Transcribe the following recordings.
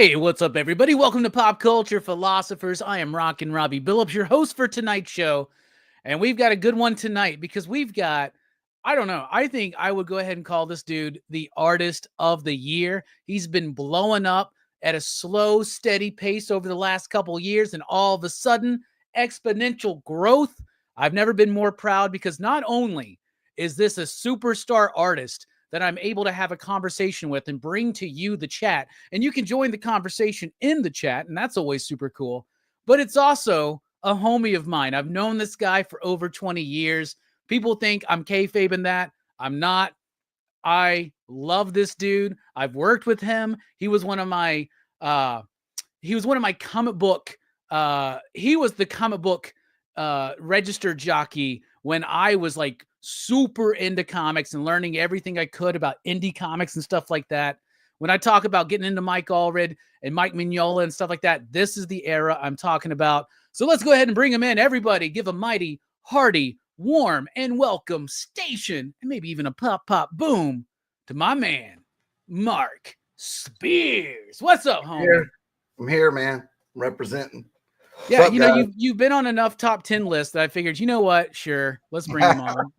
Hey, what's up, everybody? Welcome to Pop Culture Philosophers. I am Rockin Robbie Billups, your host for tonight's show. And we've got a good one tonight because we've got, I don't know, I think I would go ahead and call this dude the artist of the year. He's been blowing up at a slow, steady pace over the last couple years, and all of a sudden, exponential growth. I've never been more proud because not only is this a superstar artist that I'm able to have a conversation with and bring to you, the chat, and you can join the conversation in the chat, and that's always super cool. But it's also a homie of mine. I've known this guy for over 20 years. People think I'm kayfabing that. I'm not. I love this dude. I've worked with him. He was one of my comic book. He was the comic book registered jockey when I was like super into comics and learning everything I could about indie comics and stuff like that. When I talk about getting into Mike Allred and Mike Mignola and stuff like that, this is the era I'm talking about. So let's go ahead and bring him in. Everybody give a mighty, hearty, warm, and welcome station, and maybe even a pop, pop, boom to my man, Mark Spears. What's up, homie? I'm here, man. I'm representing. Yeah, up, you know, guys? you've been on enough top 10 lists that I figured, you know what? Sure, let's bring him on.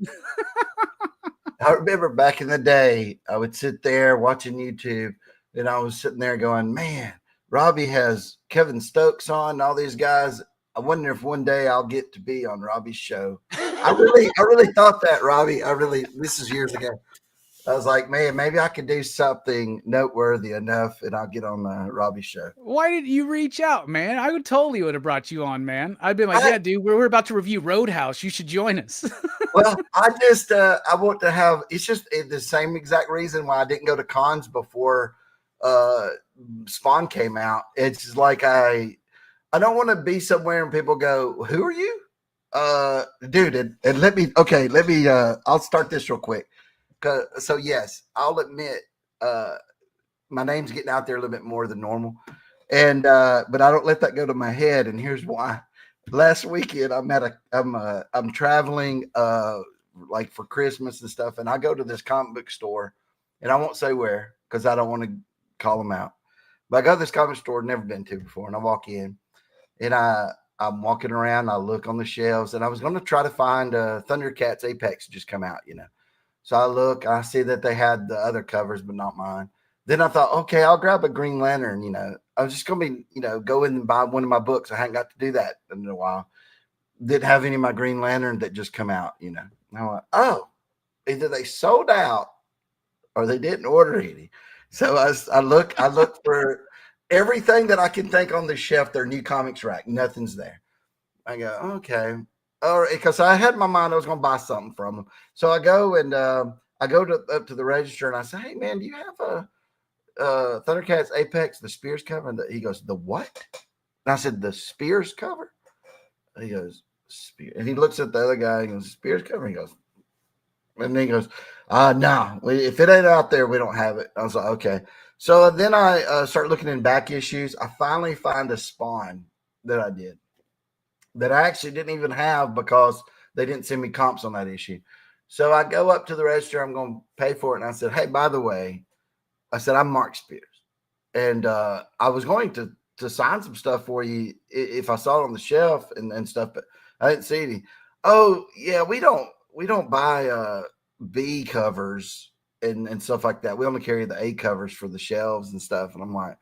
I remember back in the day, I would sit there watching YouTube, and I was sitting there going, man, Robbie has Kevin Stokes on and all these guys. I wonder if one day I'll get to be on Robbie's show. I really thought that, Robbie. This is years ago. I was like, man, maybe I could do something noteworthy enough and I'll get on Robbie's show. Why did you reach out, man? I would have brought you on, man. I'd been like, yeah, dude, we're about to review Roadhouse. You should join us. Well, I want to have, it's just the same exact reason why I didn't go to cons before Spawn came out. It's just like, I don't want to be somewhere and people go, who are you? Dude, and I'll start this real quick. So yes, I'll admit, my name's getting out there a little bit more than normal, and but I don't let that go to my head. And here's why. Last weekend, I'm traveling like for Christmas and stuff, and I go to this comic book store, and I won't say where because I don't want to call them out. But I go to this comic store I've never been to before, and I walk in, and I'm walking around. I look on the shelves, and I was going to try to find Thundercats Apex just come out, you know. So I look, I see that they had the other covers, but not mine. Then I thought, okay, I'll grab a Green Lantern. You know, I was just going to be, go in and buy one of my books. I hadn't got to do that in a while. Didn't have any of my Green Lantern that just come out, And I went, oh, either they sold out or they didn't order any. So I look for everything that I can think on the shelf, their new comics rack. Nothing's there. I go, okay. Because I had in my mind I was going to buy something from them. So I go and up to the register and I say, hey, man, do you have a Thundercats Apex, the Spears cover? And he goes, the what? And I said, the Spears cover? And he goes, Spears. And he looks at the other guy and goes, Spears cover? He goes, and then he goes, no, if it ain't out there, we don't have it. I was like, okay. So then I start looking in back issues. I finally find a Spawn that I did, that I actually didn't even have because they didn't send me comps on that issue. So I go up to the register. I'm going to pay for it. And I said, hey, by the way, I said, I'm Mark Spears. And I was going to sign some stuff for you if I saw it on the shelf and stuff, but I didn't see any. Oh, yeah, we don't buy B covers and stuff like that. We only carry the A covers for the shelves and stuff. And I'm like,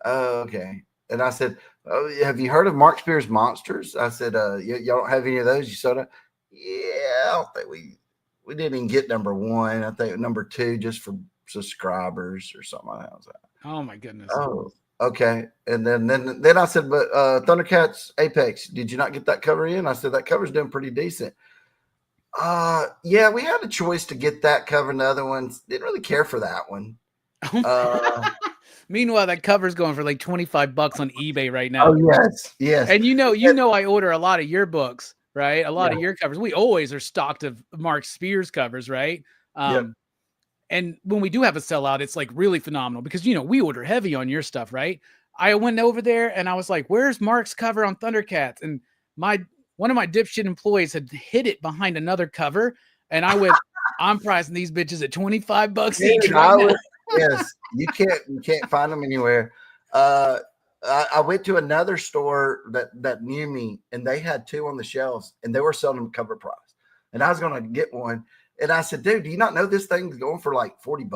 oh, okay. And I said, oh, have you heard of Mark Spears Monsters? I said, y'all don't have any of those? You sold it? Yeah, I don't think we didn't even get number one. I think number two just for subscribers or something like that. I was like, oh my goodness. Oh, okay. And then I said, but Thundercats Apex, did you not get that cover in? I said, that cover's doing pretty decent. Yeah, we had a choice to get that cover and the other ones. Didn't really care for that one. Meanwhile, that cover's going for like $25 on eBay right now. Oh, yes. And you know, I order a lot of your books, right? A lot of your covers. We always are stocked of Mark Spears covers, right? And when we do have a sellout, it's like really phenomenal because, we order heavy on your stuff, right? I went over there and I was like, where's Mark's cover on Thundercats? And one of my dipshit employees had hid it behind another cover. And I went, I'm pricing these bitches at $25 each right now. Yes, you can't find them anywhere. I went to another store that knew me, and they had two on the shelves, and they were selling them cover price. And I was going to get one, and I said, "Dude, do you not know this thing's going for like $40?"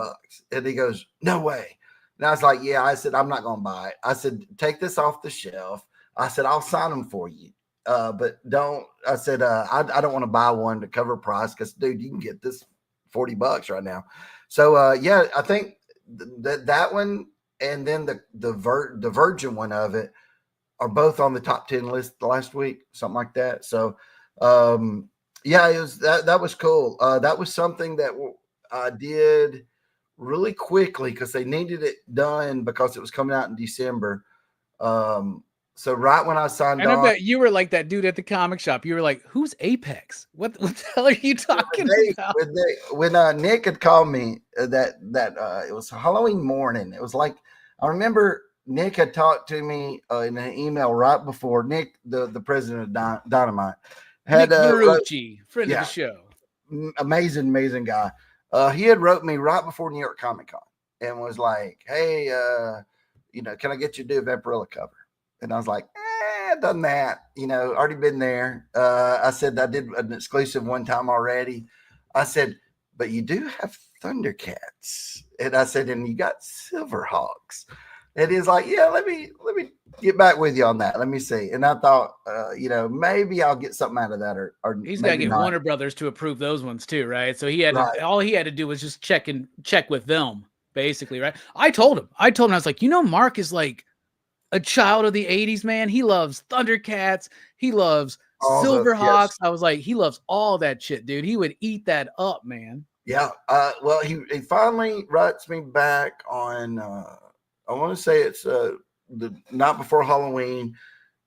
And he goes, "No way." And I was like, "Yeah." I said, "I'm not going to buy it." I said, "Take this off the shelf." I said, "I'll sign them for you, but don't." I said, "I don't want to buy one to cover price because, dude, you can get this $40 right now." So yeah, I think that one and then the Virgin one of it are both on the top 10 list last week, something like that. So yeah, it was that was cool. That was something that I did really quickly because they needed it done because it was coming out in December. So right when I signed And I on, bet you were like that dude at the comic shop. You were like, "Who's Apex? What the hell are you talking about?" when Nick had called me that it was Halloween morning. It was like I remember Nick had talked to me in an email right before. Nick, the president of Dynamite, had Nick Verucci, friend of the show, amazing guy. He had wrote me right before New York Comic Con and was like, "Hey, can I get you to do a Vampirella cover?" And I was like, done that, already been there. I said, I did an exclusive one time already. I said, but you do have Thundercats. And I said, and you got Silverhawks. And he's like, yeah, let me get back with you on that. Let me see. And I thought, maybe I'll get something out of that or he's got to get not. Warner Brothers to approve those ones too, right? So he had all he had to do was just check with them, basically, right? I told him, I was like, Mark is like a child of the 80s, man. He loves Thundercats. He loves Silverhawks. Yes. I was like, he loves all that shit, dude. He would eat that up, man. Yeah. Well, he finally writes me back on, I want to say it's the night before Halloween,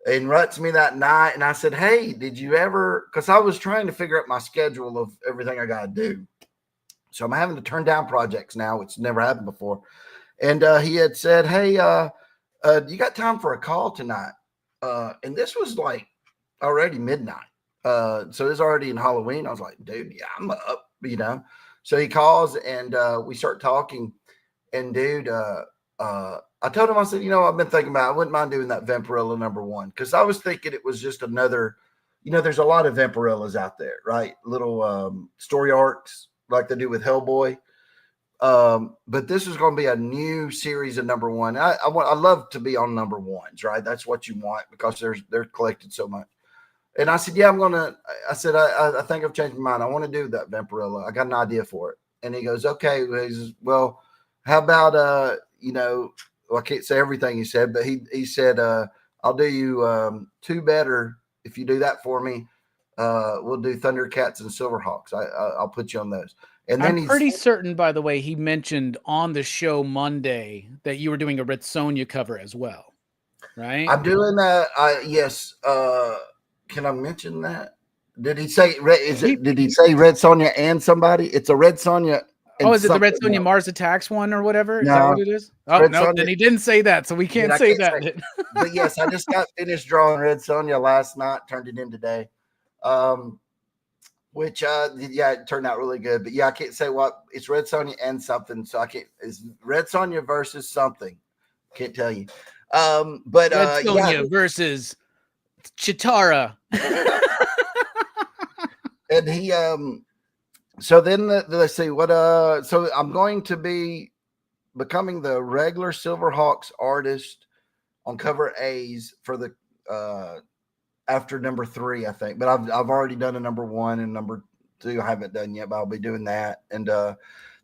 and writes me that night. And I said, hey, did you ever, because I was trying to figure out my schedule of everything I got to do. So I'm having to turn down projects now, which never happened before. And he had said, hey, you got time for a call tonight? And this was like already midnight. So it's already in Halloween. I was like, dude, yeah, I'm up, So he calls and we start talking. And dude, I told him, I said, I've been thinking about, I wouldn't mind doing that Vampirella #1. Cause I was thinking it was just another, there's a lot of Vampirillas out there, right? Little story arcs like they do with Hellboy. But this is going to be a new series of #1. I love to be on #1s, right? That's what you want because they're collected so much. And I said, yeah, I said, I think I've changed my mind. I want to do that Vampirella. I got an idea for it. And he goes, okay. He says, well, how about, I can't say everything he said, but he said, I'll do you 2 better if you do that for me. We'll do Thundercats and Silverhawks. I'll put you on those. And then I'm pretty certain, by the way, he mentioned on the show Monday that you were doing a Red Sonja cover as well, right? I'm doing that. Yes. Can I mention that? Did he say? Did he say Red Sonja and somebody? It's a Red Sonja. Oh, is it the Red Sonja Mars Attacks one or whatever? Is that what it is? Oh, Red no, Sonja, then he didn't say that, so we can't say that. But yes, I just got finished drawing Red Sonja last night, turned it in today. Which it turned out really good. But yeah, I can't say what it's Red Sonja and something. So I can't, it's Red Sonja versus something. Can't tell you. But Red Sonja versus Chitara. And he so then let's see what so I'm going to be becoming the regular Silverhawks artist on cover A's for the after #3, I think, but I've already done a #1 and #2 I haven't done yet, but I'll be doing that. And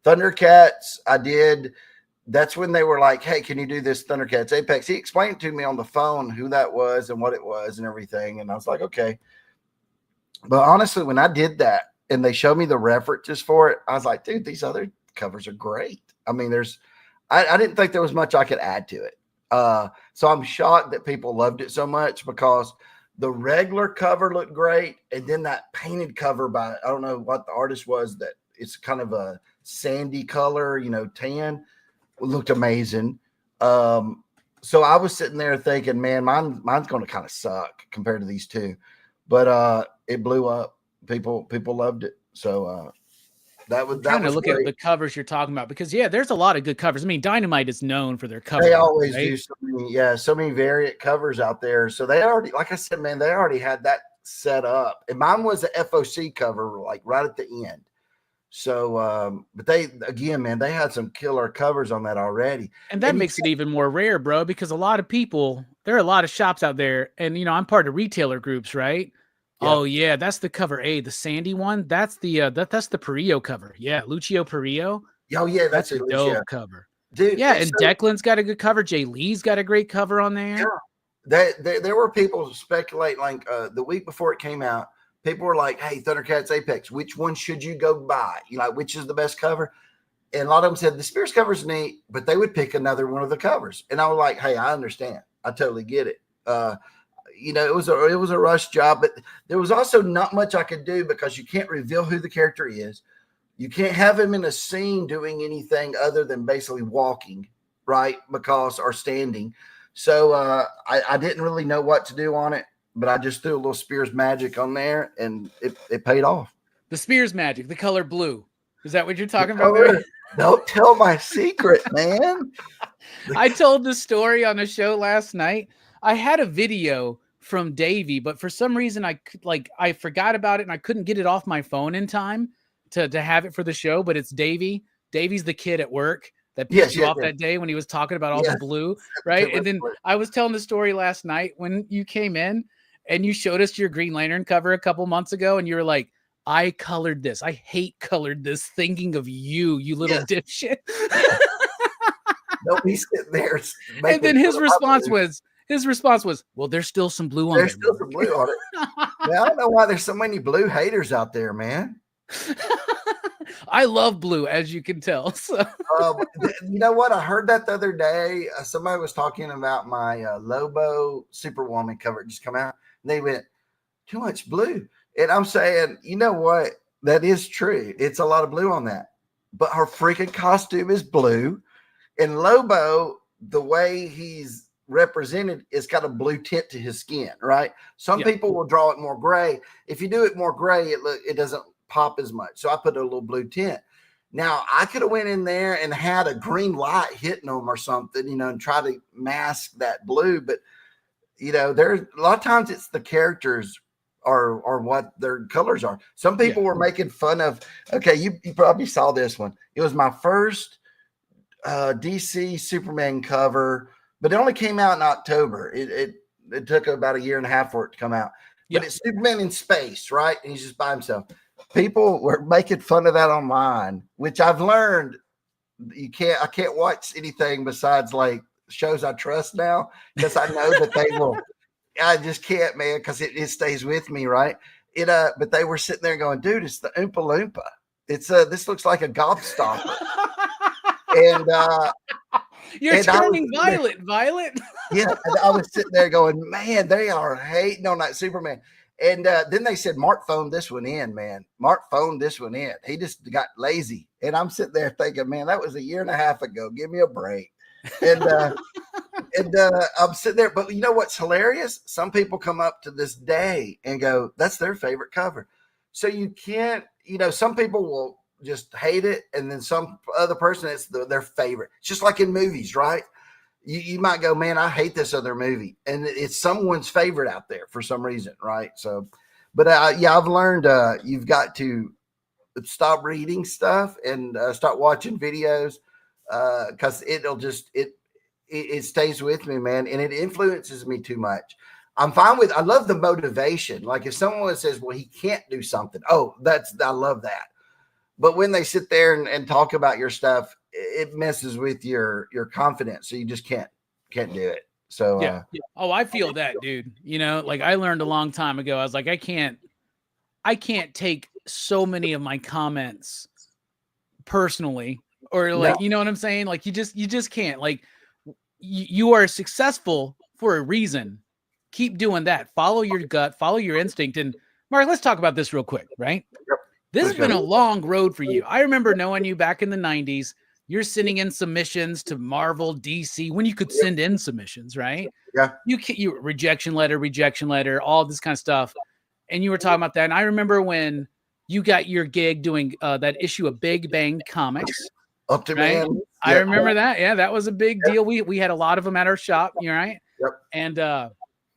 Thundercats, I did. That's when they were like, hey, can you do this Thundercats Apex? He explained to me on the phone who that was and what it was and everything. And I was like, okay. But honestly, when I did that and they showed me the references for it, I was like, dude, these other covers are great. I mean, I didn't think there was much I could add to it. So I'm shocked that people loved it so much because the regular cover looked great. And then that painted cover by, I don't know what the artist was, that it's kind of a sandy color, tan, looked amazing. So I was sitting there thinking, man, mine's going to kind of suck compared to these two, but it blew up. People loved it. So That was trying to look great. at the covers you're talking about, because there's a lot of good covers. I mean, Dynamite is known for their covers. They always do so many variant covers out there. So they already, like I said, man, they already had that set up. And mine was a FOC cover, like right at the end. So, but they, again, man, they had some killer covers on that already. And that makes it even more rare, bro, because a lot of people, there are a lot of shops out there, and, I'm part of retailer groups, right? Yep. Oh yeah, that's the cover A, the Sandy one. That's the that's the Perillo cover. Yeah, Lucio Perillo. Oh yeah, that's a dope cover, dude. Yeah, and Declan's got a good cover. Jay Lee's got a great cover on there. Yeah, there were people speculating, like the week before it came out, people were like, "Hey, Thundercats Apex, which one should you go buy? Which is the best cover?" And a lot of them said the Spears cover's neat, but they would pick another one of the covers. And I was like, "Hey, I understand. I totally get it." It was a rush job, but there was also not much I could do because you can't reveal who the character is. You can't have him in a scene doing anything other than basically walking, right? Or standing. So I didn't really know what to do on it, but I just threw a little Spears magic on there, and it paid off. The Spears magic, the color blue. Is that what you're talking about? Don't tell my secret, man. I told the story on a show last night. I had a video from Davey, but for some reason I forgot about it and I couldn't get it off my phone in time to have it for the show. But it's Davey. Davey's the kid at work that pissed you off that day when he was talking about all the blue, right? And then I was telling the story last night when you came in and you showed us your Green Lantern cover a couple months ago, and you were like, "I colored this. I hate colored this, thinking of you, you little dipshit." Don't be sitting there. And then his response was, "Well, there's still some blue on it." There's still some blue on it. Man, I don't know why there's so many blue haters out there, man. I love blue, as you can tell. So. You know what? I heard that the other day. Somebody was talking about my Lobo Superwoman cover just come out. And they went, "Too much blue." And I'm saying, you know what? That is true. It's a lot of blue on that. But her freaking costume is blue. And Lobo, the way he's represented, it's got a blue tint to his skin, right? Some people will draw it more gray. If you do it more gray, it doesn't pop as much. So I put a little blue tint. Now I could have went in there and had a green light hitting them or something, and try to mask that blue. But there's a lot of times it's the characters or what their colors are. Some people were making fun of. Okay, you probably saw this one. It was my first DC Superman cover, but it only came out in October. It took about a year and a half for it to come out. But it's Superman in space, right? And he's just by himself. People were making fun of that online, which I've learned I can't watch anything besides like shows I trust now, because I know that they will. I just can't, man, because it stays with me, right? But they were sitting there going, "Dude, it's the Oompa Loompa. It's this looks like a gobstopper." And you're turning violet. Yeah, and I was sitting there going, "Man, they are hating on that Superman." And then they said, "Mark phoned this one in, man. Mark phoned this one in. He just got lazy." And I'm sitting there thinking, "Man, that was a year and a half ago. Give me a break." And I'm sitting there, but you know what's hilarious? Some people come up to this day and go, "That's their favorite cover." So you can't, some people will just hate it, and then some other person, it's their favorite. It's just like in movies, right? You might go, "Man, I hate this other movie," and it's someone's favorite out there for some reason, right? So, but I've learned you've got to stop reading stuff and start watching videos, because it stays with me, man, and it influences me too much. I love the motivation. Like if someone says, "Well, he can't do something," I love that. But when they sit there and talk about your stuff, it messes with your confidence. So you just can't do it. So Oh, I feel that, dude. Like I learned a long time ago. I was like, I can't take so many of my comments personally, or like, you know what I'm saying? Like you just can't. Like you are successful for a reason. Keep doing that. Follow your gut, follow your instinct. And Mark, let's talk about this real quick, right? Yep. This has been a long road for you. I remember knowing you back in the 90s. You're sending in submissions to Marvel, DC, when you could send in submissions, right? Yeah. You rejection letter, all this kind of stuff. And you were talking about that. And I remember when you got your gig doing that issue of Big Bang Comics. Up to right? Man. I remember that. Yeah, that was a big deal. We had a lot of them at our shop. You're right. Yep. And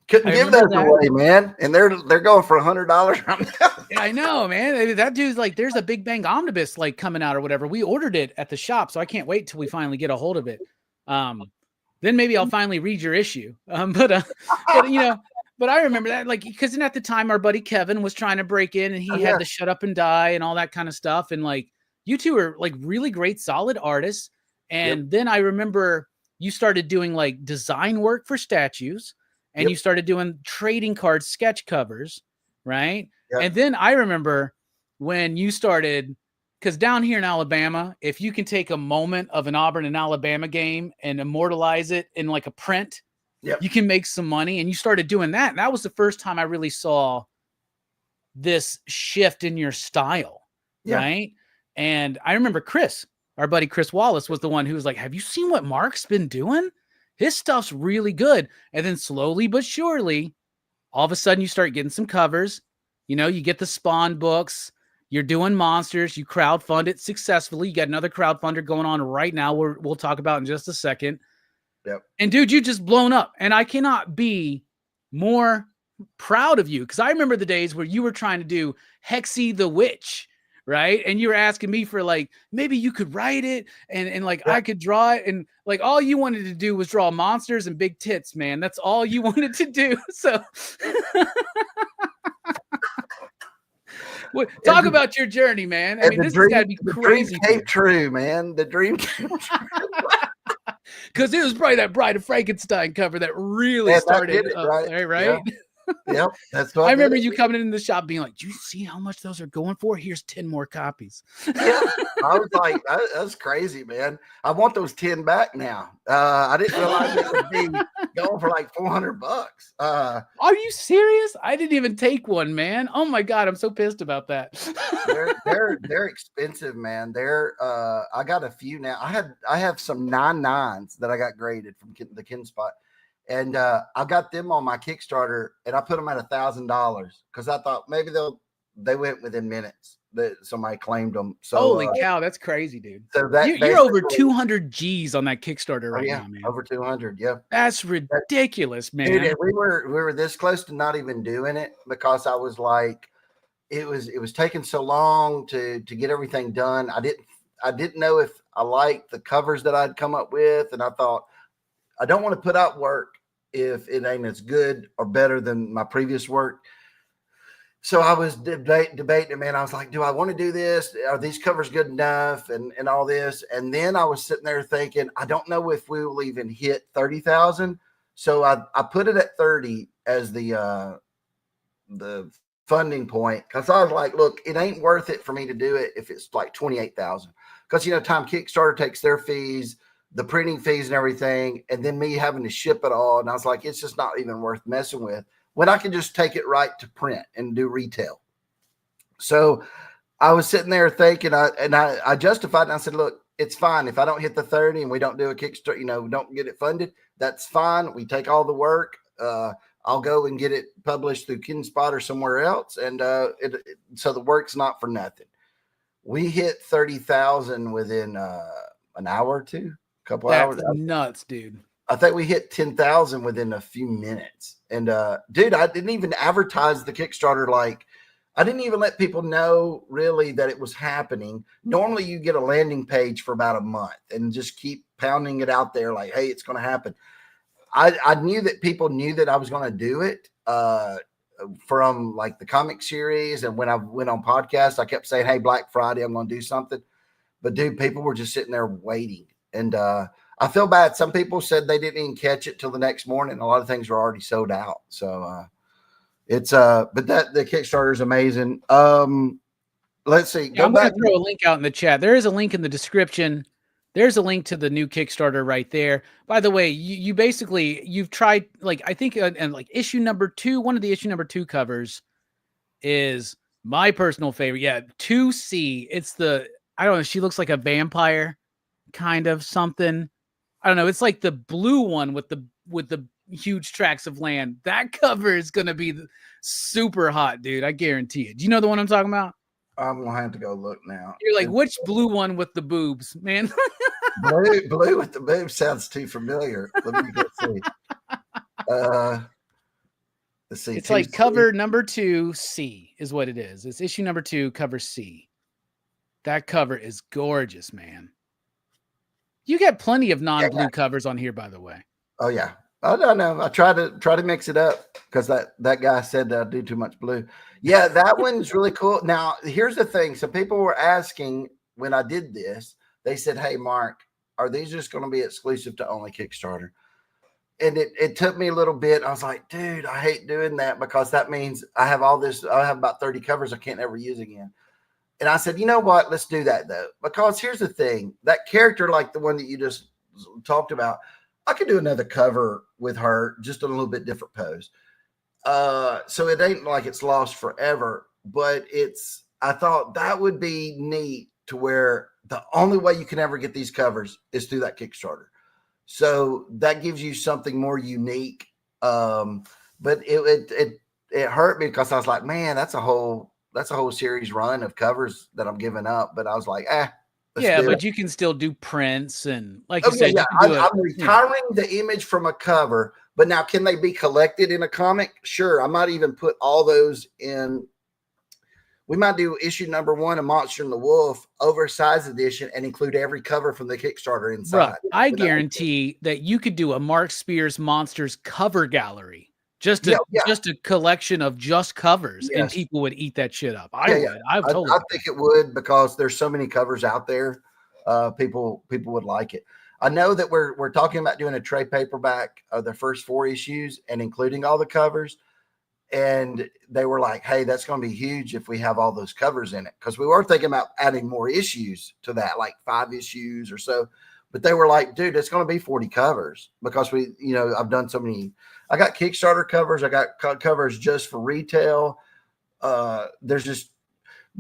couldn't give those away, man. And they're going for $100 right now. Yeah, I know, man. That dude's like, there's a Big Bang Omnibus like coming out or whatever. We ordered it at the shop, so I can't wait till we finally get a hold of it. Then maybe I'll finally read your issue. But I remember that, like, because at the time our buddy Kevin was trying to break in, and he had to shut up and die and all that kind of stuff. And like, you two are like really great, solid artists. And then I remember you started doing like design work for statues, and you started doing trading card sketch covers, right? And then I remember when you started, because down here in Alabama, if you can take a moment of an Auburn and Alabama game and immortalize it in like a print, you can make some money. And you started doing that. And that was the first time I really saw this shift in your style, right? And I remember Chris, our buddy Chris Wallace, was the one who was like, have you seen what Mark's been doing? His stuff's really good. And then slowly but surely, all of a sudden you start getting some covers. You know, you get the Spawn books. You're doing monsters. You crowdfund it successfully. You got another crowdfunder going on right now. We'll talk about in just a second. And dude, you just blown up. And I cannot be more proud of you, because I remember the days where you were trying to do Hexy the Witch, right? And you were asking me for like, maybe you could write it and like I could draw it. And like all you wanted to do was draw monsters and big tits, man. That's all you wanted to do. So talk about your journey, man. I mean, this has got to be crazy. The dream came true, man. The dream came true. Because it was probably that Bride of Frankenstein cover that really started it, right? Yep, that's what I remember you coming in the shop being like, do you see how much those are going for? Here's 10 more copies. I was like, that's crazy, man. I want those 10 back now. I didn't realize it would be going for like $400. Are you serious? I didn't even take one, man. Oh my God, I'm so pissed about that. they're expensive, man. I got a few now. I have some 9.9s that I got graded from the Ken Spot. And I got them on my Kickstarter, and I put them at $1,000 because I thought maybe they went within minutes that somebody claimed them. So holy cow, that's crazy, dude. So that you're over 200 G's on that Kickstarter right now, man. Over 200, yeah. That's ridiculous, man. Dude, we were this close to not even doing it because I was like, it was taking so long to get everything done. I didn't know if I liked the covers that I'd come up with, and I thought, I don't want to put out work if it ain't as good or better than my previous work. So I was debating, man. I was like, do I want to do this? Are these covers good enough? And all this. And then I was sitting there thinking, I don't know if we will even hit 30,000. So I put it at 30 as the funding point. Cause I was like, look, it ain't worth it for me to do it if it's like 28,000. Cause time Kickstarter takes their fees, the printing fees and everything, and then me having to ship it all. And I was like, it's just not even worth messing with when I can just take it right to print and do retail. So I was sitting there thinking, I justified it. And I said, look, it's fine. If I don't hit the 30 and we don't do a Kickstarter, don't get it funded, that's fine. We take all the work. I'll go and get it published through KinSpot or somewhere else. And so the work's not for nothing. We hit 30,000 within an hour or two. Couple hours. That's nuts, dude. I think we hit 10,000 within a few minutes. And dude, I didn't even advertise the Kickstarter. Like, I didn't even let people know really that it was happening. Normally you get a landing page for about a month and just keep pounding it out there like, hey, it's going to happen. I knew that people knew that I was going to do it from like the comic series. And when I went on podcasts, I kept saying, hey, Black Friday, I'm going to do something. But dude, people were just sitting there waiting. And I feel bad. Some people said they didn't even catch it till the next morning. A lot of things were already sold out. So it's but the Kickstarter is amazing. Let's see. I'm going to throw a link out in the chat. There is a link in the description. There's a link to the new Kickstarter right there. By the way, you've tried, like, I think, and like issue number 2, one of the issue number 2 covers is my personal favorite. Yeah, 2C. It's I don't know. She looks like a vampire. Kind of something. I don't know. It's like the blue one with the huge tracts of land. That cover is going to be super hot, dude. I guarantee it. Do you know the one I'm talking about? I'm gonna have to go look now. You're like, which blue one with the boobs, man? blue with the boobs sounds too familiar. Let me go see. Let's see. It's like cover number 2C is what it is. It's issue number 2, cover C. That cover is gorgeous, man. You get plenty of non-blue covers on here, by the way. Oh yeah. Oh no. I try to mix it up because that guy said that I do too much blue. Yeah, that one's really cool. Now, here's the thing. So people were asking when I did this, they said, "Hey, Mark, are these just going to be exclusive to only Kickstarter?" And it took me a little bit. I was like, dude, I hate doing that because that means I have all this. I have about 30 covers I can't ever use again. And I said, you know what? Let's do that though. Because here's the thing, that character, like the one that you just talked about, I could do another cover with her, just a little bit different pose. So it ain't like it's lost forever, but I thought that would be neat to where the only way you can ever get these covers is through that Kickstarter. So that gives you something more unique. But it hurt me because I was like, man, that's a whole series run of covers that I'm giving up. But I was like, yeah, but you can still do prints and like you said, yeah. I'm retiring the image from a cover, but now can they be collected in a comic? Sure. I might even put all those in. We might do issue number 1 of Monster and the Wolf, oversized edition, and include every cover from the Kickstarter inside. Right. I guarantee that you could do a Mark Spears Monsters cover gallery. Just a collection of just covers, and people would eat that shit up. I would. I think it would because there's so many covers out there. People would like it. I know that we're talking about doing a trade paperback of the first 4 issues and including all the covers. And they were like, hey, that's going to be huge if we have all those covers in it. Because we were thinking about adding more issues to that, like 5 issues or so. But they were like, dude, it's going to be 40 covers because I've done so many. I got Kickstarter covers. I got covers just for retail. But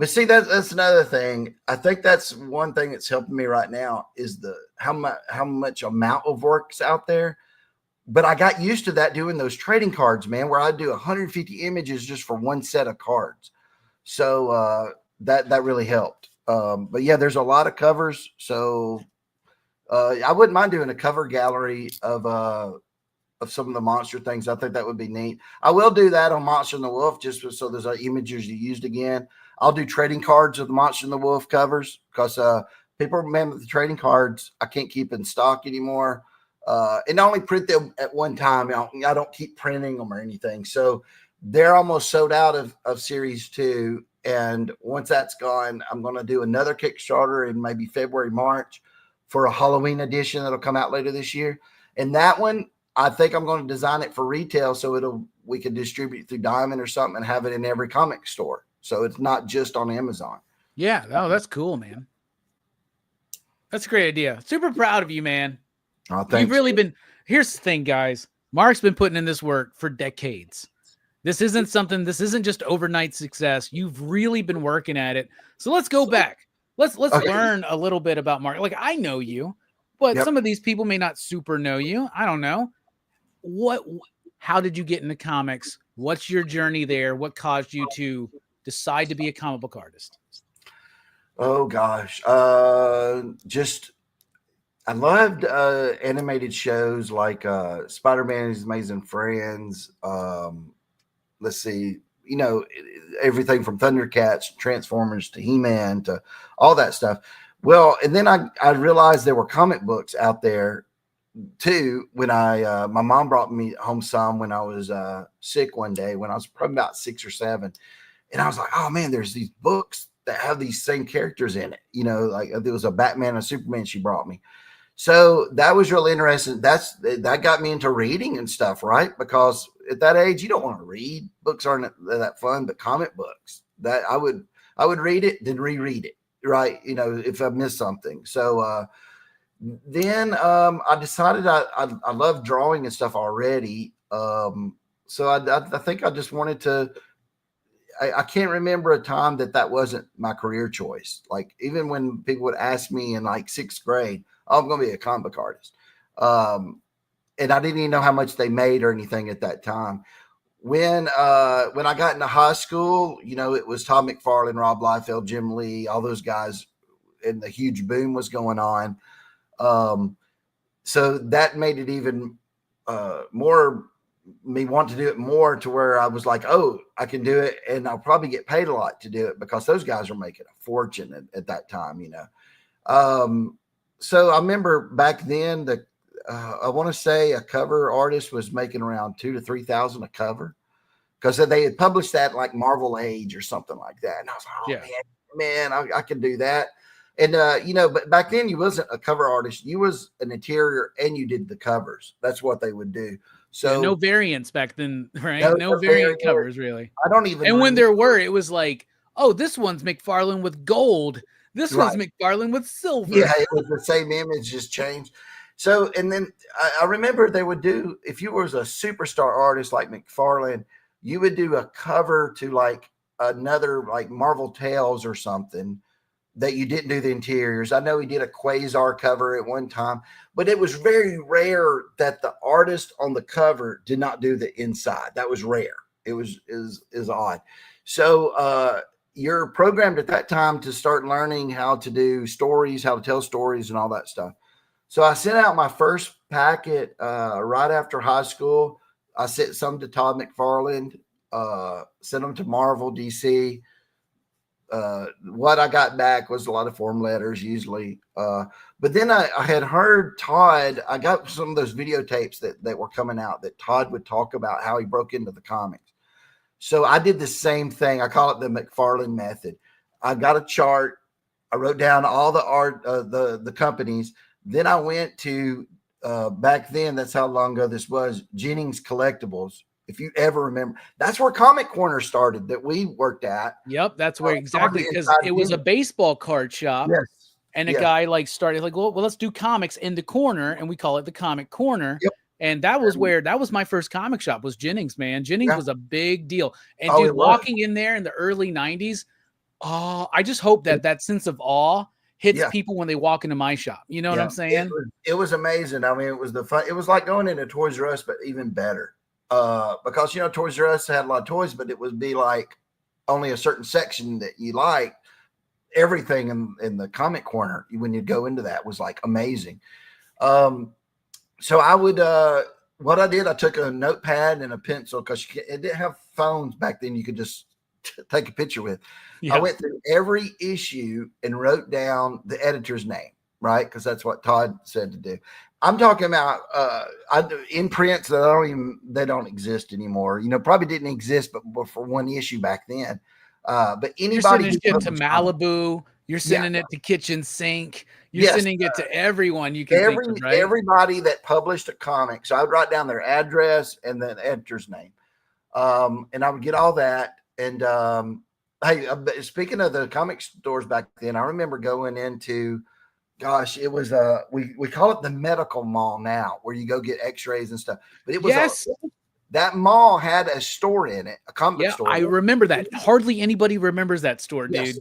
see, that's another thing. I think that's one thing that's helping me right now is how much amount of work's out there. But I got used to that doing those trading cards, man, where I do 150 images just for one set of cards. So that really helped. But yeah, there's a lot of covers. So I wouldn't mind doing a cover gallery of some of the monster things. I think that would be neat. I will do that on Monster and the Wolf just so there's images you used again. I'll do trading cards of the Monster and the Wolf covers because people remember the trading cards I can't keep in stock anymore. And I only print them at one time. I don't keep printing them or anything. So they're almost sold out of series 2. And once that's gone, I'm going to do another Kickstarter in maybe February, March for a Halloween edition that'll come out later this year. And that one, I think I'm going to design it for retail. So we can distribute through Diamond or something and have it in every comic store. So it's not just on Amazon. Yeah. Oh, that's cool, man. That's a great idea. Super proud of you, man. You've really been. Here's the thing, guys. Mark's been putting in this work for decades. This isn't just overnight success. You've really been working at it. So let's go back. Let's learn a little bit about Mark. Like, I know you, but some of these people may not super know you. I don't know. How did you get into comics? What's your journey there? What caused you to decide to be a comic book artist? Oh gosh. I loved animated shows like Spider-Man and His Amazing Friends. Let's see, everything from Thundercats, Transformers to He-Man to all that stuff. Well, and then I realized there were comic books out there too. When my mom brought me home some when I was sick one day when I was probably about 6 or 7. And I was like, oh man, there's these books that have these same characters in it. Like there was a Batman and a Superman she brought me. So that was really interesting. That got me into reading and stuff, right? Because at that age, you don't want to read. Books aren't that fun, but comic books, that I would read it, then reread it, right? If I missed something. So then I decided I love drawing and stuff already. So I think I just wanted to. I can't remember a time that wasn't my career choice. Like even when people would ask me in like 6th grade, oh, I'm going to be a comic book artist. And I didn't even know how much they made or anything at that time. when I got into high school, you know, it was Todd McFarlane, Rob Liefeld, Jim Lee, all those guys, and the huge boom was going on. So that made it even more me want to do it more, to where I was like, oh, I can do it, and I'll probably get paid a lot to do it, because those guys are making a fortune at that time, you know. So I remember back then that I want to say a cover artist was making around $2,000 to $3,000 a cover, because they had published that like Marvel Age or something like that, and I was like, oh man, I can do that. And you know, but back then you wasn't a cover artist, you was an interior, and you did the covers. That's what they would do. So no variants back then, right? No variant covers, really. I don't even. And when there were, it was like, oh, this one's McFarlane with gold. This one's McFarlane with silver. Yeah, it was the same image, just changed. So, and then I remember they would do, if you was a superstar artist like McFarlane, you would do a cover to like another, like Marvel Tales or something, that you didn't do the interiors. I know he did a Quasar cover at one time, but it was very rare that the artist on the cover did not do the inside. That was rare. It was is odd. So you're programmed at that time to start learning how to do stories, how to tell stories, and all that stuff. So I sent out my first packet right after high school. I sent some to Todd McFarlane, sent them to Marvel DC. What I got back was a lot of form letters usually. But then I had heard Todd, I got some of those videotapes that were coming out that Todd would talk about how he broke into the comics. So I did the same thing. I call it the McFarlane method. I got a chart. I wrote down all the art, the companies. Then I went to, back then, that's how long ago this was, Jennings Collectibles. If you ever remember, that's where Comic Corner started that we worked at. Yep, that's where exactly, because it was a baseball card shop. Yes. And a guy like started like, well, let's do comics in the corner, and we call it the Comic Corner. Yep. And that was my first comic shop, was Jennings, man. Jennings was a big deal. And dude, walking in there in the early 90s, I just hope that sense of awe hits people when they walk into my shop. You know what I'm saying? It was amazing. I mean, it was the fun. It was like going into Toys R Us, but even better. Because, you know, Toys R Us had a lot of toys, but it would be like only a certain section that you like. Everything in the Comic Corner, when you go into that, was like amazing. So I would, what I did, I took a notepad and a pencil, because it didn't have phones back then. You could just take a picture with. I went through every issue and wrote down the editor's name, right? Because that's what Todd said to do. I'm talking about imprints that they don't exist anymore. You know, probably didn't exist, but for one issue back then. But anybody, you're sending it to Malibu, you're sending it to Kitchen Sink, you're sending it to everyone you can think of, right? Everybody that published a comic. So I would write down their address and then editor's name, and I would get all that. And hey, speaking of the comic stores back then, I remember going into, gosh, it was we call it the medical mall now, where you go get x-rays and stuff. But it was that mall had a store in it, a comic store. I remember that. Hardly anybody remembers that store, dude.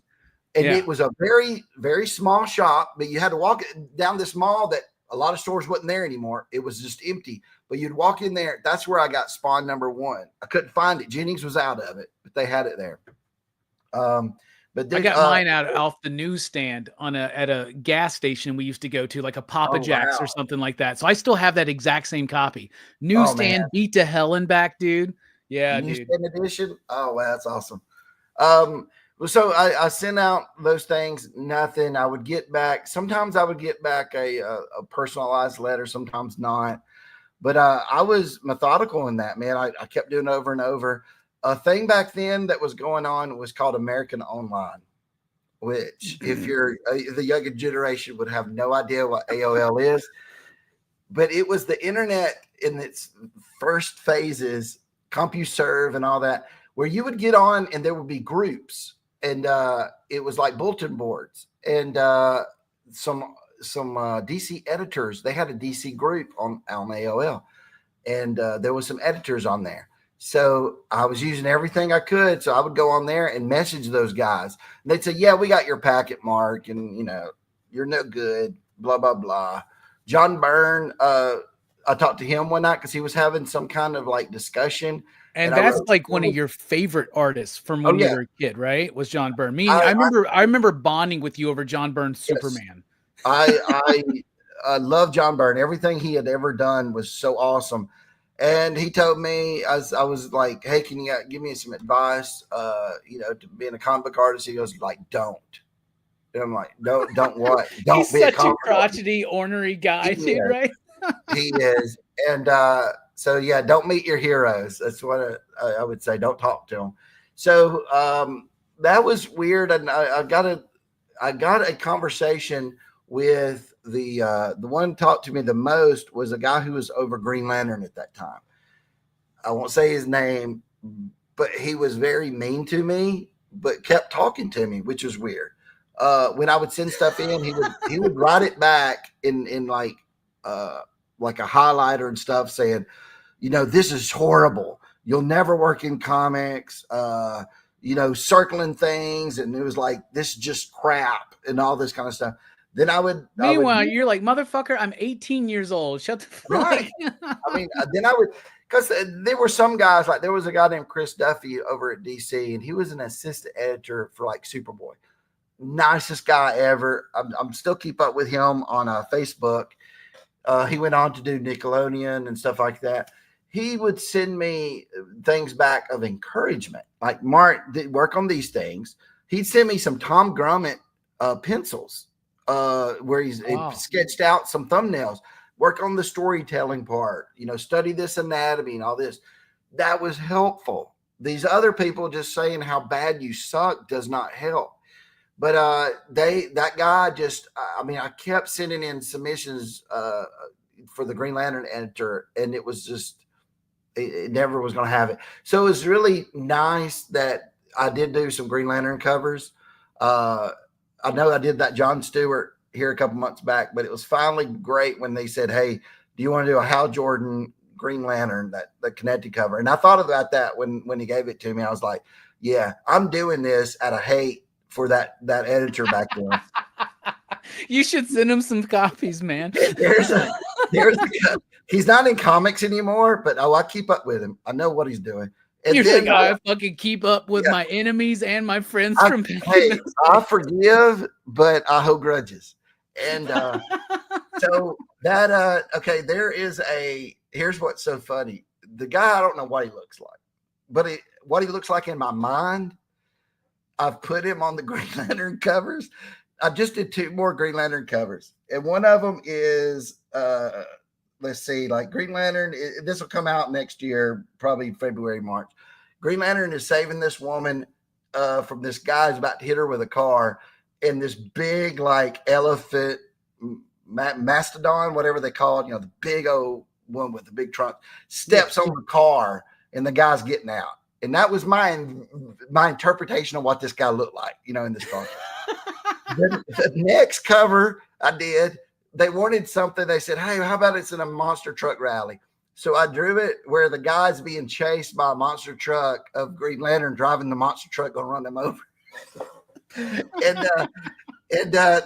And it was a very, very small shop, but you had to walk down this mall that a lot of stores wasn't there anymore. It was just empty, but you'd walk in there. That's where I got Spawn #1. I couldn't find it. Jennings was out of it, but they had it there. But then, I got mine off the newsstand at a gas station we used to go to, like a Papa Jack's or something like that. So I still have that exact same copy. Newsstand beat to hell and back, dude. Yeah, newsstand edition. Oh, wow, that's awesome. So I sent out those things. Nothing. I would get back. Sometimes I would get back a personalized letter. Sometimes not. But I was methodical in that, man. I kept doing it over and over. A thing back then that was going on was called American Online, which if you're the younger generation would have no idea what AOL is, but it was the internet in its first phases, CompuServe and all that, where you would get on and there would be groups, and it was like bulletin boards, and some DC editors, they had a DC group on AOL, and there was some editors on there. So I was using everything I could. So I would go on there and message those guys. And they'd say, yeah, we got your packet, Mark. And, you know, you're no good, blah, blah, blah. John Byrne, I talked to him one night because he was having some kind of like discussion. And I that's wrote like one of your favorite artists from Oh, when you yeah. were a kid, right? Was John Byrne. I I remember bonding with you over John Byrne's yes. Superman. I love John Byrne. Everything he had ever done was so awesome. And he told me, as I was like, "Hey, can you give me some advice? To being a comic book artist." He goes, "Like, don't." And I'm like, don't what? Don't He's be a such a comic artist." crotchety, ornery guy, He dude, is. right? He is. And so yeah, don't meet your heroes. That's what I would say. Don't talk to them. So that was weird, and I got a conversation with the one who talked to me the most was a guy who was over Green Lantern at that time. I won't say his name, but he was very mean to me, but kept talking to me, which was weird. When I would send stuff in, he would write it back in like a highlighter and stuff, saying, "This is horrible. You'll never work in comics." Circling things, and it was like, "This is just crap," and all this kind of stuff. Then Meanwhile, you're like, "Motherfucker, I'm 18 years old. Shut the fuck up." right. I mean, then I would, because there were some guys, like there was a guy named Chris Duffy over at DC, and he was an assistant editor for like Superboy. Nicest guy ever. I'm still keep up with him on Facebook. He went on to do Nickelodeon and stuff like that. He would send me things back of encouragement, like, "Mark, work on these things." He'd send me some Tom Grummett pencils where he's sketched out some thumbnails. Work on the storytelling part, study this anatomy and all this. That was helpful. These other people just saying how bad you suck does not help. But that guy just, I kept sending in submissions for the Green Lantern editor, and it was just, it never was going to have it. So it was really nice that I did do some Green Lantern covers. I know I did that John Stewart here a couple months back, but it was finally great when they said, "Hey, do you want to do a Hal Jordan Green Lantern, the connected cover?" And I thought about that when he gave it to me. I was like, "Yeah, I'm doing this out of hate for that editor back then." You should send him some copies, man. He's not in comics anymore, but I keep up with him. I know what he's doing. And you're then, like, I fucking keep up with my enemies and my friends from hey, I forgive, but I hold grudges. And so that okay, here's what's so funny. The guy, I don't know what he looks like, but what he looks like in my mind, I've put him on the Green Lantern covers. I just did 2 more Green Lantern covers, and one of them is let's see, like Green Lantern. This will come out next year, probably February, March. Green Lantern is saving this woman from this guy who's about to hit her with a car, and this big like elephant mastodon, whatever they call it, the big old one with the big trunk, steps on the car, and the guy's getting out. And that was my interpretation of what this guy looked like, in this car. The next cover I did, they wanted something. They said, "Hey, how about it's in a monster truck rally?" So I drew it where the guy's being chased by a monster truck of Green Lantern driving the monster truck, going to run them over. and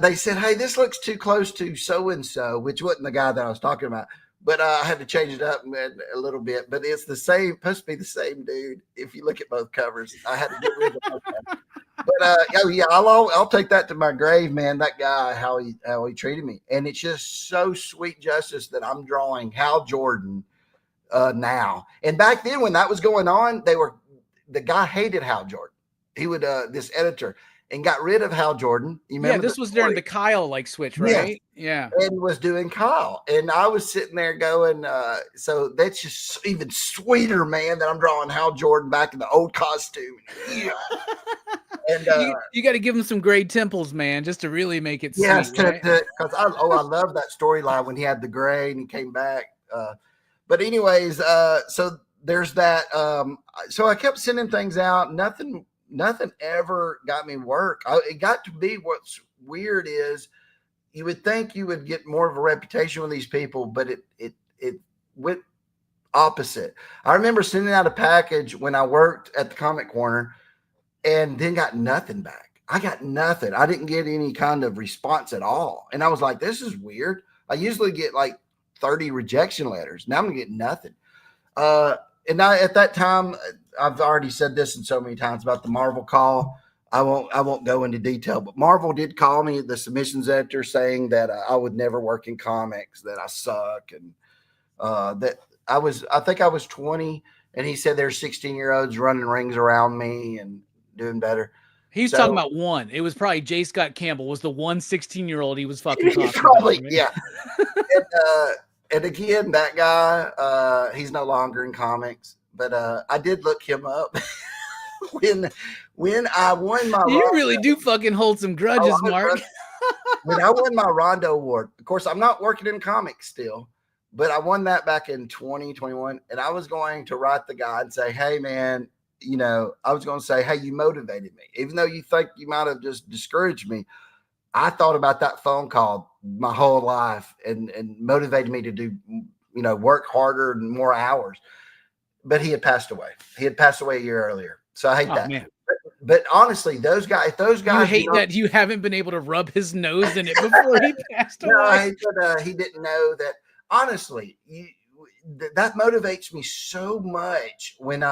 they said, "Hey, this looks too close to so-and-so," which wasn't the guy that I was talking about. But I had to change it up a little bit. But it's supposed to be the same dude. If you look at both covers, I had to get rid of both covers. But I'll take that to my grave, man. That guy, how he treated me, and it's just so sweet justice that I'm drawing Hal Jordan now. And back then, when that was going on, the guy hated Hal Jordan. He would this editor, and got rid of Hal Jordan. You remember? Yeah, this was during the Kyle switch, right? Yeah. And was doing Kyle. And I was sitting there going, so that's just even sweeter, man, that I'm drawing Hal Jordan back in the old costume. Yeah. And you got to give him some gray temples, man, just to really make it sweet. Yes, because I love that storyline when he had the gray and he came back. But anyways, so there's that. So I kept sending things out. Nothing ever got me work. It got to be, what's weird is, you would think you would get more of a reputation with these people, but it went opposite. I remember sending out a package when I worked at the Comic Corner, and then got nothing back. I got nothing. I didn't get any kind of response at all. And I was like, this is weird. I usually get like 30 rejection letters. Now I'm gonna get nothing. and at that time, I've already said this in so many times about the Marvel call. I won't go into detail, but Marvel did call me, the submissions editor, saying that I would never work in comics, that I suck, and that I think I was 20, and he said there's 16-year-olds running rings around me and doing better. He's talking about one. It was probably J. Scott Campbell was the one 16-year-old he was fucking talking probably, about. Yeah. And again, that guy, he's no longer in comics, but I did look him up. when I won my You really do fucking hold some grudges, Mark. When I won my Rondo Award, of course, I'm not working in comics still, but I won that back in 2021, and I was going to write the guy and say, hey, man, I was going to say, hey, you motivated me. Even though you think you might have just discouraged me, I thought about that phone call my whole life and motivated me to do, work harder and more hours. But he had passed away. He had passed away a year earlier. So I hate that. Man. But honestly, those guys, you hate that you haven't been able to rub his nose in it before he passed away. But he didn't know that. Honestly, that motivates me so much when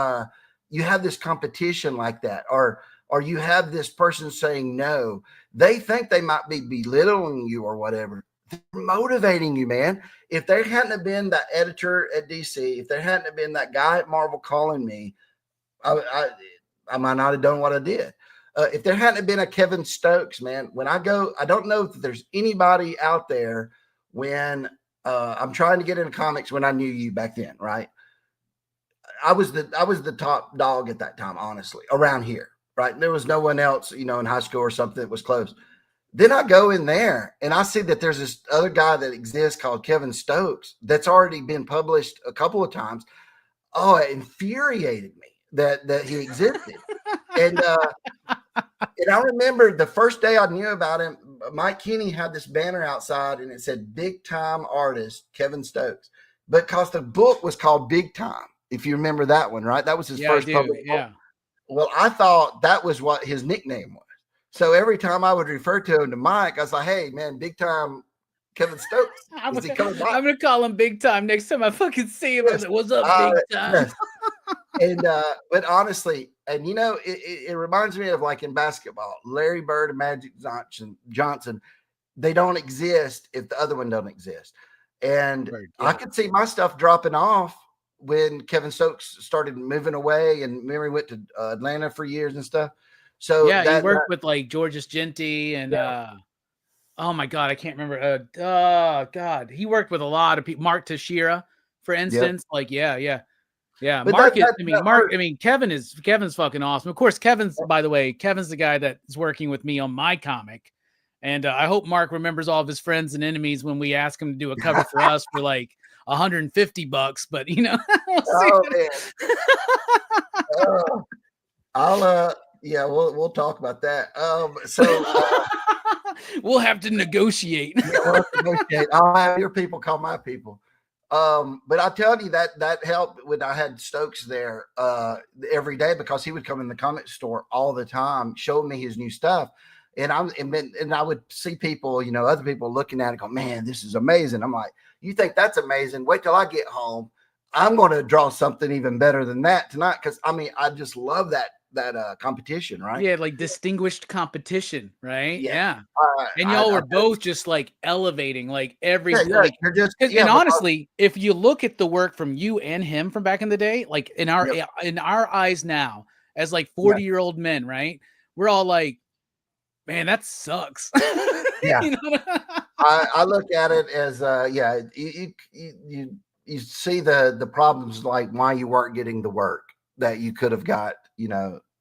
you have this competition like that, or you have this person saying no. They think they might be belittling you or whatever. They're motivating you, man. If there hadn't have been that editor at DC, if there hadn't have been that guy at Marvel calling me, I might not have done what I did. If there hadn't have been a Kevin Stokes, man, when I go, I don't know if there's anybody out there when I'm trying to get into comics when I knew you back then, right? I was the top dog at that time, honestly, around here, right? There was no one else, in high school or something that was close. Then I go in there and I see that there's this other guy that exists called Kevin Stokes that's already been published a couple of times. Oh, it infuriated me that he existed. And I remember the first day I knew about him, Mike Kinney had this banner outside and it said big time artist Kevin Stokes, because the book was called Big Time. If you remember that one, right? That was his first public book. Well, I thought that was what his nickname was. So every time I would refer to him to Mike, I was like, hey, man, Big Time Kevin Stokes. I'm going to call him Big Time next time I fucking see him. Yes. What's up, Big Time? Yes. And but honestly, and it reminds me of like in basketball, Larry Bird and Magic Johnson, they don't exist if the other one don't exist. And I could see my stuff dropping off when Kevin Stokes started moving away, and remember he went to Atlanta for years and stuff. So he worked with like Georges Genti and oh my God, I can't remember. God, he worked with a lot of people. Mark Teixeira, for instance. But Kevin's fucking awesome. Of course, Kevin's the guy that's working with me on my comic. And I hope Mark remembers all of his friends and enemies when we ask him to do a cover for us for like $150, but we'll talk about that. We'll have to negotiate. We'll have to negotiate. I'll have your people call my people. But I tell you that helped when I had Stokes there every day, because he would come in the comic store all the time, showing me his new stuff. And I would see people, other people looking at it, go, man, this is amazing. I'm like, you think that's amazing? Wait till I get home. I'm going to draw something even better than that tonight. Cause I just love that competition, right? Yeah. Like distinguished competition, right? Yeah. And y'all were both just like elevating like and honestly, if you look at the work from you and him from back in the day, like in our eyes now as like 40-year-old men, right? We're all like, man, that sucks. Yeah. I look at it as you see the problems, like why you weren't getting the work that you could have got,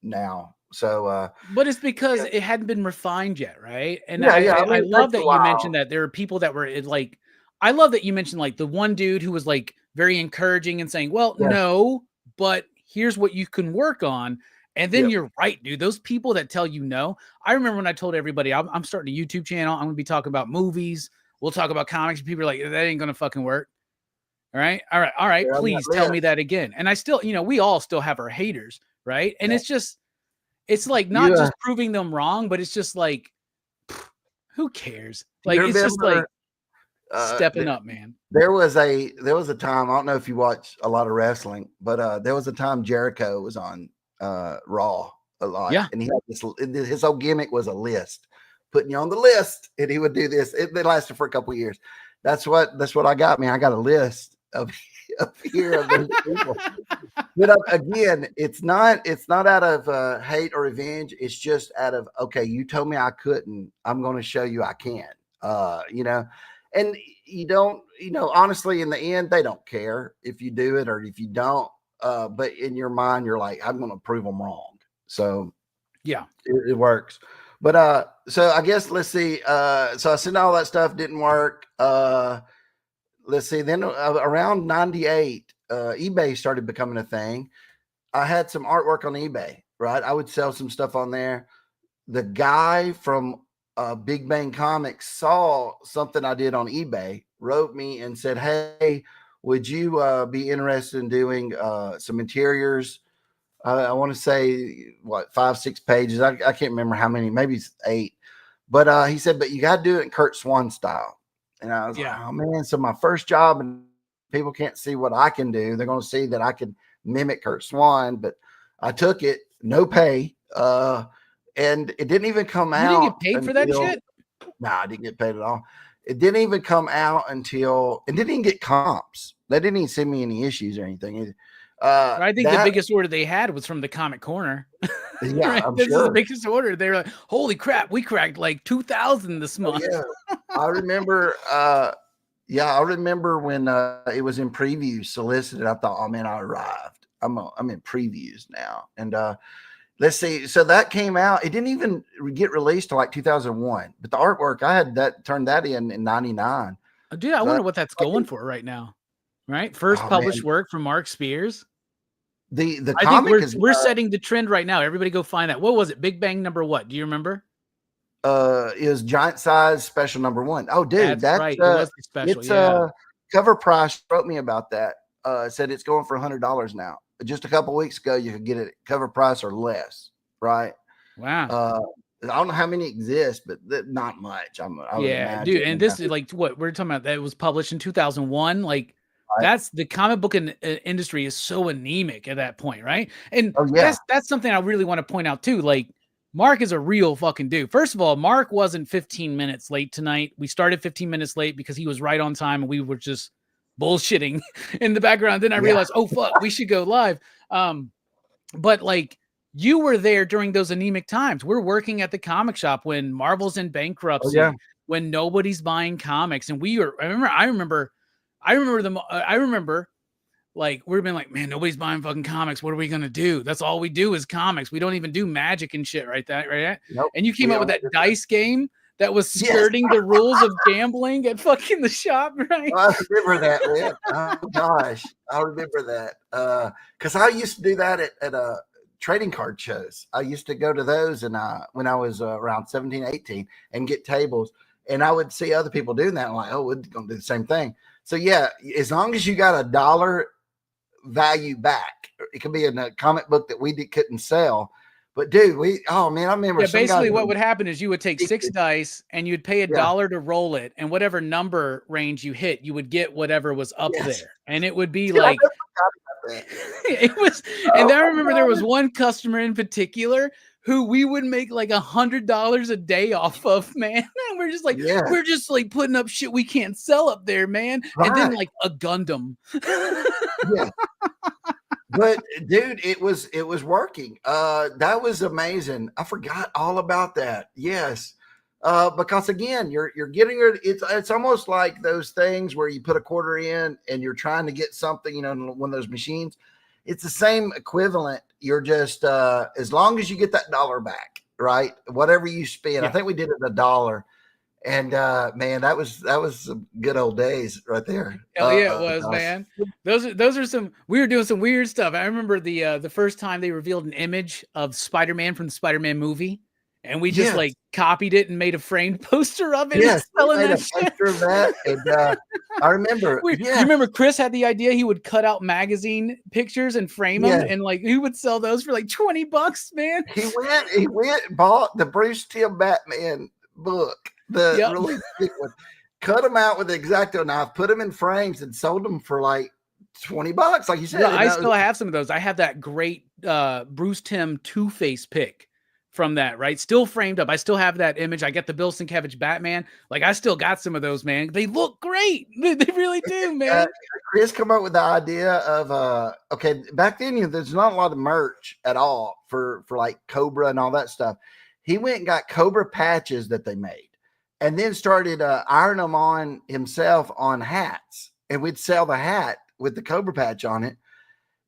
now. So but it's because it hadn't been refined yet, right? And I love that you mentioned that there are people that were like, I love that you mentioned like the one dude who was like very encouraging and saying, well, no, but here's what you can work on. And then you're right, dude. Those people that tell you no. I remember when I told everybody I'm starting a YouTube channel. I'm going to be talking about movies. We'll talk about comics. People are like, that ain't going to fucking work. All right. Please tell me that again. And I still, we all still have our haters, right? And it's like not just proving them wrong, but it's just like, who cares? Like, it's just like, Stepping up, man. There was a time, I don't know if you watch a lot of wrestling, but there was a time Jericho was on Raw a lot. Yeah. And he had his whole gimmick was a list, putting you on the list, and he would do this. It lasted for a couple of years. That's what I got, man. I got a list of here of those people. But again, it's not out of hate or revenge. It's just out of, okay, you told me I couldn't, I'm going to show you I can. And you don't, honestly, in the end, they don't care if you do it or if you don't. But in your mind, you're like, I'm going to prove them wrong. So yeah, it works. But so I guess let's see. So I sent all that stuff, didn't work. Let's see. Then around 98, eBay started becoming a thing. I had some artwork on eBay, right? I would sell some stuff on there. The guy from Big Bang Comics saw something I did on eBay, wrote me and said, hey, would you be interested in doing some interiors? I want to say 5-6 pages. I can't remember how many, maybe 8. But he said, but you got to do it in Kurt Swan style. And I was like, oh man, so my first job, and people can't see what I can do. They're going to see that I can mimic Kurt Swan, but I took it, no pay. And it didn't even come out. You didn't get paid for that shit? No, I didn't get paid at all. It didn't even come out until it didn't even get comps. They didn't even send me any issues or anything. I think the biggest order they had was from the Comic Corner. Yeah, right? I'm This sure. is the biggest order. They were like, holy crap, we cracked like 2,000 this month. Yeah. I remember when it was in previews solicited. I thought, oh man, I arrived. I'm in previews now. And let's see. So that came out. It didn't even get released till like 2001. But the artwork, I had turned that in 99. Dude, I wonder what that's going for right now. Right? First published work from Mark Spears. The I comic think we're setting the trend right now. Everybody go find that. What was it? Big Bang number what? Do you remember? Is Giant Size Special number 1. Oh, dude, that's right. It was the special. It's cover price. Wrote me about that. Said it's going for $100 now. Just a couple weeks ago, you could get it cover price or less. Right? Wow. I don't know how many exist, but not much. Dude. And this is like what we're talking about. That was published in 2001. Like. That's the comic book industry is so anemic at that point, right? And that's something I really want to point out too. Like Mark is a real fucking dude. First of all, Mark wasn't 15 minutes late tonight. We started 15 minutes late because he was right on time and we were just bullshitting in the background. Then I realized, oh fuck, we should go live. But like you were there during those anemic times. We're working at the comic shop when Marvel's in bankruptcy, when nobody's buying comics, and we were. I remember like we've been like, man, nobody's buying fucking comics. What are we gonna do? That's all we do is comics. We don't even do magic and shit, right? Nope. And you came up with that dice game that was skirting the rules of gambling at fucking the shop, right? I remember that, man. Oh gosh, I remember that. Because I used to do that at trading card shows. I used to go to those, and when I was around 17, 18, and get tables, and I would see other people doing that. I'm like, oh, we're gonna do the same thing. So yeah, as long as you got $1 value back, it could be in a comic book that we couldn't sell. But dude, I remember. Yeah, basically what would happen is you would take 6 dice and you'd pay $1 to roll it, and whatever number range you hit, you would get whatever was up there, and it would be like it was. And I remember there was one customer in particular who we would make like $100 a day off of, man. And we're just like putting up shit we can't sell up there, man. Right. And then like a Gundam. Yeah. But dude, it was working. That was amazing. I forgot all about that. Yes. Because again, you're getting it's almost like those things where you put a quarter in and you're trying to get something, one of those machines. It's the same equivalent. You're just as long as you get that $1 back, right? Whatever you spend. Yeah. I think we did it $1. And man, that was some good old days right there. Hell yeah, it was, man. Those are some. We were doing some weird stuff. I remember the first time they revealed an image of Spider-Man from the Spider-Man movie, and we just like copied it and made a framed poster of it. Yes, we made a poster of that. And I remember. You remember Chris had the idea he would cut out magazine pictures and frame them, and like he would sell those for like $20, man. He went and bought the Bruce Timm Batman book. The really big one, cut them out with the X-Acto knife, put them in frames, and sold them for like $20, like you said. Yeah, I still have some of those. I have that great Bruce Timm Two-Face pick from that, right? Still framed up. I still have that image. I get the Bill Sienkiewicz Batman. Like, I still got some of those, man. They look great. They really do, man. Chris come up with the idea of okay, back then there's not a lot of merch at all for like Cobra and all that stuff. He went and got Cobra patches that they made, and then started ironing them on himself on hats, and we'd sell the hat with the Cobra patch on it.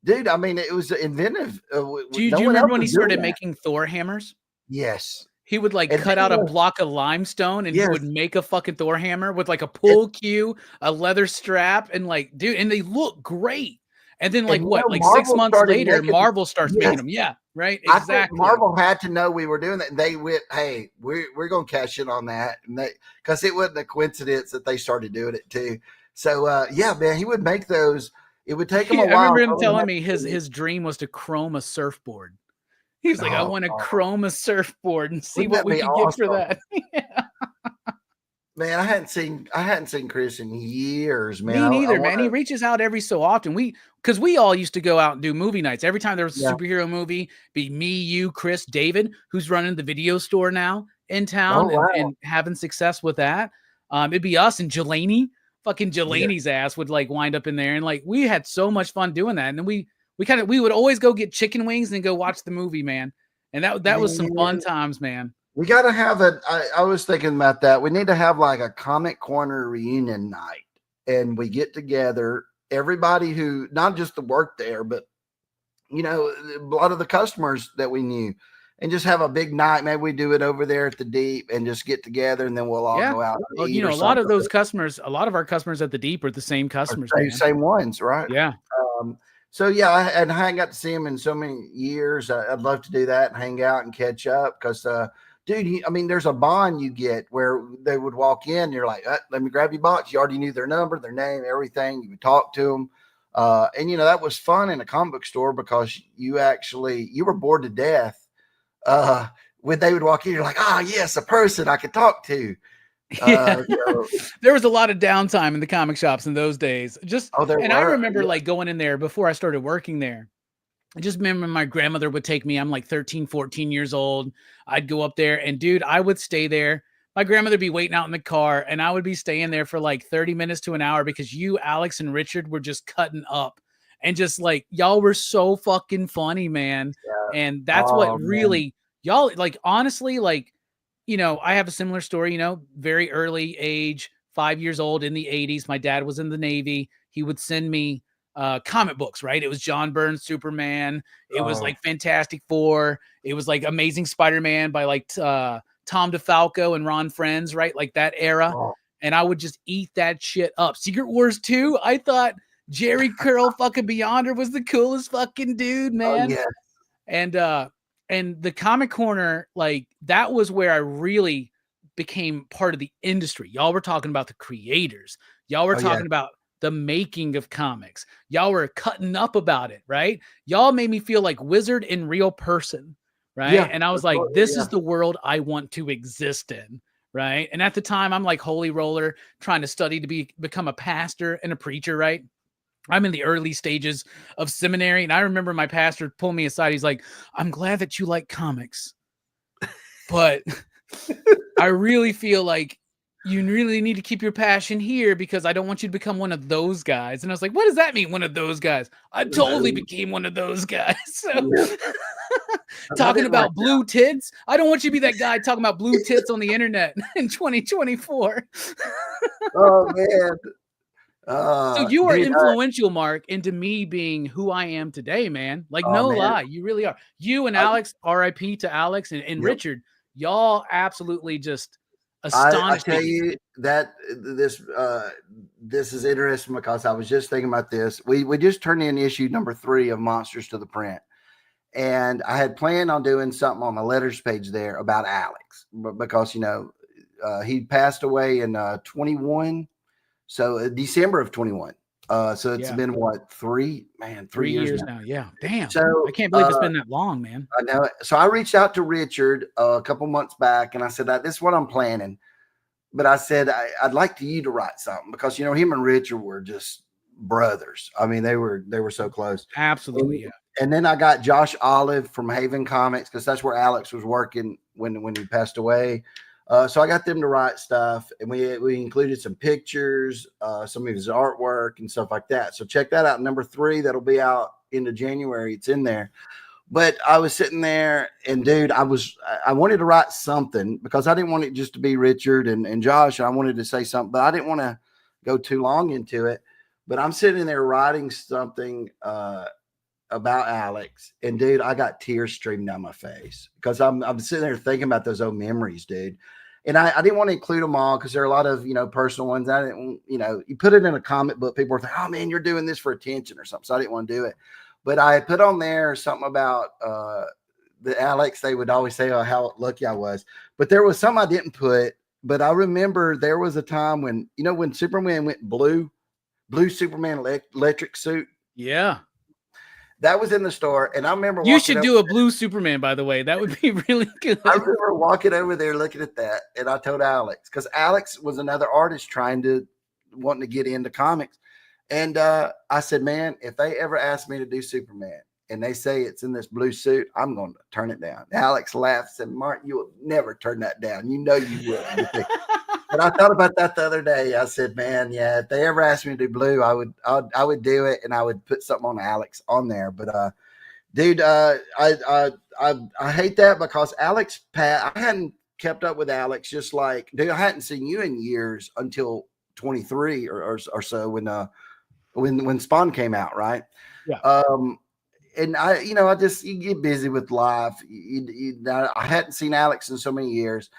Dude, I mean, it was inventive. Do you remember when he started making Thor hammers? Yes. He would like cut out a block of limestone and he would make a fucking Thor hammer with like a pull cue, a leather strap, and like, dude, and they look great. And then like what, like Marvel 6 months later, Marvel starts making them. Yeah, right. Exactly. I think Marvel had to know we were doing that. And they went, hey, we're gonna cash in on that. And because it wasn't a coincidence that they started doing it too. So yeah, man, he would make those. It would take him a while. I remember him telling me his dream was to chrome a surfboard. He was like, I want to chrome a surfboard and see what we can get for that. Yeah. Man, I hadn't seen Chris in years, man. Me neither, man. He reaches out every so often. Because we all used to go out and do movie nights. Every time there was a superhero movie, be me, you, Chris, David, who's running the video store now in town and having success with that. It'd be us and Jelani. Fucking Jelani's ass would like wind up in there, and like we had so much fun doing that. And then we would always go get chicken wings and go watch the movie, man. And that was some fun times, man. We got to have I was thinking about that. We need to have like a Comic Corner reunion night, and we get together everybody who not just the work there, but you know, a lot of the customers that we knew, and just have a big night. Maybe we do it over there at the Deep and just get together, and then we'll all go out. Well, you know, a lot of those customers, a lot of our customers at the Deep are the same customers. Same ones, right? Yeah. So yeah, I hadn't got to see him in so many years. I'd love to do that and hang out and catch up because, dude, I mean, there's a bond you get where they would walk in. And you're like, let me grab your box. You already knew their number, their name, everything. You would talk to them. And you know, that was fun in a comic book store because you were bored to death. When they would walk in, you're like, yes, a person I could talk to. There was a lot of downtime in the comic shops in those days. I remember like going in there before I started working there. I just remember my grandmother would take me. I'm like 13, 14 years old. I'd go up there and dude, I would stay there. My grandmother would be waiting out in the car and I would be staying there for like 30 minutes to an hour because you, Alex, and Richard were just cutting up and just like, y'all were so fucking funny, man. Yeah. And that's what really y'all like, honestly, like, you know, I have a similar story, you know, very early age, 5 years old in the 80s. My dad was in the Navy. He would send me comic books, right? It was John Byrne's Superman. It was like Fantastic Four. It was like Amazing Spider-Man by like Tom DeFalco and Ron Frenz, right? Like that era. And I would just eat that shit up. Secret Wars 2, I thought Jerry Curl fucking Beyonder was the coolest fucking dude, man. And the Comic Corner, like that was where I really became part of the industry. Y'all were talking about the creators. Y'all were talking about the making of comics. Y'all were cutting up about it, right? Y'all made me feel like Wizard in real person, right? Yeah, and I was like, this is the world I want to exist in, right? And at the time, I'm like holy roller, trying to study to become a pastor and a preacher, right? I'm in the early stages of seminary. And I remember my pastor pulled me aside. He's like, I'm glad that you like comics, but I really feel like you really need to keep your passion here because I don't want you to become one of those guys. And I was like, what does that mean? One of those guys? I totally became one of those guys. So talking about blue tits. I don't want you to be that guy talking about blue tits on the internet in 2024. Oh man. So you are influential, Mark, into me being who I am today, man. Like, no lie, you really are. You and Alex, RIP to Alex and Richard, y'all absolutely just astonished me. I tell you that this is interesting because I was just thinking about this. We just turned in issue number 3 of Monsters to the Print. And I had planned on doing something on the letters page there about Alex because, you know, he passed away in 21. So December of 21. So it's been what, 3 years now. Yeah. Damn. So I can't believe it's been that long, man. I know. So I reached out to Richard a couple months back and I said, this is what I'm planning. but I said, I'd like you to write something because, him and Richard were just brothers. I mean, they were so close. Absolutely. Yeah. And then I got Josh Olive from Haven Comics, because that's where Alex was working when he passed away. So I got them to write stuff, and we included some pictures, some of his artwork and stuff like that. So check that out. Number 3, that'll be out into January. It's in there. But I was sitting there, and dude, I wanted to write something because I didn't want it just to be Richard and Josh. I wanted to say something, but I didn't want to go too long into it. But I'm sitting there writing something about Alex, and dude, I got tears streaming down my face because I'm sitting there thinking about those old memories, dude. And I didn't want to include them all because there are a lot of personal ones. I didn't, you put it in a comic book, people are thinking, oh man, you're doing this for attention or something. So I didn't want to do it. But I put on there something about the Alex. They would always say, oh, how lucky I was. But there was some I didn't put. But I remember there was a time when Superman went blue Superman electric suit. Yeah. That was in the store, and I remember you should do a blue Superman, by the way. That would be really good. I remember walking over there looking at that, and I told Alex, because Alex was another artist wanting to get into comics. And I said, man, if they ever ask me to do Superman and they say it's in this blue suit, I'm going to turn it down. Alex laughed and said, Mark, you will never turn that down. You know you will. But I thought about that the other day. I said, man, yeah, if they ever asked me to do blue, I would do it, and I would put something on Alex on there. But dude, I hate that because I hadn't kept up with Alex, just like, dude, I hadn't seen you in years until 23 or so when Spawn came out, right? Yeah. And you get busy with life. I hadn't seen Alex in so many years.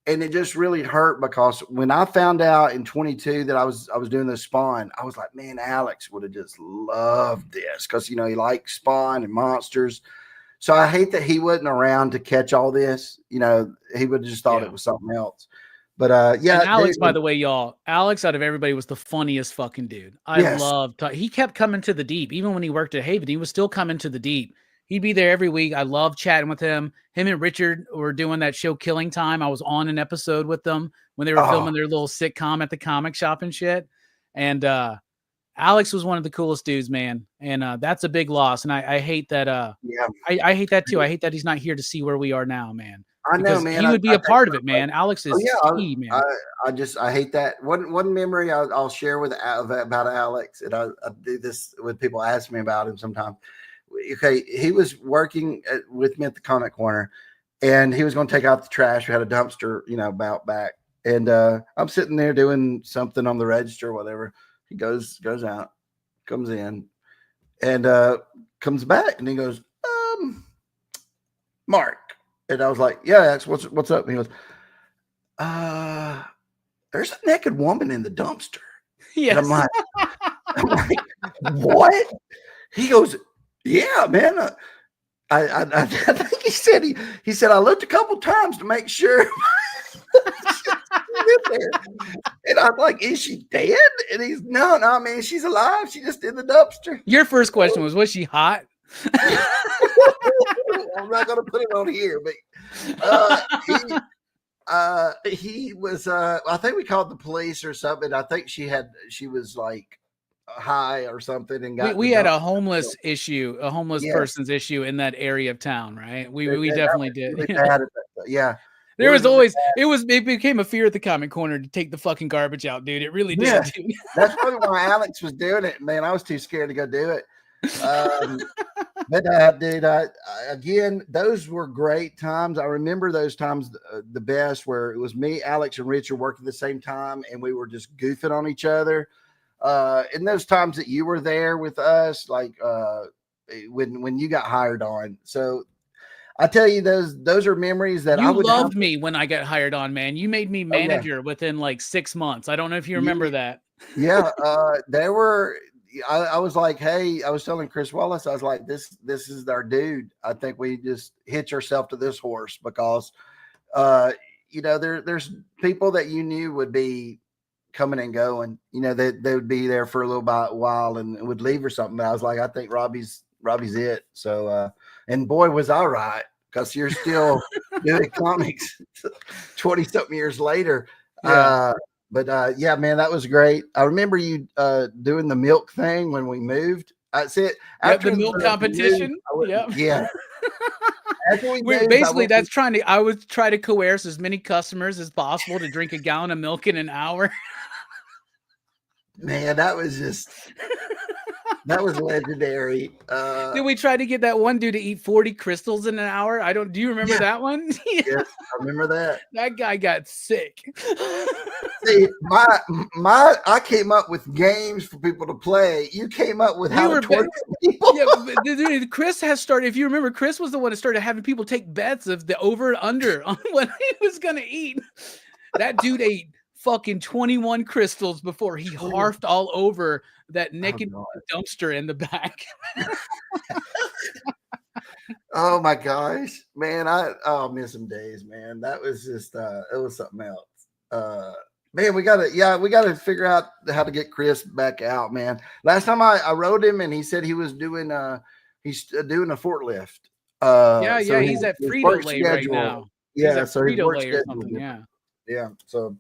And it just really hurt because when I found out in 22 that I was doing the Spawn, I was like, man, Alex would have just loved this because, he likes Spawn and monsters. So I hate that he wasn't around to catch all this. He would have just thought it was something else. But yeah. And Alex, by the way, y'all, Alex out of everybody was the funniest fucking dude. I loved. He kept coming to the deep. Even when he worked at Haven, he was still coming to the deep. He'd be there every week. I love chatting with him. Him and Richard were doing that show Killing Time. I was on an episode with them when they were filming their little sitcom at the comic shop and shit. And Alex was one of the coolest dudes, man. And that's a big loss. And I hate that. I hate that too. I hate that he's not here to see where we are now, man. I know, man. He would be a part of it, man. Alex is key, man. I hate that. One memory I'll share about Alex, and I do this when people ask me about him sometimes. Okay, he was working with me at the Comic Corner, and he was going to take out the trash. We had a dumpster, about back, and I'm sitting there doing something on the register or whatever. He goes out, comes in, and comes back, and he goes, Mark. And I was like, yeah, X, what's up? And he goes, there's a naked woman in the dumpster. Yes. And I'm like, what? He goes, yeah, man. I think he said, I looked a couple times to make sure. And I'm like, is she dead? And he's, no, man, she's alive. She just in the dumpster. Your first question was she hot? I'm not going to put it on here, but he was, I think we called the police or something. I think she was like high or something. And we had a homeless issue, a homeless person's issue in that area of town, right? We definitely did. Yeah. There was always, it became a fear at the Comic Corner to take the fucking garbage out, dude. It really did. Yeah. Dude. That's probably why Alex was doing it. Man, I was too scared to go do it. But dude, again, those were great times. I remember those times the best, where it was me, Alex, and Richard working at the same time, and we were just goofing on each other. In those times that you were there with us, like when you got hired on. So I tell you, those are memories that you loved me when I got hired on, man. You made me manager within like 6 months. I don't know if you remember that. Yeah, there were. I was like, hey, I was telling Chris Wallace, I was like, this is our dude. I think we just hitch ourselves to this horse because, there's people that you knew would be coming and going. They would be there for a little while and would leave or something. But I was like, I think Robbie's it. So, and boy, was I right, because you're still doing comics 20 something years later. Yeah. Yeah, man, that was great. I remember you doing the milk thing when we moved. That's it. Yep, After the milk we moved, competition. Yep. yeah. After we We're moved, basically that's trying to. I would try to coerce as many customers as possible to drink a gallon of milk in an hour. Man, that was legendary. Did we try to get that one dude to eat 40 crystals in an hour? Do you remember that one? Yes, I remember that. That guy got sick. See, I came up with games for people to play. You came up with how to torture people. Yeah, dude, Chris has started. If you remember, Chris was the one that started having people take bets of the over and under on what he was gonna eat. That dude ate fucking 21 crystals before he harfed all over that naked dumpster in the back. Oh my gosh, man! I miss some days, man. That was just it was something else. Man, we gotta figure out how to get Chris back out, man. Last time I wrote him and he said he was doing he's doing a forklift. Yeah, so he's at Frito-Lay right now. Yeah, so his work Frito-Lay or schedule. something. Yeah. So,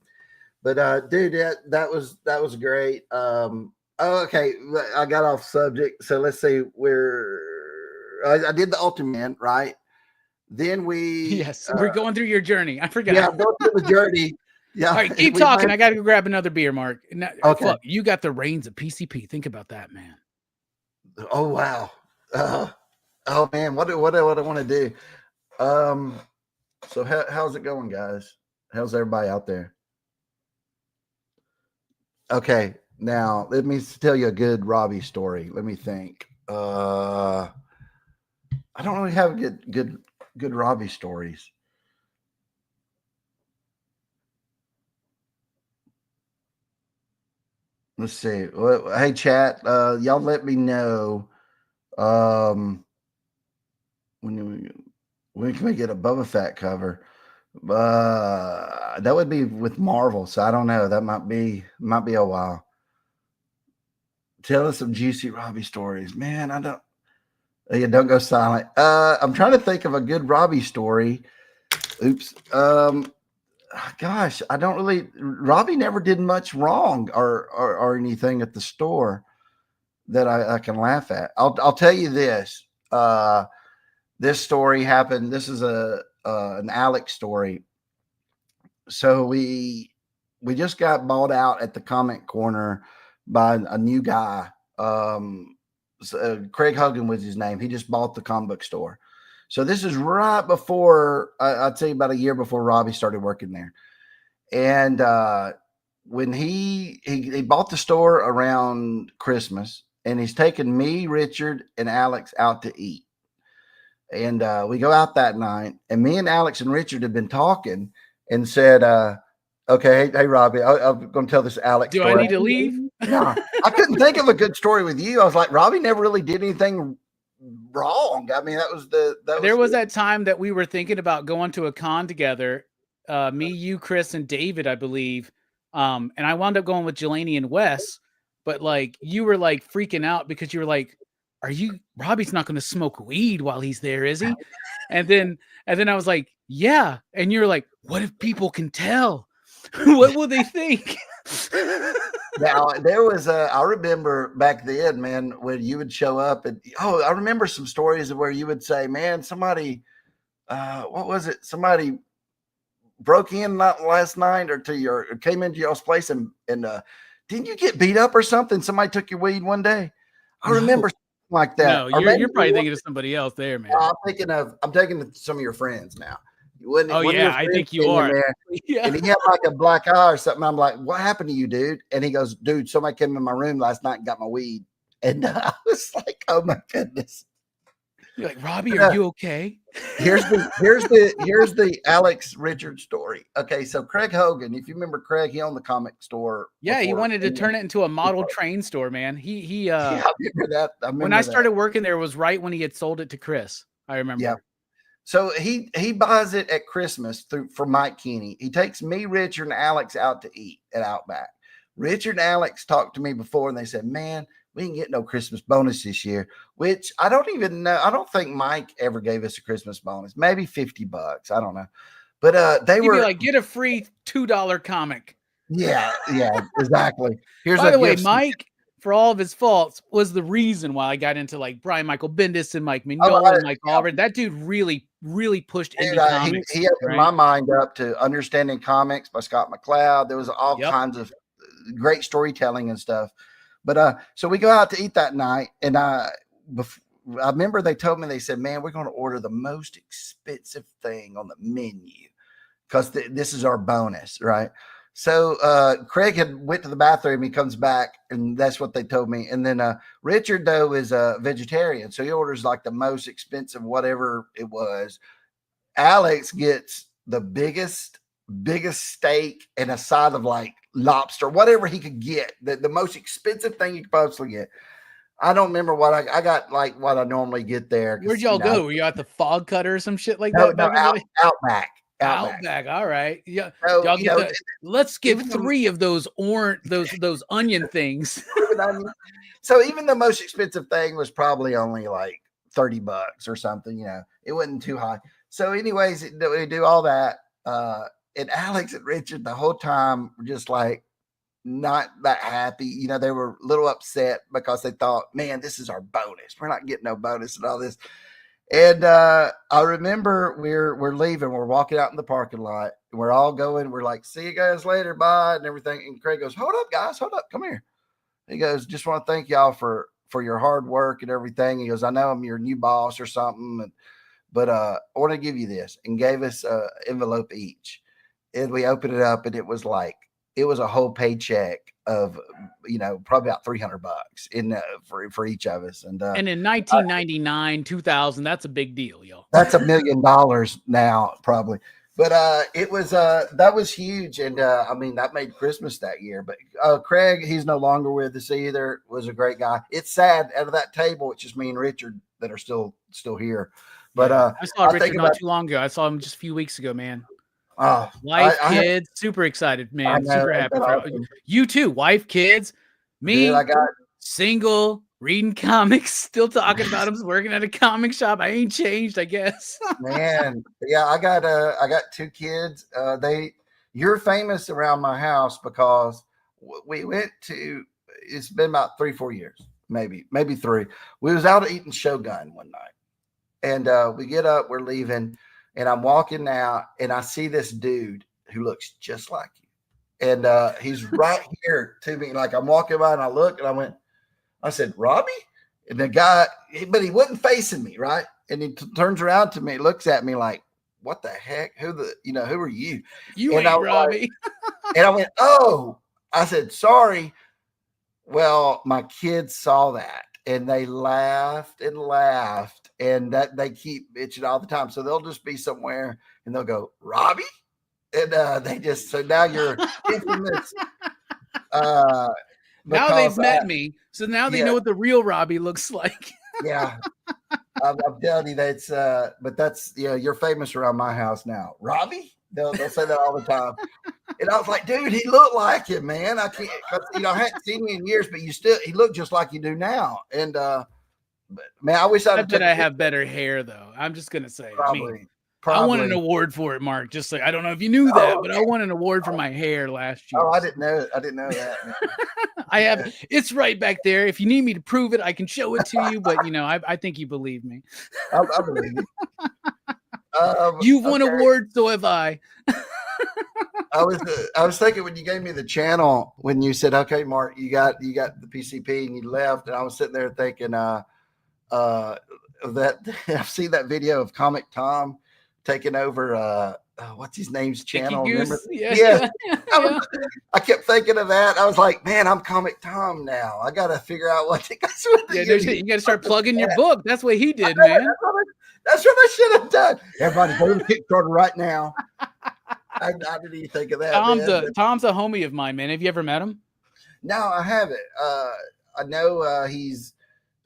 but dude, that was great. Okay, I got off subject. So let's see where I did the Ultimate, right? Then we're going through your journey. I forgot. Yeah, go through the journey. Yeah. All right, keep talking. I got to go grab another beer, Mark. Now, okay. Fuck, you got the reins of PCP. Think about that, man. Oh wow. Oh man, what do I want to do? So how's it going, guys? How's everybody out there? Okay, now let me tell you a good Robbie story. Let me think. I don't really have good Robbie stories. Let's see. Well, hey, chat. Y'all let me know. When can we get a Boba Fett cover? That would be with Marvel, so I don't know. That might be a while. Tell us some juicy Robbie stories, man. I don't. Yeah, don't go silent. I'm trying to think of a good Robbie story. Oops. Gosh, I don't really. Robbie never did much wrong or anything at the store that I can laugh at. I'll tell you this. This story happened. This is an Alex story. So we just got bought out at the comment corner by a new guy. Craig Hogan was his name. He just bought the comic book store. So this is right before, I'd say about a year before Robbie started working there. And when he bought the store around Christmas, and he's taken me, Richard, and Alex out to eat. And we go out that night, and me and Alex and Richard have been talking and said, okay, hey, Robbie, I'm going to tell this Alex story. I need to leave? No, I couldn't think of a good story with you. I was like, Robbie never really did anything wrong. I mean, there was that time that we were thinking about going to a con together, me, you, Chris, and David, I believe. And I wound up going with Jelani and Wes, but like you were like freaking out because you were like, Robbie's not going to smoke weed while he's there, is he? And then I was like, yeah. And you're like, what if people can tell? What will they think? Now there was I remember back then, man, when you would show up and I remember some stories where you would say, man, somebody what was it? Somebody broke in last night or came into y'all's place and didn't you get beat up or something? Somebody took your weed one day. I remember something like that. No, you're probably thinking of somebody else there, man. I'm taking some of your friends now. I think you are. Yeah. And he had like a black eye or something. I'm like, what happened to you, dude? And he goes, dude, somebody came in my room last night and got my weed. And I was like, oh my goodness. You're like, Robbie, are you okay? Here's the Alex Richard story. Okay, so Craig Hogan, if you remember Craig, he owned the comic store. Yeah, he wanted to turn it into a model train store, man. I remember that. When I started working there, was right when he had sold it to Chris. I remember. Yeah. So he buys it at Christmas for Mike Keeney. He takes me, Richard, and Alex out to eat at Outback. Richard and Alex talked to me before, and they said, man, we didn't get no Christmas bonus this year, which I don't even know. I don't think Mike ever gave us a Christmas bonus, maybe $50. I don't know. But they You'd were be like, get a free $2 comic. yeah, exactly. Here's By a the way, gift. Mike, for all of his faults, was the reason why I got into like Brian Michael Bendis and Mike Oh, Mignola and Mike Oliver. That dude really pushed dude, indie comics. he opened my mind up to Understanding Comics by Scott McCloud. There was all kinds of great storytelling and stuff. But so we go out to eat that night, and I remember they told me, they said, man, we're going to order the most expensive thing on the menu because this is our bonus, right? So Craig had went to the bathroom. He comes back, and that's what they told me. And then Richard, though, is a vegetarian, so he orders like the most expensive whatever it was. Alex gets the biggest steak and a side of like lobster, whatever he could get, the most expensive thing you could possibly get. I don't remember what I got, like what I normally get there. Where'd y'all go? Were you at the Fog Cutter or some shit like that? No, Outback. Outback. All right. Yeah. So, y'all get let's get 3 of those those onion things. So even the most expensive thing was probably only like $30 or something. It wasn't too high. So anyways, we do all that. And Alex and Richard the whole time were just like not that happy. They were a little upset because they thought, man, this is our bonus. We're not getting no bonus and all this. And I remember we're leaving. We're walking out in the parking lot. And we're all going. We're like, see you guys later. Bye. And everything. And Craig goes, hold up, guys. Hold up. Come here. He goes, just want to thank y'all for your hard work and everything. He goes, I know I'm your new boss or something. But I want to give you this, and gave us an envelope each. And we opened it up, and it was a whole paycheck of, probably about $300 for each of us. And in 1999, 2000, that's a big deal, yo. That's $1 million now, probably. But it was that was huge, and I mean that made Christmas that year. But Craig, he's no longer with us either. Was a great guy. It's sad, out of that table, it's just me and Richard that are still here. But I saw Richard not too long ago. I saw him just a few weeks ago, man. Wife, kids, super excited, man. Super happy for you too. Wife, kids, me. Dude, I got single, reading comics, still talking about him, working at a comic shop. I ain't changed, I guess. Man, yeah, I got 2 kids. You're famous around my house because we went to. It's been about 3-4 years, maybe 3. We was out eating Shogun one night, and we get up, we're leaving. And I'm walking out, and I see this dude who looks just like you. And he's right here to me. Like I'm walking by, and I look, and I said, Robbie? And the guy, but he wasn't facing me, right? And he turns around to me, looks at me like, what the heck? Who are you? You ain't Robbie. And I went, oh. I said, sorry. Well, my kids saw that, and they laughed and laughed. And that they keep itching all the time. So they'll just be somewhere and they'll go, Robbie? And so now you're infamous. Now they've met me. So now they know what the real Robbie looks like. Yeah. I'm telling you, but that's, you're famous around my house now. Robbie? They'll say that all the time. And I was like, dude, he looked like him, man. I can't, I hadn't seen you in years, but he looked just like you do now. And, but man, I wish I have better hair though. I'm just gonna say. Probably. I won an award for it, Mark. Just like I don't know if you knew that, but I won an award for my hair last year. Oh, I didn't know that. I have. It's right back there. If you need me to prove it, I can show it to you. But I think you believe me. I believe you. You've won awards, so have I. I was thinking when you gave me the channel, when you said, "Okay, Mark, you got the PCP," and you left, and I was sitting there thinking, that I've seen that video of Comic Tom taking over what's his name's channel. Remember? Yeah. I kept thinking of that. I was like, man, I'm Comic Tom now. I gotta figure out what you gotta start plugging your book. That's what he did, man. That's what I should have done. Everybody go to Kickstarter right now. I didn't even think of that. Tom's a homie of mine, man. Have you ever met him? No, I haven't. I know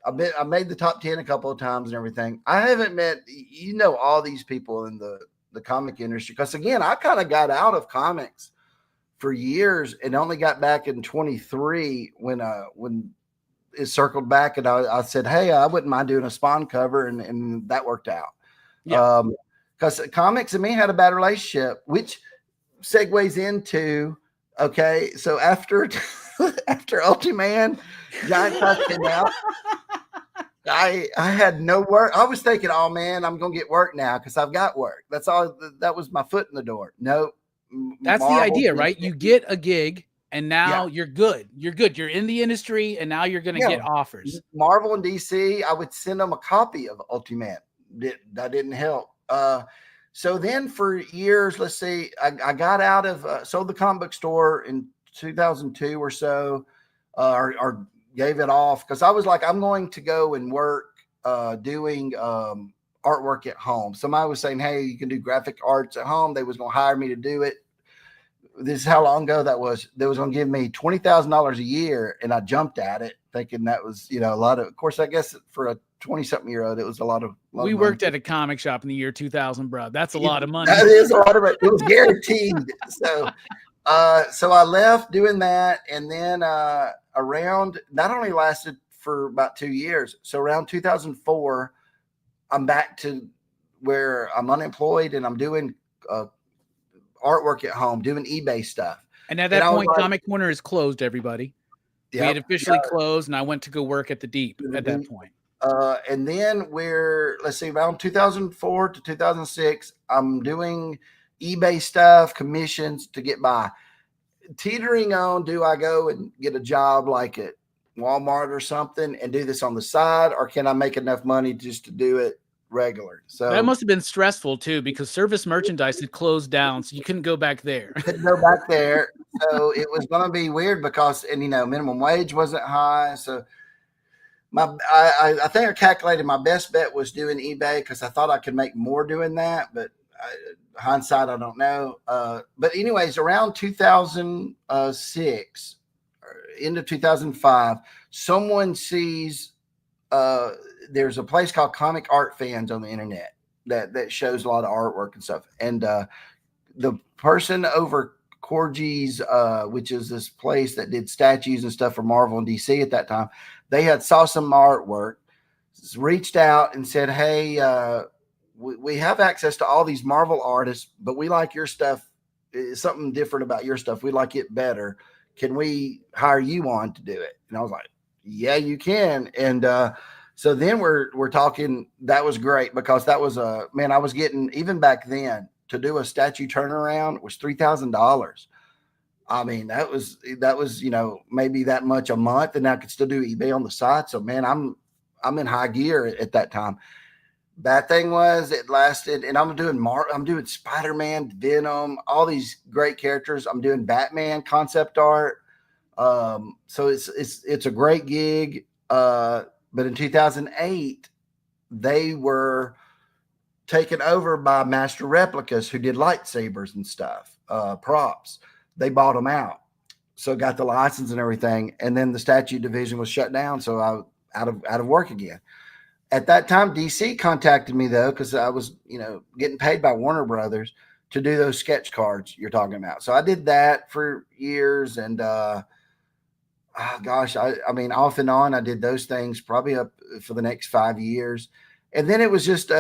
I made the top 10 a couple of times and everything. I haven't met, all these people in the comic industry. Because again, I kind of got out of comics for years and only got back in 23 when it circled back, and I said, hey, I wouldn't mind doing a Spawn cover, and that worked out. Yeah. because comics and me had a bad relationship, which segues into, okay, so after Ultraman Giant Size came out, I had no work. I was thinking, oh man, I'm gonna get work now because I've got work. That's all. That was my foot in the door. Nope. That's the idea, right? You get a gig and now you're good. You're good. You're in the industry and now you're going to get offers. Marvel and DC, I would send them a copy of Ultraman. That didn't help. So then for years, let's see, I got out of, sold the comic book store in 2002 or so, or gave it off because I was like, I'm going to go and work doing artwork at home. Somebody was saying, hey, you can do graphic arts at home. They was going to hire me to do it. This is how long ago that was. They was going to give me $20,000 a year, and I jumped at it thinking that was, a lot of course, I guess for a 20-something-year-old, it was a lot of we worked at a comic shop in the year 2000, bro. That's a lot of money. That is a lot of it. It was guaranteed. So I left doing that, and then around, that only lasted for about 2 years. So around 2004, I'm back to where I'm unemployed and I'm doing artwork at home, doing eBay stuff. And at that point, Comic Corner is closed, everybody. We had officially closed, and I went to go work at the Deep at that point. And then let's see, around 2004 to 2006, I'm doing eBay stuff, commissions to get by. Teetering on, do I go and get a job like at Walmart or something and do this on the side, or can I make enough money just to do it regular? So that must have been stressful too, because service merchandise had closed down, so you couldn't go back there. Couldn't go back there. So it was going to be weird because, and minimum wage wasn't high. So I think I calculated my best bet was doing eBay because I thought I could make more doing that, but hindsight, I don't know. But anyways, around 2006, end of 2005, someone sees there's a place called Comic Art Fans on the internet that shows a lot of artwork and stuff. And the person over Corgie's, which is this place that did statues and stuff for Marvel and DC at that time, they had saw some artwork, reached out and said, hey, we have access to all these Marvel artists, but we like your stuff. It's something different about your stuff. We like it better. Can we hire you on to do it? And I was like, yeah, you can. And so then we're talking. That was great because that was I was getting, even back then, to do a statue turnaround was $3,000. I mean, that was maybe that much a month, and I could still do eBay on the side. So man, I'm in high gear at that time. Bad thing was it lasted, and I'm doing Spider-Man, Venom, all these great characters. I'm doing Batman concept art. So it's a great gig. But in 2008, they were taken over by Master Replicas, who did lightsabers and stuff, props. They bought them out, so got the license and everything. And then the statue division was shut down, so I was out of work again. At that time, DC contacted me though, because I was, getting paid by Warner Brothers to do those sketch cards you're talking about. So I did that for years, and I mean, off and on, I did those things probably up for the next 5 years. And then it was just,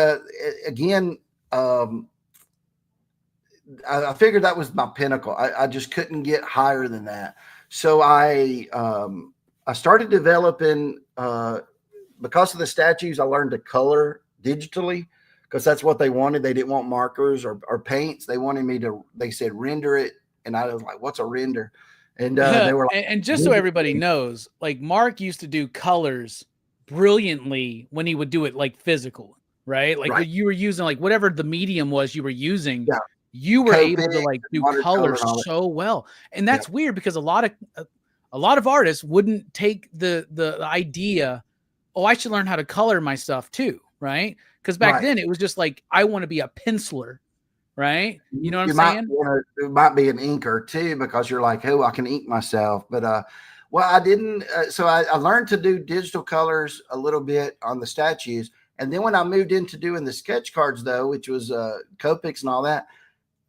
again, I figured that was my pinnacle. I just couldn't get higher than that. So I started developing, because of the statues, I learned to color digitally because that's what they wanted. They didn't want markers or paints. They wanted me to, they said, render it. And I was like, what's a render? And they were like, and just so everybody knows, like Mark used to do colors brilliantly when he would do it like physical, right? Like right. You were using like whatever the medium was you were using, you were able to like do colors so well. And that's weird because a lot of artists wouldn't take the idea, oh, I should learn how to color my stuff too, right? Because back then it was just like, I want to be a penciler. Right? You know what I'm saying? It might be an inker too, because you're like, oh, I can ink myself. But well, I didn't. So I learned to do digital colors a little bit on the statues. And then when I moved into doing the sketch cards, though, which was Copics and all that,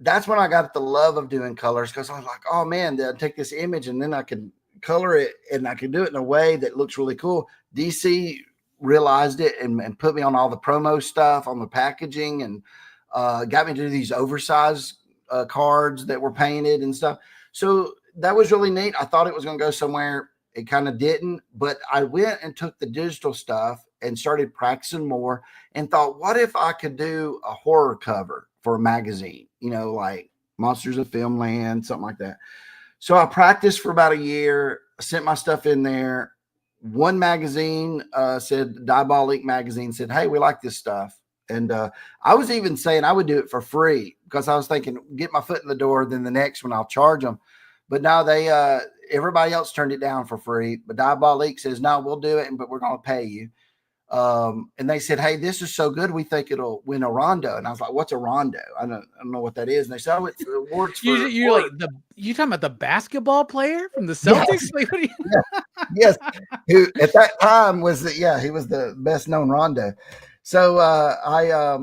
that's when I got the love of doing colors, because I was like, oh man, I'll take this image and then I can color it and I can do it in a way that looks really cool. DC realized it and put me on all the promo stuff, on the packaging, and got me to do these oversized cards that were painted and stuff. So that was really neat. I thought it was going to go somewhere. It kind of didn't, but I went and took the digital stuff and started practicing more and thought, what if I could do a horror cover for a magazine, like Monsters of Filmland, something like that. So I practiced for about a year, sent my stuff in there. One magazine said, Diabolic magazine said, hey, we like this stuff. And I was even saying I would do it for free because I was thinking, get my foot in the door, then the next one I'll charge them. But now everybody else turned it down for free. But Diabolic says, no, we'll do it, but we're going to pay you. And they said, hey, this is so good, we think it'll win a rondo. And I was like, what's a rondo? I don't know what that is. And they said, oh, it's awards for you're like you talking about the basketball player from the Celtics? Yes. Like, what are you? Yes. Who at that time he was the best known rondo. So I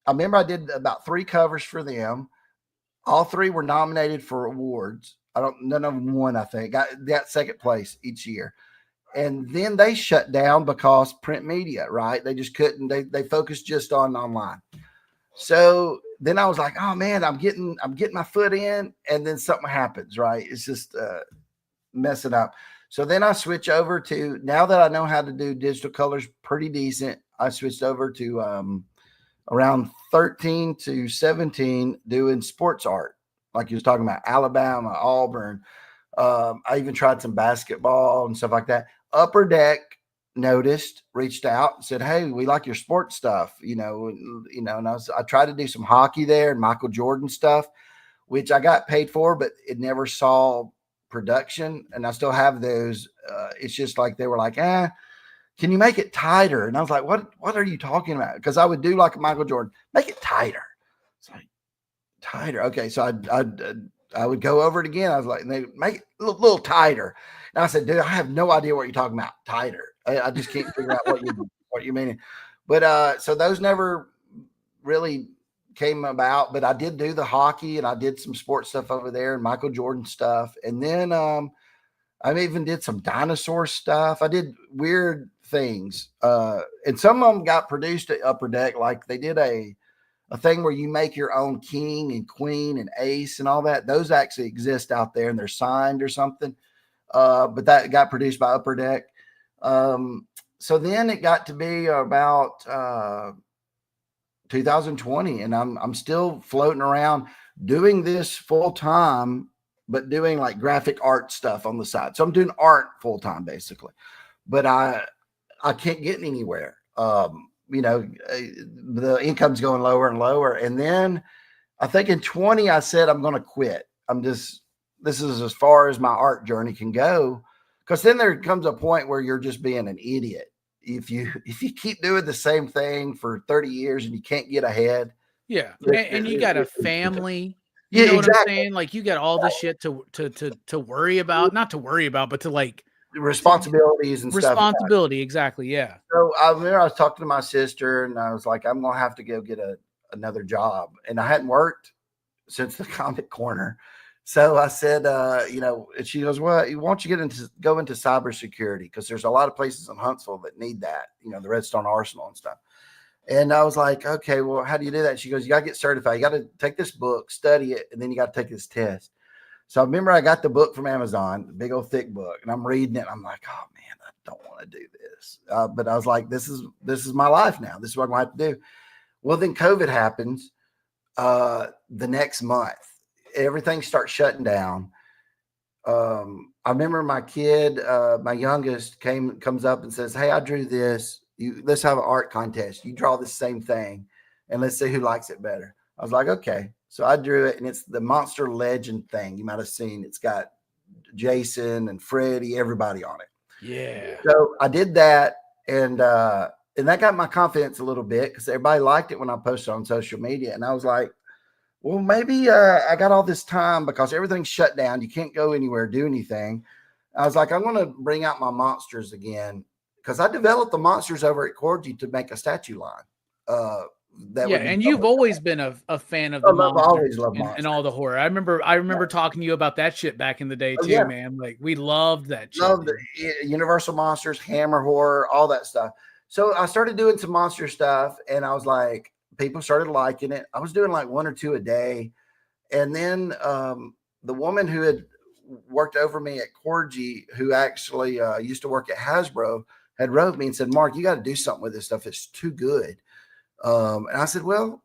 remember I did about 3 covers for them. All 3 were nominated for awards. None of them won, I think. Got second place each year. And then they shut down because print media, right? They just couldn't, they focused just on online. So then I was like, oh man, I'm getting my foot in, and then something happens, right? It's just messing up. So then I switch over to, now that I know how to do digital colors pretty decent, I switched over to around 13 to 17 doing sports art. Like you was talking about Alabama, Auburn. I even tried some basketball and stuff like that. Upper Deck noticed, reached out and said, hey, we like your sports stuff, and I tried to do some hockey there and Michael Jordan stuff, which I got paid for, but it never saw production. And I still have those. It's just like, they were like, can you make it tighter? And I was like, what are you talking about? Because I would do like Michael Jordan, make it tighter. It's like, tighter. Okay. So I would go over it again. I was like, they make it a little tighter. And I said, dude, I have no idea what you're talking about. Tighter. I just can't figure out what you mean. But so those never really came about, but I did do the hockey and I did some sports stuff over there and Michael Jordan stuff. And then I even did some dinosaur stuff. I did weird things. And some of them got produced at Upper Deck. Like they did a thing where you make your own king and queen and ace and all that. Those actually exist out there and they're signed or something. But that got produced by Upper Deck. So then it got to be about 2020, and I'm still floating around doing this full time, but doing like graphic art stuff on the side. So I'm doing art full time basically, but I can't get anywhere. The income's going lower and lower. And then I think in 20, I said, I'm going to quit. This is as far as my art journey can go. Because then there comes a point where you're just being an idiot. If you keep doing the same thing for 30 years and you can't get ahead. Yeah. And you got a family. You know exactly. what I'm saying? Like you got all this shit to worry about, not to worry about, but to like responsibilities and stuff. Responsibility. Exactly. Yeah. So I remember I was talking to my sister and I was like, I'm going to have to go get another job. And I hadn't worked since the Comic Corner. So I said, and she goes, well, why don't you go into cybersecurity? Because there's a lot of places in Huntsville that need that, the Redstone Arsenal and stuff. And I was like, okay, well, how do you do that? She goes, you got to get certified. You got to take this book, study it, and then you got to take this test. So I remember I got the book from Amazon, the big old thick book, and I'm reading it. I'm like, oh man, I don't want to do this. But I was like, this is my life now. This is what I'm going to have to do. Well, then COVID happens the next month. Everything starts shutting down. I remember my kid, my youngest, comes up and says, hey, I drew this. Let's have an art contest. You draw the same thing and let's see who likes it better. I was like, okay. So I drew it, and it's the Monster Legend thing. You might have seen. It's got Jason and Freddy, everybody on it. Yeah. So I did that, and that got my confidence a little bit because everybody liked it when I posted on social media. And I was like, well, maybe I got all this time because everything's shut down. You can't go anywhere, do anything. I was like, I'm going to bring out my monsters again because I developed the monsters over at Corgi to make a statue line. And you've always been a fan of the monsters and all the horror. I remember talking to you about that shit back in the day too, man. Like we loved that shit. Loved the Universal Monsters, Hammer Horror, all that stuff. So I started doing some monster stuff, and I was like, People started liking it. I was doing like 1 or 2 a day. And then the woman who had worked over me at Corgi, who actually used to work at Hasbro, had wrote me and said, Mark, you got to do something with this stuff. It's too good. And I said, well,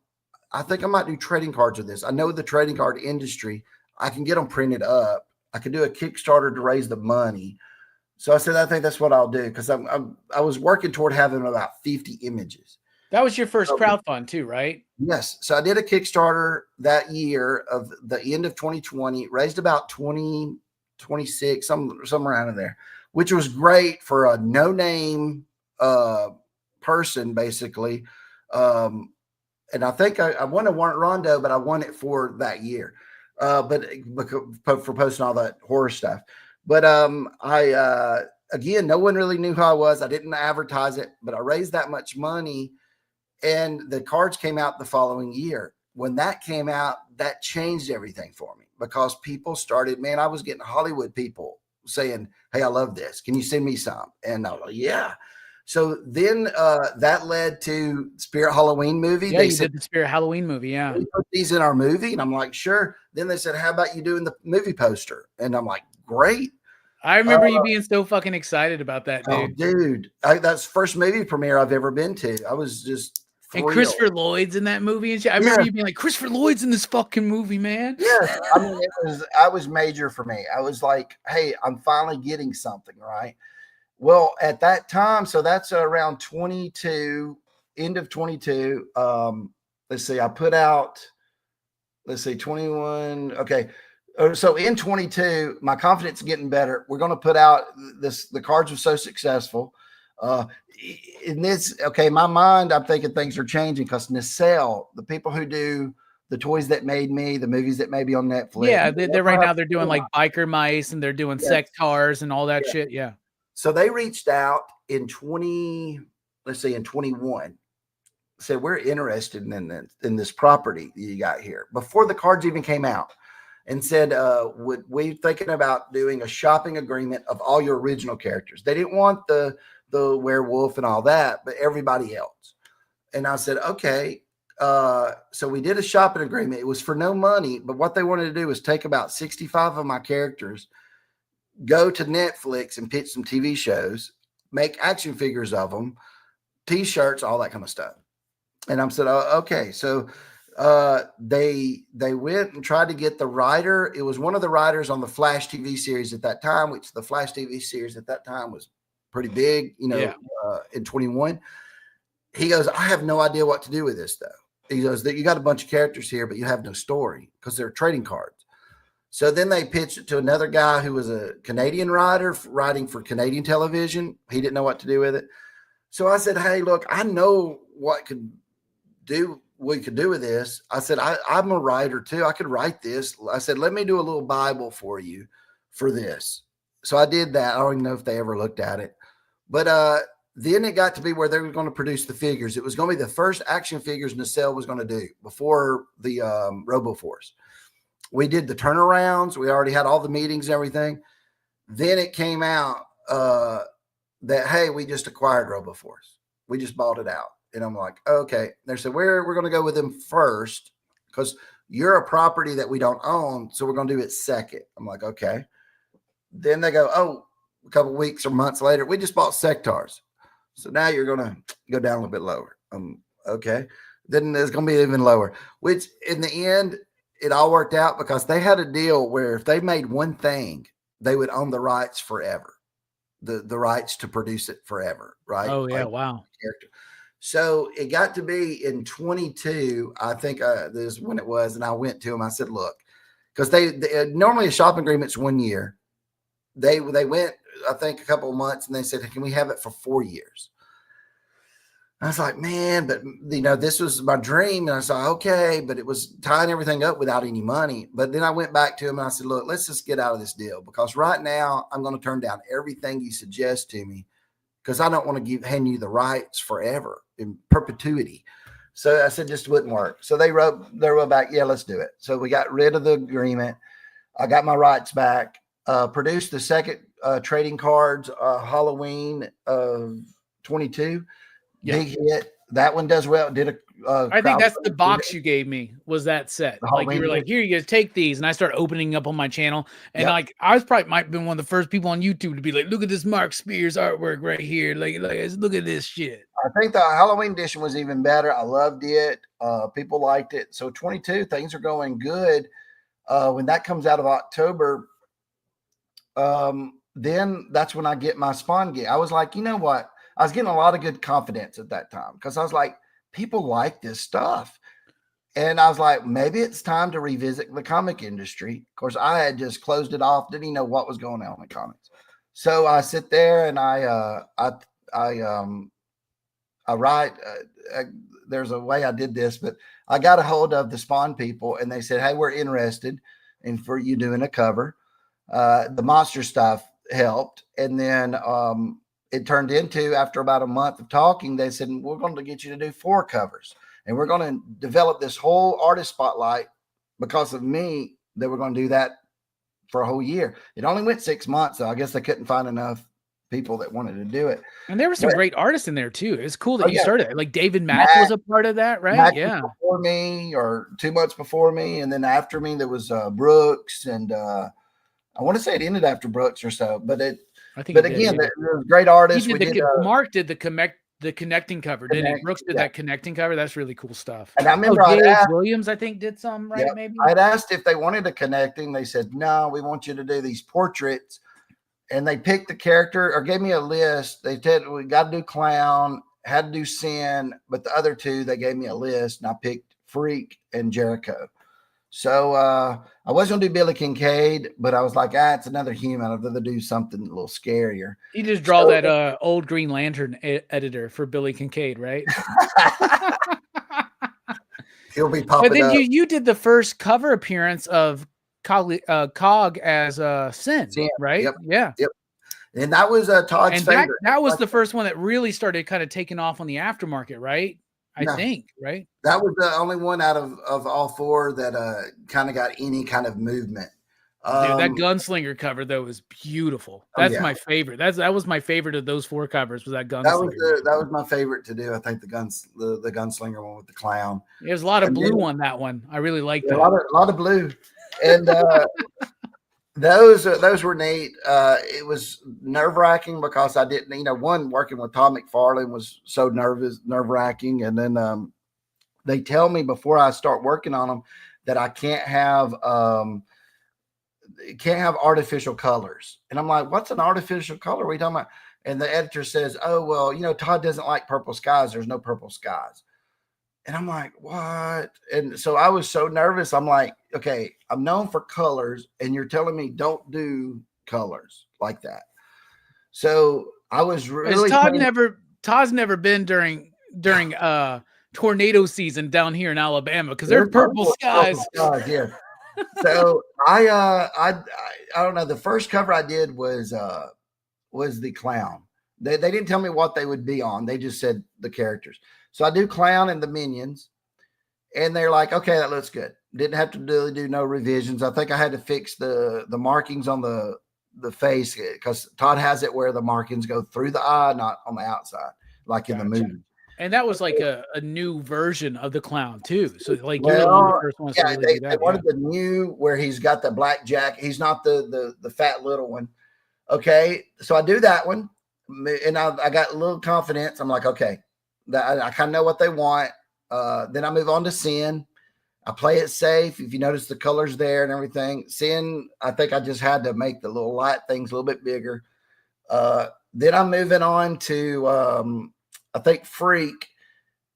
I think I might do trading cards with this. I know the trading card industry. I can get them printed up. I could do a Kickstarter to raise the money. So I said, I think that's what I'll do, because I was working toward having about 50 images. That was your first crowdfund too, right? Yes. So I did a Kickstarter that year of the end of 2020, raised about 26, somewhere around in there, which was great for a no-name person, basically. And I think I won a Rondo, but I won it for that year. But for posting all that horror stuff. But again, no one really knew who I was. I didn't advertise it, but I raised that much money. And the cards came out the following year. When that came out, that changed everything for me, because people started, man, I was getting Hollywood people saying, hey, I love this. Can you send me some? And I was like, yeah. So then that led to Spirit Halloween movie. Yeah, you did the Spirit Halloween movie, yeah. We put these in our movie. And I'm like, sure. Then they said, how about you doing the movie poster? And I'm like, great. I remember you being so fucking excited about that, dude. Oh, dude. That's the first movie premiere I've ever been to. I was just thrilled. And Christopher Lloyd's in that movie and shit. I remember you being like, Christopher Lloyd's in this fucking movie, man. Yeah. I mean, I was major for me. I was like, hey, I'm finally getting something, right? Well, at that time, so that's around 22, end of 22. Let's see, I put out, 21. Okay. So in 22, my confidence is getting better. We're going to put out this. The cards were so successful. In this, okay, my mind, I'm thinking things are changing, because Nacelle, the people who do the Toys That Made Me, the movies that may be on Netflix. Yeah, they're right now they're doing like biker mice, and they're doing sex cars and all that shit. Yeah. So they reached out in 21, said, we're interested in this property you got here, before the cards even came out, and said, would we thinking about doing a shopping agreement of all your original characters? They didn't want the werewolf and all that, but everybody else. And I said, okay. So we did a shopping agreement. It was for no money, but what they wanted to do was take about 65 of my characters, go to Netflix and pitch some TV shows, make action figures of them, T-shirts, all that kind of stuff. And I said, oh, okay. So they went and tried to get the writer. It was one of the writers on the Flash TV series at that time, which the Flash TV series at that time was pretty big, in 21. He goes, I have no idea what to do with this, though. He goes, that you got a bunch of characters here, but you have no story, because they're trading cards. So then they pitched it to another guy who was a Canadian writer writing for Canadian television. He didn't know what to do with it. So I said, hey, look, I know what we could do with this. I said, I'm a writer too. I could write this. I said, let me do a little Bible for you for this. So I did that. I don't even know if they ever looked at it. But then it got to be where they were going to produce the figures. It was going to be the first action figures Nacelle was going to do before the RoboForce. We did the turnarounds. We already had all the meetings and everything. Then it came out that, hey, we just acquired RoboForce. We just bought it out. And I'm like, okay. They said, we're going to go with them first, because you're a property that we don't own, so we're going to do it second. I'm like, okay. Then they go, oh, a couple of weeks or months later, we just bought Sectars. So now you're going to go down a little bit lower. Okay. Then it's going to be even lower, which in the end, it all worked out, because they had a deal where if they made one thing, they would own the rights forever, the rights to produce it forever. Right. Oh yeah. Wow. Character. So it got to be in 22, I think this is when it was. And I went to them. I said, look, because they normally a shopping agreement's 1 year. They went, I think, a couple of months, and they said, can we have it for 4 years? I was like, man, but this was my dream. And I said, okay, but it was tying everything up without any money. But then I went back to him and I said, look, let's just get out of this deal, because right now I'm going to turn down everything you suggest to me, because I don't want to hand you the rights forever in perpetuity. So I said, just wouldn't work. So they wrote back, yeah, let's do it. So we got rid of the agreement. I got my rights back, produced the second trading cards, Halloween of 22. Yeah. Big hit. That one does well. Did a I think that's the crowdfunding. box you gave me was that set. The Like you Halloween were like, edition. here you guys take these, and I started opening up on my channel, and Yep. like I was probably might have been one of the first people on YouTube to be like, look at this Mark Spears artwork right here, like look at this shit. I think the Halloween edition was even better. I loved it. People liked it. So 22, things are going good. When that comes out of October, then that's when I get my Spawn gig. I was like, you know what? I was getting a lot of good confidence at that time because I was like, people like this stuff. And I was like, maybe it's time to revisit the comic industry. Of course, I had just closed it off, didn't even know what was going on in comics. So I sit there and I write. There's a way I did this, but I got a hold of the Spawn people, and they said, "Hey, we're interested in for you doing a cover." The monster stuff helped, and then it turned into, after about a month of talking, they said, "We're going to get you to do 4 covers, and we're going to develop this whole artist spotlight because of me. They were going to do that for a whole year. It only went 6 months, so I guess they couldn't find enough people that wanted to do it. And there were some great artists in there too. It's cool that you yeah. started it. Like David Mack was a part of that, right? Mack Yeah. was before me, or 2 months before me, and then after me there was Brooks, and I want to say it ended after Brooks or so, but it. I think. But again, there was great artists. Mark did the connecting cover, didn't he? Brooks did that connecting cover. That's really cool stuff. And I remember Dave Williams, I think, did some, right? Yep. Maybe I'd asked if they wanted a connecting. They said, no, we want you to do these portraits. And they picked the character or gave me a list. They said, we got to do Clown, had to do Sin, but the other 2, they gave me a list, and I picked Freak and Jericho. So I was going to do Billy Kincaid, but I was like, it's another human. I'd rather do something a little scarier. You just draw that old Green Lantern editor for Billy Kincaid, right? He'll be popping up. But then you did the first cover appearance of Cog as Sin, right? Yep. Yeah. Yep. And that was Todd's favorite. That was the first one that really started kind of taking off on the aftermarket, right? I think, right? That was the only one out of all 4 that kind of got any kind of movement. Dude, that Gunslinger cover though was beautiful. That's my favorite. That was my favorite of those 4 covers. Was that Gunslinger? That was my favorite to do. I think the Gunslinger one with the clown. There's a lot of blue on that one. I really liked that. A lot of blue, and those were neat. It was nerve-wracking because I didn't, one, working with Todd McFarlane was so nerve-wracking, and then they tell me before I start working on them that I can't have artificial colors. And I'm like, what's an artificial color? What are you talking about? And the editor says, oh, well, Todd doesn't like purple skies. There's no purple skies. And I'm like, what? And so I was so nervous. I'm like, okay, I'm known for colors, and you're telling me don't do colors like that. So I was really Todd's never been during tornado season down here in Alabama because there's purple skies. Yeah. So I don't know. The first cover I did was the Clown. They didn't tell me what they would be on. They just said the characters. So I do Clown and the Minions, and they're like, okay, that looks good. Didn't have to do no revisions. I think I had to fix the markings on the face because Todd has it where the markings go through the eye, not on the outside, like in the movie. And that was like a new version of the Clown too. So like you're one of the first ones to really do that. They wanted the new where he's got the black jacket. He's not the fat little one. Okay, so I do that one, and I got a little confidence. I'm like, okay, I kind of know what they want. Then I move on to Sin. I play it safe. If you notice the colors there and everything. Sin, I think I just had to make the little light things a little bit bigger. Then I'm moving on to I think Freak,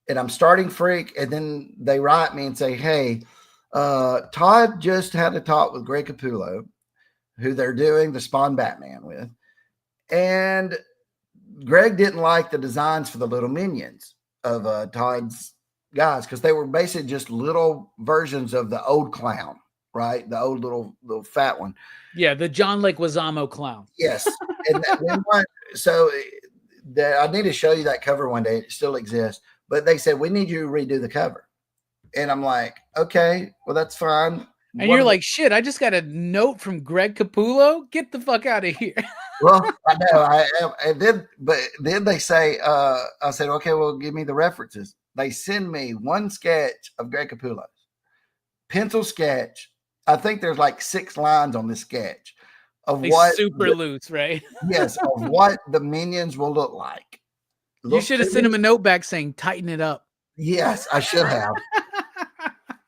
and I'm starting Freak, and then they write me and say, hey, Todd just had a talk with Greg Capullo, who they're doing the Spawn Batman with, and Greg didn't like the designs for the little minions of Todd's guys because they were basically just little versions of the old Clown, right? The old little fat one. Yeah, the John Leguizamo Clown. Yes. And so I need to show you that cover one day. It still exists. But they said, we need you to redo the cover. And I'm like, okay, well, that's fine. And you're like, shit, I just got a note from Greg Capullo. Get the fuck out of here. Well, I know. Then they say, I said, okay, well, give me the references. They send me one sketch of Greg Capullo's pencil sketch. I think there's like 6 lines on this sketch of what super loose, right? Yes, of what the minions will look like. You should have sent him a note back saying, tighten it up. Yes, I should have.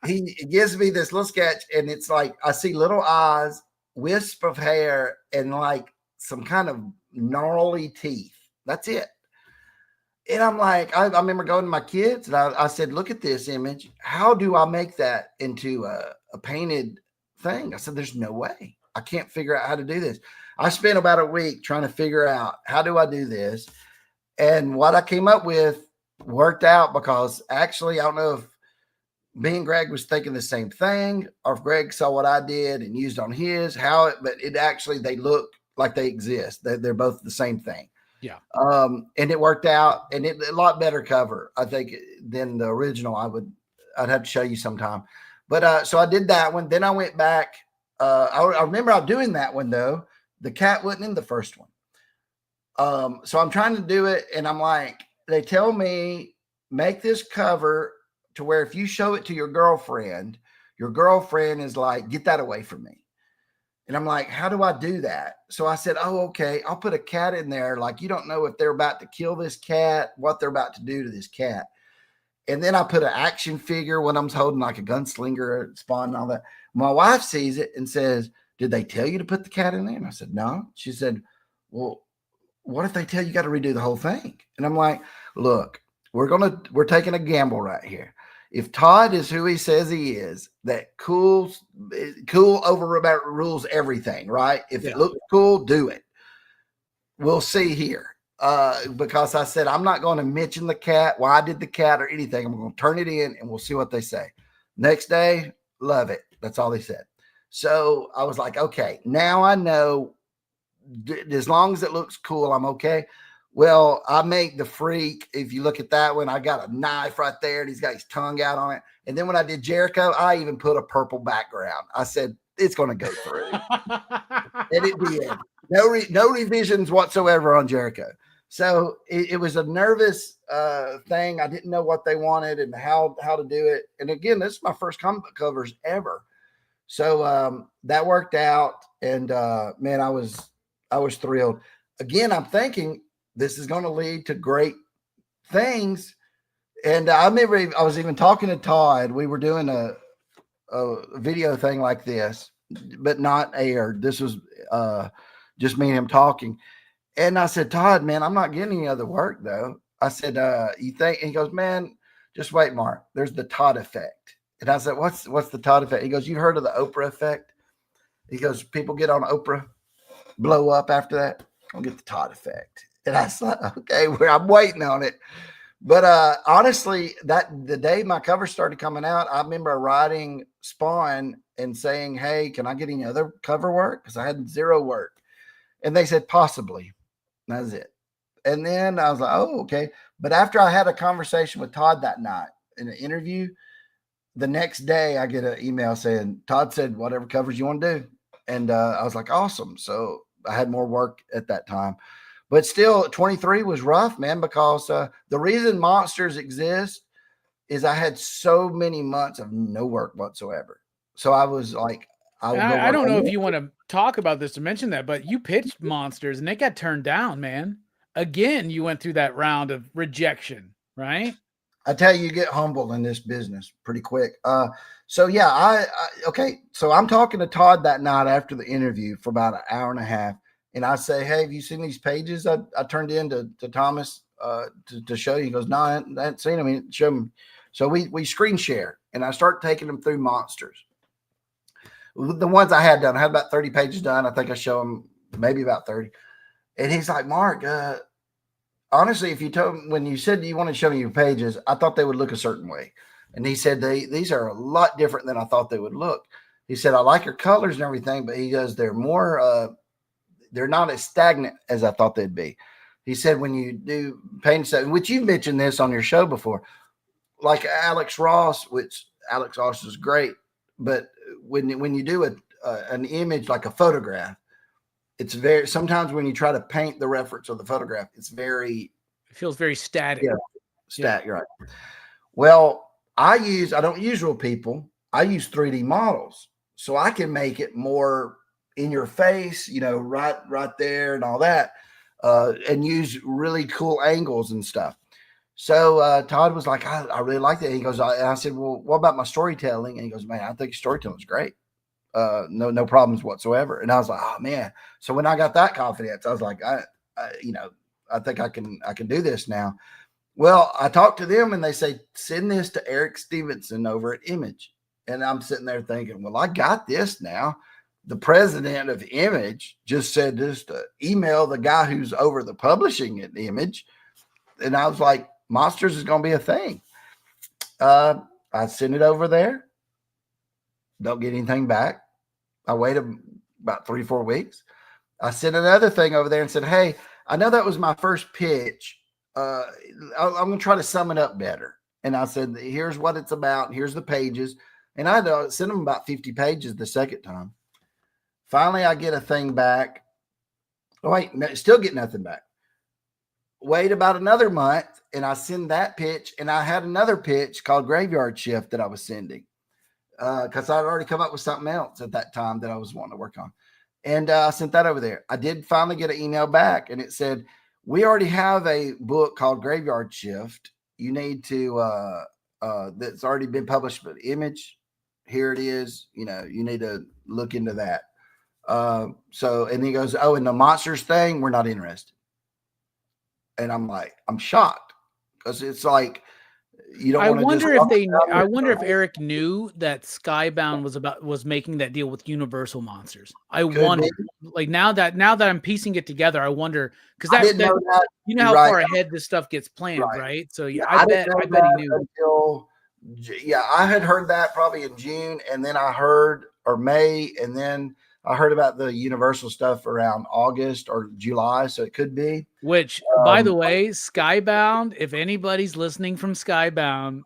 He gives me this little sketch, and it's like I see little eyes, wisp of hair, and like some kind of gnarly teeth. That's it. And I'm like, I remember going to my kids, and I said, look at this image. How do I make that into a painted thing? I said, there's no way. I can't figure out how to do this. I spent about a week trying to figure out how do I do this. And what I came up with worked out, because actually, I don't know if me and Greg was thinking the same thing, or if Greg saw what I did and used on his, but it actually, they look like they exist. They're both the same thing. Yeah. And it worked out, and it a lot better cover, I think, than the original. I'd have to show you sometime. But so I did that one. Then I went back. I remember I was doing that one though. The cat wasn't in the first one. So I'm trying to do it, and I'm like, they tell me, make this cover to where if you show it to your girlfriend is like, get that away from me. And I'm like, how do I do that? So I said, oh, okay, I'll put a cat in there. Like, you don't know if they're about to kill this cat, what they're about to do to this cat. And then I put an action figure when I'm holding like a gunslinger, spawn and all that. My wife sees it and says, did they tell you to put the cat in there? And I said, no. She said, well, what if they tell you got to redo the whole thing? And I'm like, look, we're taking a gamble right here. If Todd is who he says he is, that cool overrules everything, right? If it looks cool, do it. We'll see here. Because I said, I'm not going to mention the cat, why I did the cat or anything. I'm going to turn it in and we'll see what they say. Next day, love it. That's all they said. So I was like, okay, now I know as long as it looks cool, I'm okay. Well, I make the freak. If you look at that one, I got a knife right there and he's got his tongue out on it. And then when I did Jericho, I even put a purple background. I said, it's going to go through. And it did. No revisions whatsoever on Jericho. So it was a nervous thing. I didn't know what they wanted and how to do it. And again, this is my first comic book covers ever. So that worked out. And man, I was thrilled. Again, I'm thinking this is going to lead to great things. And I remember I was even talking to Todd. We were doing a video thing like this, but not aired. This was just me and him talking. And I said, Todd, man, I'm not getting any other work though. I said, you think? And he goes, man, just wait, Mark. There's the Todd effect. And I said, what's the Todd effect? He goes, you heard of the Oprah effect? He goes, people get on Oprah, blow up after that. I'll get the Todd effect. And I said, okay, I'm waiting on it. But honestly, the day my cover started coming out, I remember writing Spawn and saying, hey, can I get any other cover work? Because I had 0 work. And they said, possibly. And that was it. And then I was like, oh, okay. But after I had a conversation with Todd that night in an interview, the next day I get an email saying, Todd said, whatever covers you want to do. And I was like, awesome. So I had more work at that time. But still, 23 was rough, man, because the reason Monsters exist is I had so many months of no work whatsoever. So I was like, I don't know if you want to talk about this or mention that, but you pitched Monsters and they got turned down, man. Again, you went through that round of rejection, right? I tell you, you get humbled in this business pretty quick. So yeah, okay. So I'm talking to Todd that night after the interview for about an hour and a half. And I say, hey, have you seen these pages I turned in to Thomas to show you? He goes, no, I haven't seen them. He show them. So we screen share, and I start taking them through Monsters. The ones I had done, I had about 30 pages done. I think I show him maybe about 30. And he's like, Mark, honestly, when you said you want to show me your pages, I thought they would look a certain way. And he said, these are a lot different than I thought they would look. He said, I like your colors and everything, but he goes, they're more, they're not as stagnant as I thought they'd be. He said, when you do paint stuff, which you've mentioned this on your show before, like Alex Ross, which Alex Ross is great, but when you do an image like a photograph, it's sometimes when you try to paint the reference of the photograph, it feels very static. Yeah, static, right. Well, I don't use real people. I use 3D models, so I can make it more in your face, right there and all that, and use really cool angles and stuff. So Todd was like, I really like that. He goes, I said, well, what about my storytelling? And he goes, man, I think storytelling is great. No problems whatsoever. And I was like, oh man. So when I got that confidence, I was like, I think I can do this now. Well, I talked to them and they say, send this to Eric Stevenson over at Image. And I'm sitting there thinking, well, I got this now. The president of Image just said this to email the guy who's over the publishing at Image. And I was like, Monsters is going to be a thing. I sent it over there. Don't get anything back. I waited about 3-4 weeks. I sent another thing over there and said, hey, I know that was my first pitch. I'm going to try to sum it up better. And I said, here's what it's about. Here's the pages. And I sent them about 50 pages the second time. Finally, I get a thing back. Oh, wait, still get nothing back. Wait about another month, and I send that pitch. And I had another pitch called Graveyard Shift that I was sending because I'd already come up with something else at that time that I was wanting to work on. And I sent that over there. I did finally get an email back, and it said, we already have a book called Graveyard Shift. You need to, that's already been published by Image. Here it is. You need to look into that. And he goes, oh, and the Monsters thing, we're not interested. And I'm like, I'm shocked because it's like, you don't. I wonder if Eric knew that Skybound was making that deal with Universal Monsters. I wonder, like now that I'm piecing it together, I wonder because you know how far ahead this stuff gets planned, right? So yeah, I bet he knew. I had heard that probably in June, and then I heard or May, and then I heard about the Universal stuff around August or July, so it could be. Which, by the way, Skybound, if anybody's listening from Skybound,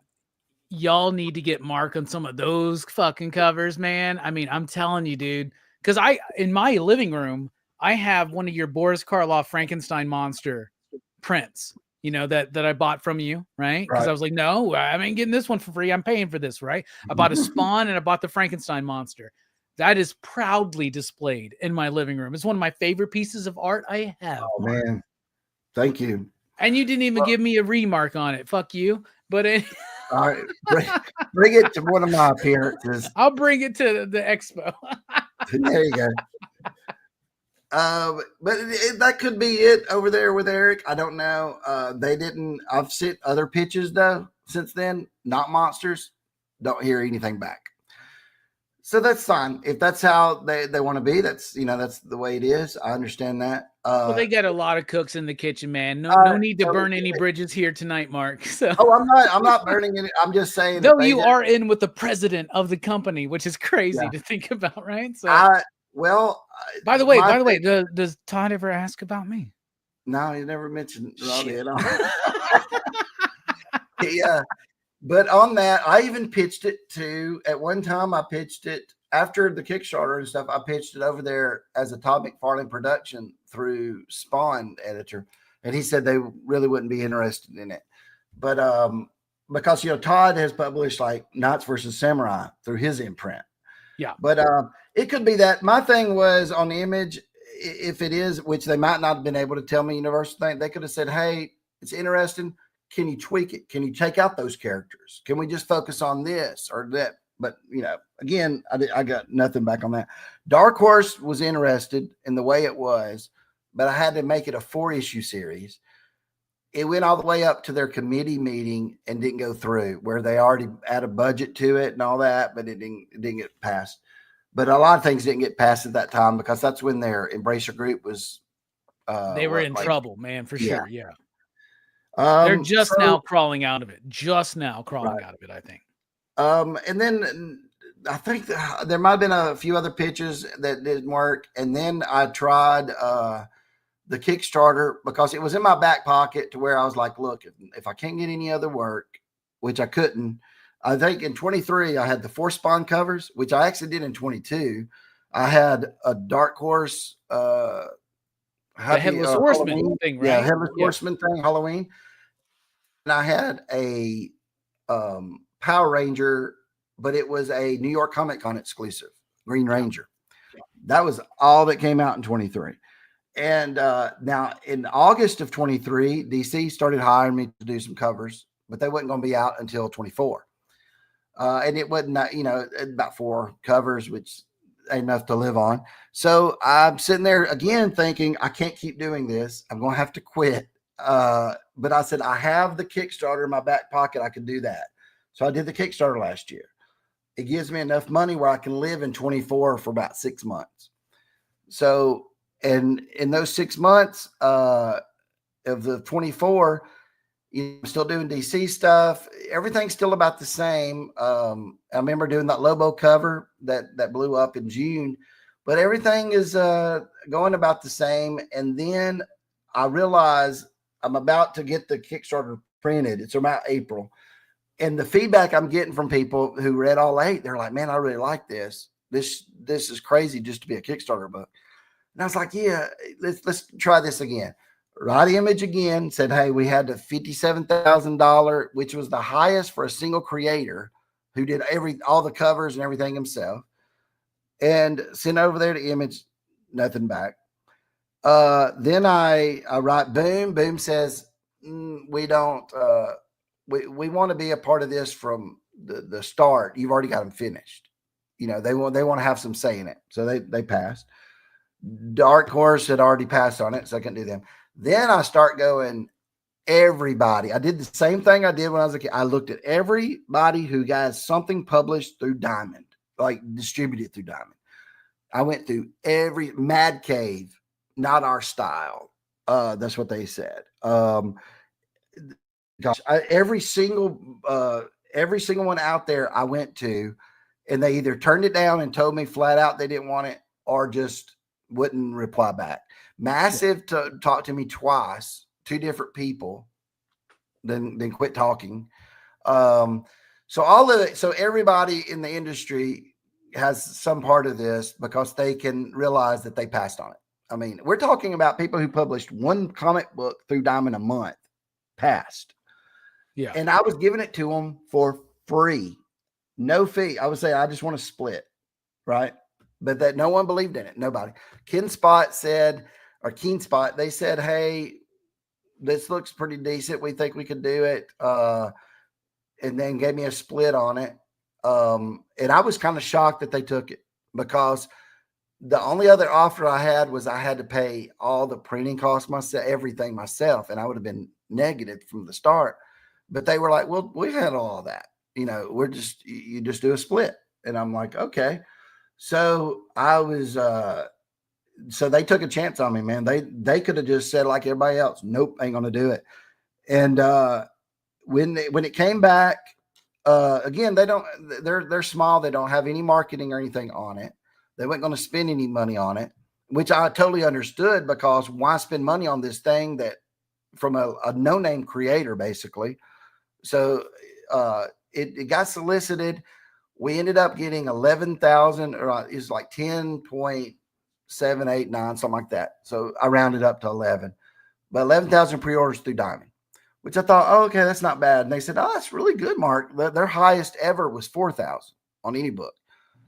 y'all need to get Mark on some of those fucking covers, man. I mean, I'm telling you, dude, because in my living room, I have one of your Boris Karloff Frankenstein monster prints, that I bought from you, right? Because I was like, no, I ain't getting this one for free. I'm paying for this, right? I bought a Spawn and I bought the Frankenstein monster. That is proudly displayed in my living room. It's one of my favorite pieces of art I have. Oh, man. Thank you. And you didn't even give me a remark on it. Fuck you. But all right, bring it to one of my appearances. I'll bring it to the expo. There you go. But that could be it over there with Eric. I don't know. I've sent other pitches though since then, not Monsters. Don't hear anything back. So that's fine. If that's how they want to be, that's the way it is. I understand that. Well, they got a lot of cooks in the kitchen, man. No need to burn any bridges here tonight, Mark. So I'm not burning it. I'm just saying. Though you are in with the president of the company, which is crazy to think about, right? So by the way, does Todd ever ask about me? No, he never mentioned Robbie at all. Yeah. But on that, I even pitched it at one time. I pitched it after the Kickstarter and stuff. I pitched it over there as a Todd McFarlane production through Spawn editor. And he said they really wouldn't be interested in it. But because, Todd has published like Knights versus Samurai through his imprint. Yeah. But it could be that. My thing was on the Image, if it is, which they might not have been able to tell me Universal thing, they could have said, hey, it's interesting. Can you tweak it? Can you take out those characters? Can we just focus on this or that? But, again, I got nothing back on that. Dark Horse was interested in the way it was, but I had to make it a 4-issue series. It went all the way up to their committee meeting and didn't go through, where they already had a budget to it and all that, but it didn't get passed. But a lot of things didn't get passed at that time because that's when their Embracer group was. They were in trouble, man, for sure. Yeah. They're just now crawling out of it. I think. And then I think there might have been a few other pitches that didn't work. And then I tried the Kickstarter because it was in my back pocket to where I was like, look, if I can't get any other work, which I couldn't, I think in 23, I had the 4 Spawn covers, which I actually did in 22. I had a Dark Horse, the Headless Horseman Halloween thing, right? Yeah, Headless Horseman thing, Halloween. And I had a Power Ranger, but it was a New York Comic Con exclusive, Green Ranger. That was all that came out in 23. And now in August of 23, DC started hiring me to do some covers, but they wasn't going to be out until 24. And it wasn't, about 4 covers, which ain't enough to live on. So I'm sitting there again thinking, I can't keep doing this. I'm going to have to quit. But I said, I have the Kickstarter in my back pocket. I can do that. So I did the Kickstarter last year. It gives me enough money where I can live in 24 for about 6 months. So, and in those 6 months of the 24, I'm still doing DC stuff. Everything's still about the same. I remember doing that Lobo cover that blew up in June, but everything is going about the same. And then I realize I'm about to get the Kickstarter printed. It's about April. And the feedback I'm getting from people who read all 8, they're like, man, I really like this. This is crazy just to be a Kickstarter book. And I was like, yeah, let's try this again. Right Image again said, hey, we had the $57,000, which was the highest for a single creator who did all the covers and everything himself, and sent over there to Image, nothing back. Then I write Boom. Boom says, we don't, we want to be a part of this from the start. You've already got them finished. They want to have some say in it. So they passed. Dark Horse had already passed on it, so I couldn't do them. Then I start going, everybody. I did the same thing I did when I was a kid. I looked at everybody who got something published through Diamond, like distributed through Diamond. I went through every Mad Cave, Not Our Style. That's what they said. Every single one out there I went to, and they either turned it down and told me flat out they didn't want it, or just wouldn't reply back. Massive talked to me twice, 2 different people, then quit talking. So everybody in the industry has some part of this because they can realize that they passed on it. I mean, we're talking about people who published 1 comic book through Diamond a month, passed. Yeah. And I was giving it to them for free, no fee. I would say, I just want to split, right? But that no one believed in it. Nobody. Keen Spot, they said, hey, this looks pretty decent. We think we could do it. And then gave me a split on it. And I was kind of shocked that they took it, because the only other offer I had was I had to pay all the printing costs myself, everything myself. And I would have been negative from the start. But they were like, well, we had all of that. You just do a split. And I'm like, okay. So I was, so they took a chance on me, man. They could have just said like everybody else, nope, ain't going to do it. And when it came back, again, they're small. They don't have any marketing or anything on it. They weren't going to spend any money on it, which I totally understood, because why spend money on this thing that from a no-name creator, basically. So it got solicited. We ended up getting 11,000, or it's like 10.789, something like that. So I rounded up to 11, but 11,000 pre-orders through Diamond, which I thought, oh, okay, that's not bad. And they said, oh, that's really good, Mark. Their highest ever was 4,000 on any book.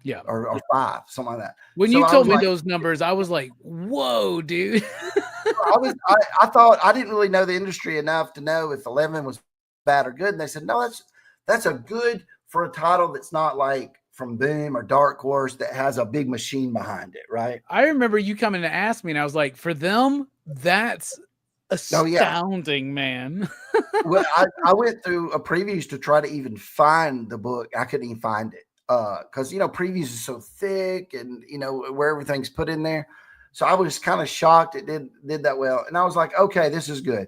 Yeah. Or 5, something like that. When you told me those numbers, I was like, whoa, dude. I thought, I didn't really know the industry enough to know if 11 was bad or good. And they said, no, that's a good for a title that's not like from Boom or Dark Horse that has a big machine behind it, right? I remember you coming to ask me, and I was like, for them, that's astounding, man. Well, I went through a previews to try to even find the book. I couldn't even find it. Because previews is so thick, and where everything's put in there. So I was kind of shocked it did that well. And I was like, okay, this is good.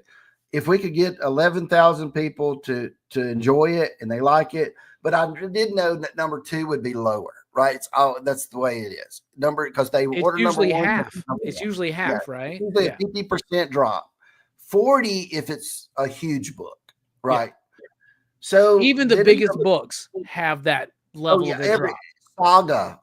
If we could get 11,000 people to enjoy it and they like it, but I did know that number 2 would be lower, right? That's the way it is. Because they order number 1. It's usually half, right? Usually a 50% drop. 40 if it's a huge book, right? So even the then biggest books have that oh level yeah, of a every drop. Saga,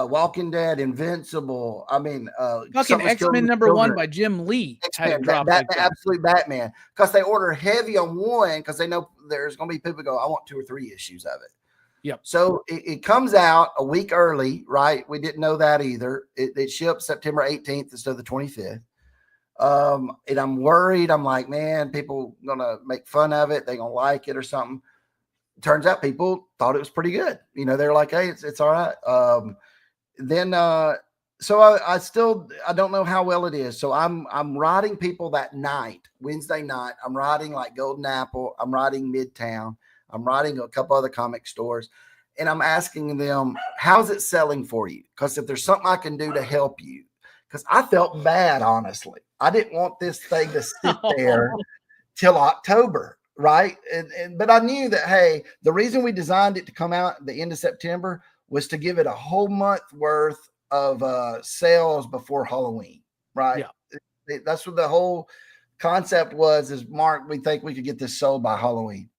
Walking Dead, Invincible. I mean, Fucking Something's Killing X-Men the #1 Children. by Jim Lee had a X-Men, drop like that. absolute Batman, because they order heavy on one because they know there's going to be people who go, I want 2 or 3 issues of it. Yep. So it comes out a week early, right? We didn't know that either. It ships September 18th instead of the 25th. And I'm worried. I'm like, man, people gonna make fun of it. They gonna like it or something. Turns out people thought it was pretty good. You know, they're like, hey, it's all right. So I don't know how well it is. So I'm writing people that night, Wednesday night. I'm writing like Golden Apple. I'm writing Midtown. I'm writing a couple other comic stores, and I'm asking them, how's it selling for you? Because if there's something I can do to help you, because I felt bad, honestly. I didn't want this thing to sit there till October, right? But I knew that, hey, the reason we designed it to come out at the end of September was to give it a whole month worth of sales before Halloween, right? Yeah. That's what the whole concept was, is Mark, we think we could get this sold by Halloween.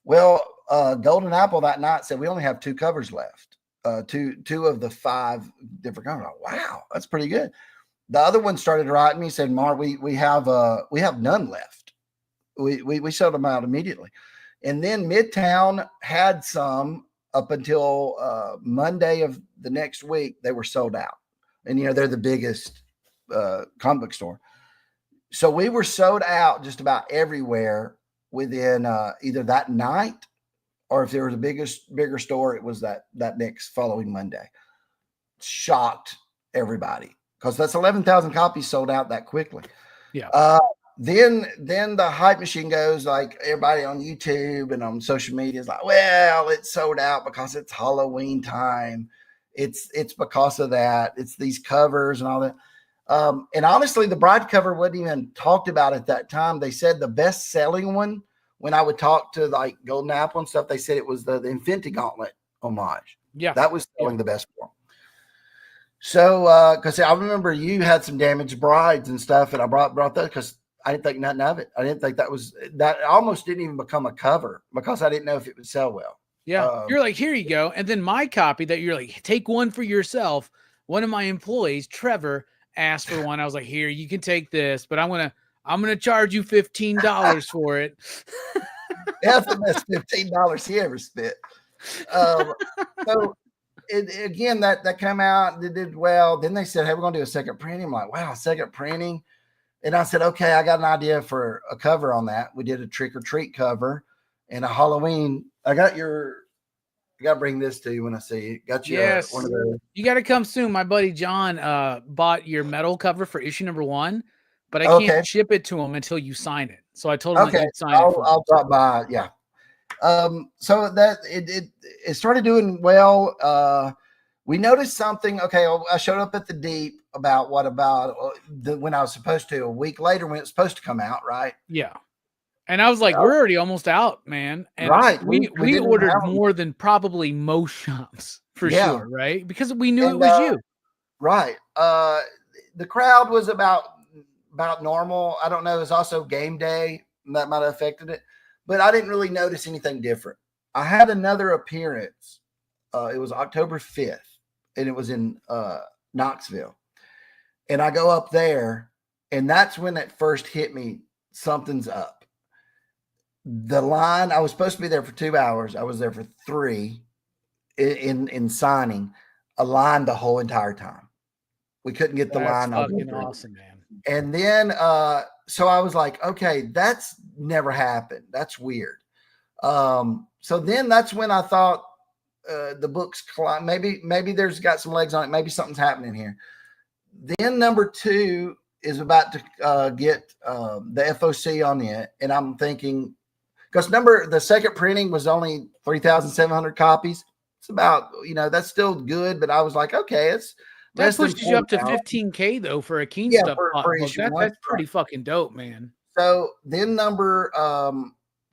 Well, Golden Apple that night said we only have 2 covers left. Two of the 5 different covers. Wow, that's pretty good. The other one started writing me, said, Mark, we have none left. We sold them out immediately. And then Midtown had some up until Monday of the next week. They were sold out. And, you know, they're the biggest comic book store. So we were sold out just about everywhere within either that night, or if there was a bigger store, it was that next following Monday. Shocked everybody, because that's 11,000 copies sold out that quickly. Yeah. Then the hype machine goes, like everybody on YouTube and on social media is like, well, it's sold out because it's Halloween time. It's because of that. It's these covers and all that. And honestly, the bride cover wasn't even talked about at that time. They said the best selling one, when I would talk to like Golden Apple and stuff, they said it was the Infinity Gauntlet homage. Yeah. That was selling the best for them. So, because I remember you had some damaged brides and stuff, and I brought that because I didn't think nothing of it. I didn't think that almost didn't even become a cover because I didn't know if it would sell well. Yeah. You're like, here you go. And then my copy that you're like, take one for yourself. One of my employees, Trevor, asked for one. I was like, here, you can take this, but I'm gonna charge you $15 for it. That's the best $15 he ever spent. So again, that came out, it did well. Then they said, hey, we're gonna do a second printing. I'm like, wow, second printing. And I said, okay, I got an idea for a cover on that. We did a trick or treat cover and a Halloween. I got to bring this to you when I see you. Got you one of those. You got to come soon. My buddy John bought your metal cover for issue #1, but I can't ship it to him until you sign it. So I told him I could sign it. I'll drop by. Yeah. So that it started doing well. We noticed something. Okay, I showed up at the Deep about when I was supposed to, a week later when it's supposed to come out, right? Yeah. And I was like, we're already almost out, man. And right. We ordered more than probably most shops for sure, right? Because we knew it was you. Right. The crowd was about normal. I don't know. It was also game day. That might have affected it. But I didn't really notice anything different. I had another appearance. It was October 5th, and it was in Knoxville. And I go up there, and that's when it first hit me, something's up. The line, I was supposed to be there for 2 hours. I was there for 3 in signing, a line the whole entire time. We couldn't get the line. That's fucking awesome, man. And then, so I was like, okay, that's never happened. That's weird. So then that's when I thought the book's maybe there's got some legs on it. Maybe something's happening here. Then number 2 is about to get the FOC on it. And I'm thinking, because the second printing was only 3,700 copies. It's about, that's still good. But I was like, okay, that pushes you up to 15K though for a Keen Stuff. That's pretty fucking dope, man. So then number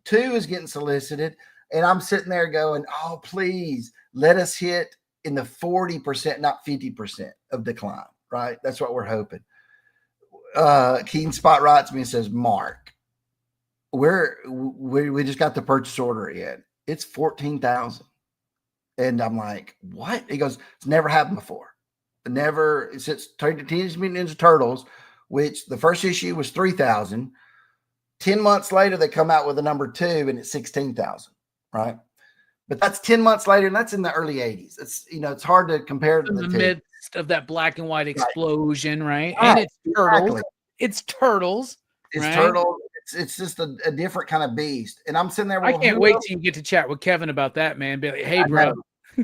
2 is getting solicited, and I'm sitting there going, oh, please let us hit in the 40%, not 50% of decline, right? That's what we're hoping. Keen Spot writes me and says, Mark, we just got the purchase order in. It's 14,000. And I'm like, what? He goes, it's never happened before. Never since Teenage Mutant Ninja Turtles, which the first issue was 3,000. 10 months later, they come out with a number 2 and it's 16,000, right? But that's 10 months later, and that's in the early 80s. It's, it's hard to compare in the midst of that black and white explosion, right? Right. And it's turtles. Exactly. It's turtles. It's right? turtles. It's just a different kind of beast. And I'm sitting there. Well, I can't wait till you get to chat with Kevin about that, man. Be like, hey, bro,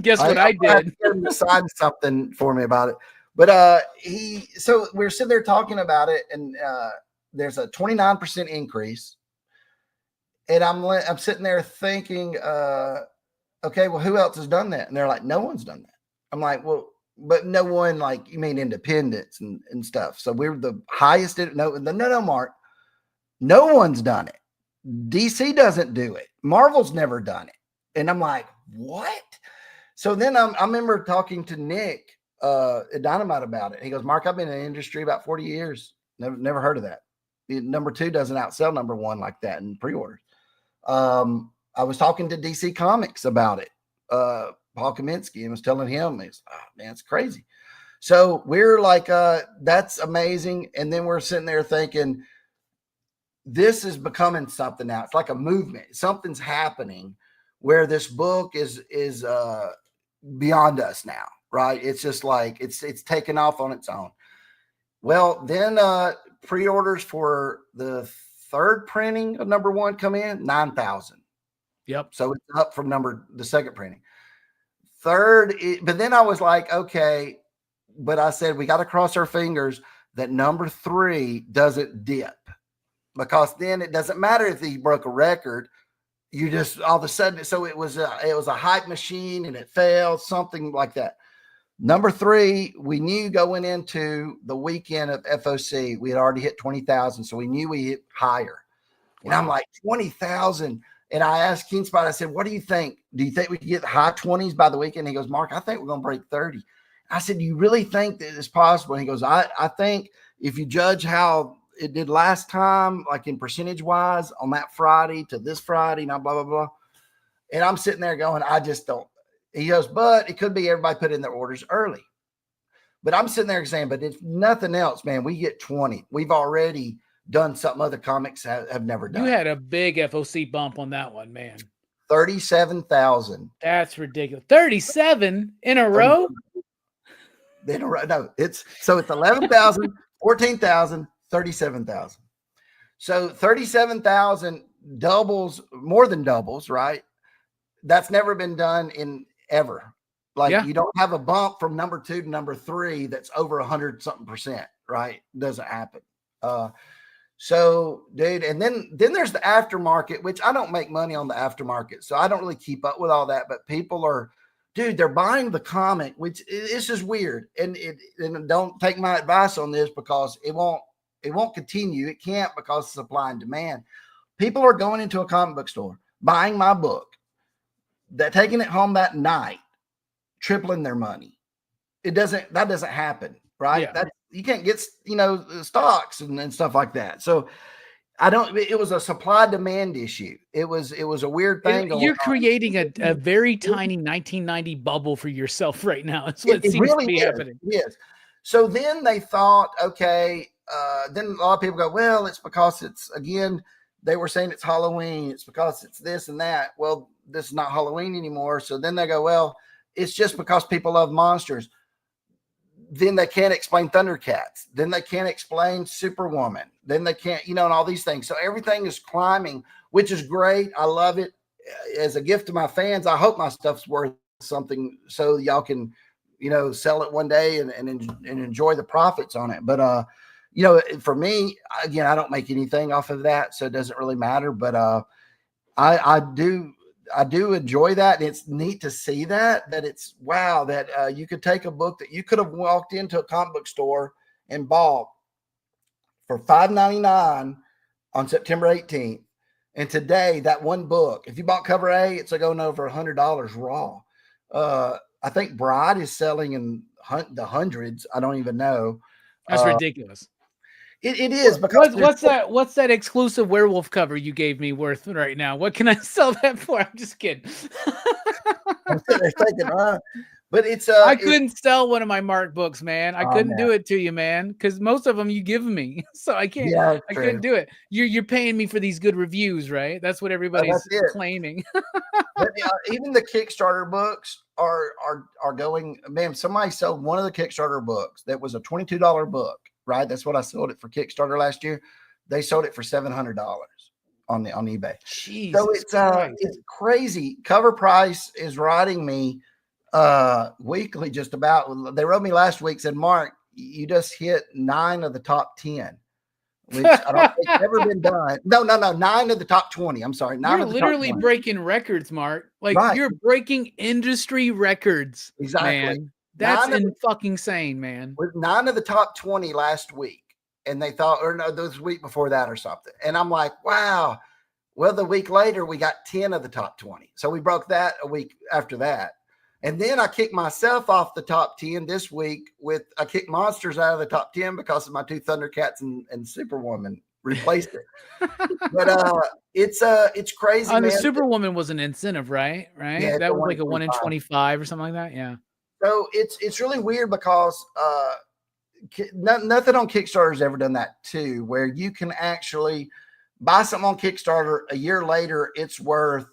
guess what I did? Decide something for me about it. But so we're sitting there talking about it, and there's a 29% increase. And I'm sitting there thinking, okay, well, who else has done that? And they're like, no one's done that. I'm like, well, but no one, like, you mean independents and stuff. So we're the highest. No, Mark. No one's done it. DC doesn't do it. Marvel's never done it. And I'm like, what? So then I remember talking to Nick at Dynamite about it. He goes, Mark, I've been in the industry about 40 years. Never heard of that. Number 2 doesn't outsell number 1 like that in pre-orders. I was talking to DC Comics about it. Paul Kaminsky, and was telling him, man, it's crazy. So we're like, that's amazing. And then we're sitting there thinking, this is becoming something now. It's like a movement. Something's happening where this book is beyond us now, right? It's just like it's taken off on its own. Well, then pre-orders for the 3rd printing of number 1 come in 9,000. Yep. So it's up from the 2nd printing. 3rd, but then I was like, okay, but I said we got to cross our fingers that number 3 doesn't dip. Because then it doesn't matter if he broke a record. You just all of a sudden, so it was a hype machine and it failed, something like that. Number 3, we knew going into the weekend of FOC, we had already hit 20,000, so we knew we hit higher. And I'm like, 20,000. And I asked Keenspot, I said, what do you think? Do you think we could get the high 20s by the weekend? He goes, Mark, I think we're going to break 30. I said, do you really think that it's possible? And he goes, I think if you judge how it did last time, like in percentage wise on that Friday to this Friday, now blah, blah, blah. And I'm sitting there going, I just don't. He goes, but it could be everybody put in their orders early. But I'm sitting there saying, but if nothing else, man, we get 20. We've already done something other comics have never done. You had a big FOC bump on that one, man. 37,000. That's ridiculous. 37 in a row? In a row. No, it's 11,000, 14,000. 37,000. So 37,000 doubles, more than doubles, right? That's never been done in ever. Like you don't have a bump from number 2 to number 3 that's over 100-something%, right? Doesn't happen. So, dude, and then there's the aftermarket, which I don't make money on the aftermarket, so I don't really keep up with all that. But people are, dude, they're buying the comic, which is just weird. And don't take my advice on this because it won't continue. It can't because of supply and demand. People are going into a comic book store, buying my book, they're taking it home that night, tripling their money. That doesn't happen, right? Yeah. You can't get, stocks and stuff like that. So it was a supply demand issue. It was a weird thing. You're creating a very tiny 1990 bubble for yourself right now. That's what it seems really to be happening. Yes. So then they thought, okay, then a lot of people go, well, it's because they were saying it's Halloween. It's because it's this and that. Well, this is not Halloween anymore. So then they go, well, it's just because people love monsters. Then they can't explain Thundercats. Then they can't explain Superwoman. Then they can't, and all these things. So everything is climbing, which is great. I love it. As a gift to my fans, I hope my stuff's worth something so y'all can, sell it one day and enjoy the profits on it. But, for me, again, I don't make anything off of that, so it doesn't really matter. But I do enjoy that, and it's neat to see that it's wow that you could take a book that you could have walked into a comic book store and bought for $5.99 on September 18th, and today that one book, if you bought cover A, it's going over $100 raw. I think Bride is selling in the hundreds. I don't even know. That's ridiculous. It is because what's that exclusive werewolf cover you gave me worth right now? What can I sell that for? I'm just kidding. I'm sitting there thinking, but it's I couldn't sell one of my Mark books, man. I couldn't man. do it to you, man, because most of them you give me, so I can't. Yeah, I couldn't do it. You're paying me for these good reviews, right? That's what everybody's claiming. But even the Kickstarter books are going. Man, somebody sold one of the Kickstarter books that was a $22 book, right? That's what I sold it for Kickstarter last year. They sold it for $700 on eBay. Jesus so it's crazy. Cover Price is writing me weekly, just about. They wrote me last week, said, Mark, you just hit 9 of the top 10, which I don't think ever been done. No, 9 of the top 20. I'm sorry. You're literally breaking records, Mark. Like you're breaking industry records. Exactly. Man. That's fucking insane, man. With 9 of the top 20 last week. And they thought, or no, this week before that or something. And I'm like, wow. Well, the week later, we got 10 of the top 20. So we broke that a week after that. And then I kicked myself off the top 10 this week I kicked Monsters out of the top 10 because of my 2 Thundercats and Superwoman replaced it. But it's crazy. The Superwoman was an incentive, right? Yeah, that was like a 1 in 25 or something like that. Yeah. So it's really weird because nothing on Kickstarter has ever done that too, where you can actually buy something on Kickstarter a year later, it's worth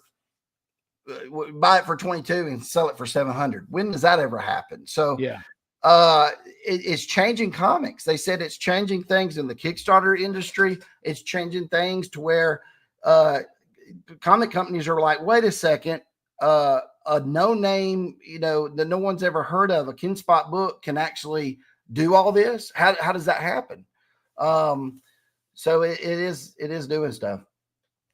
buy it for 22 and sell it for 700. When does that ever happen? So yeah, it's changing comics. They said it's changing things in the Kickstarter industry. It's changing things to where comic companies are like, wait a second, a no name, that no one's ever heard of, a Ken Spot book can actually do all this. How does that happen? So it is doing stuff.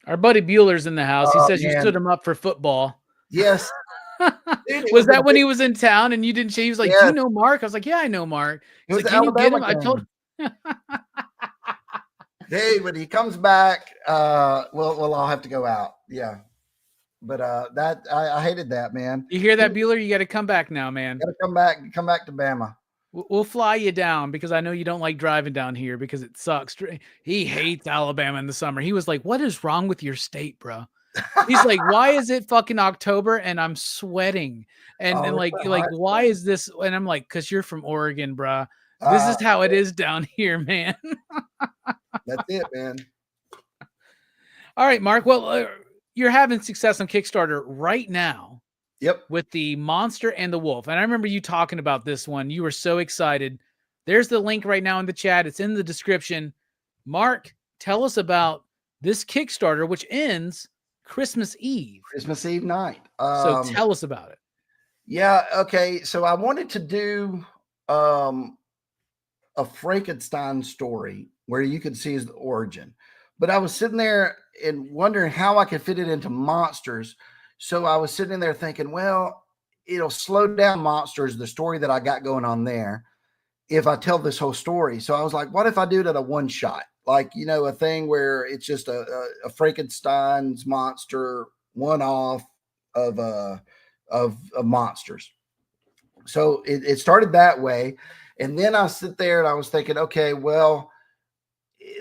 Our buddy Bueller's in the house. He says you stood him up for football. Yes. Dude, was that when he was in town and you didn't? He was like, "Do you know Mark?" I was like, "Yeah, I know Mark." He's like, "Can you get him?" I told him. Dude, when he comes back, we'll all have to go out. Yeah. But that I hated that, man. You hear that, Bueller? You got to come back now, man. Got to come back to Bama. We'll fly you down because I know you don't like driving down here because it sucks. He hates Alabama in the summer. He was like, "What is wrong with your state, bro?" He's like, "Why is it fucking October and I'm sweating?" And like why is this? And I'm like, "Cause you're from Oregon, bro. This is how it is down here, man." That's it, man. All right, Mark. Well, you're having success on Kickstarter right now. Yep. With the Monster and the Wolf. And I remember you talking about this one. You were so excited. There's the link right now in the chat. It's in the description. Mark, tell us about this Kickstarter, which ends Christmas Eve. Christmas Eve night. So tell us about it. Yeah. Okay. So I wanted to do a Frankenstein story where you could see his origin. But I was sitting there and wondering how I could fit it into Monsters. So I was sitting there thinking, well, it'll slow down Monsters, the story that I got going on there, if I tell this whole story. So I was like, what if I do it at a one shot? Like, a thing where it's just a Frankenstein's monster one-off of Monsters. So it started that way. And then I sit there and I was thinking, okay, well,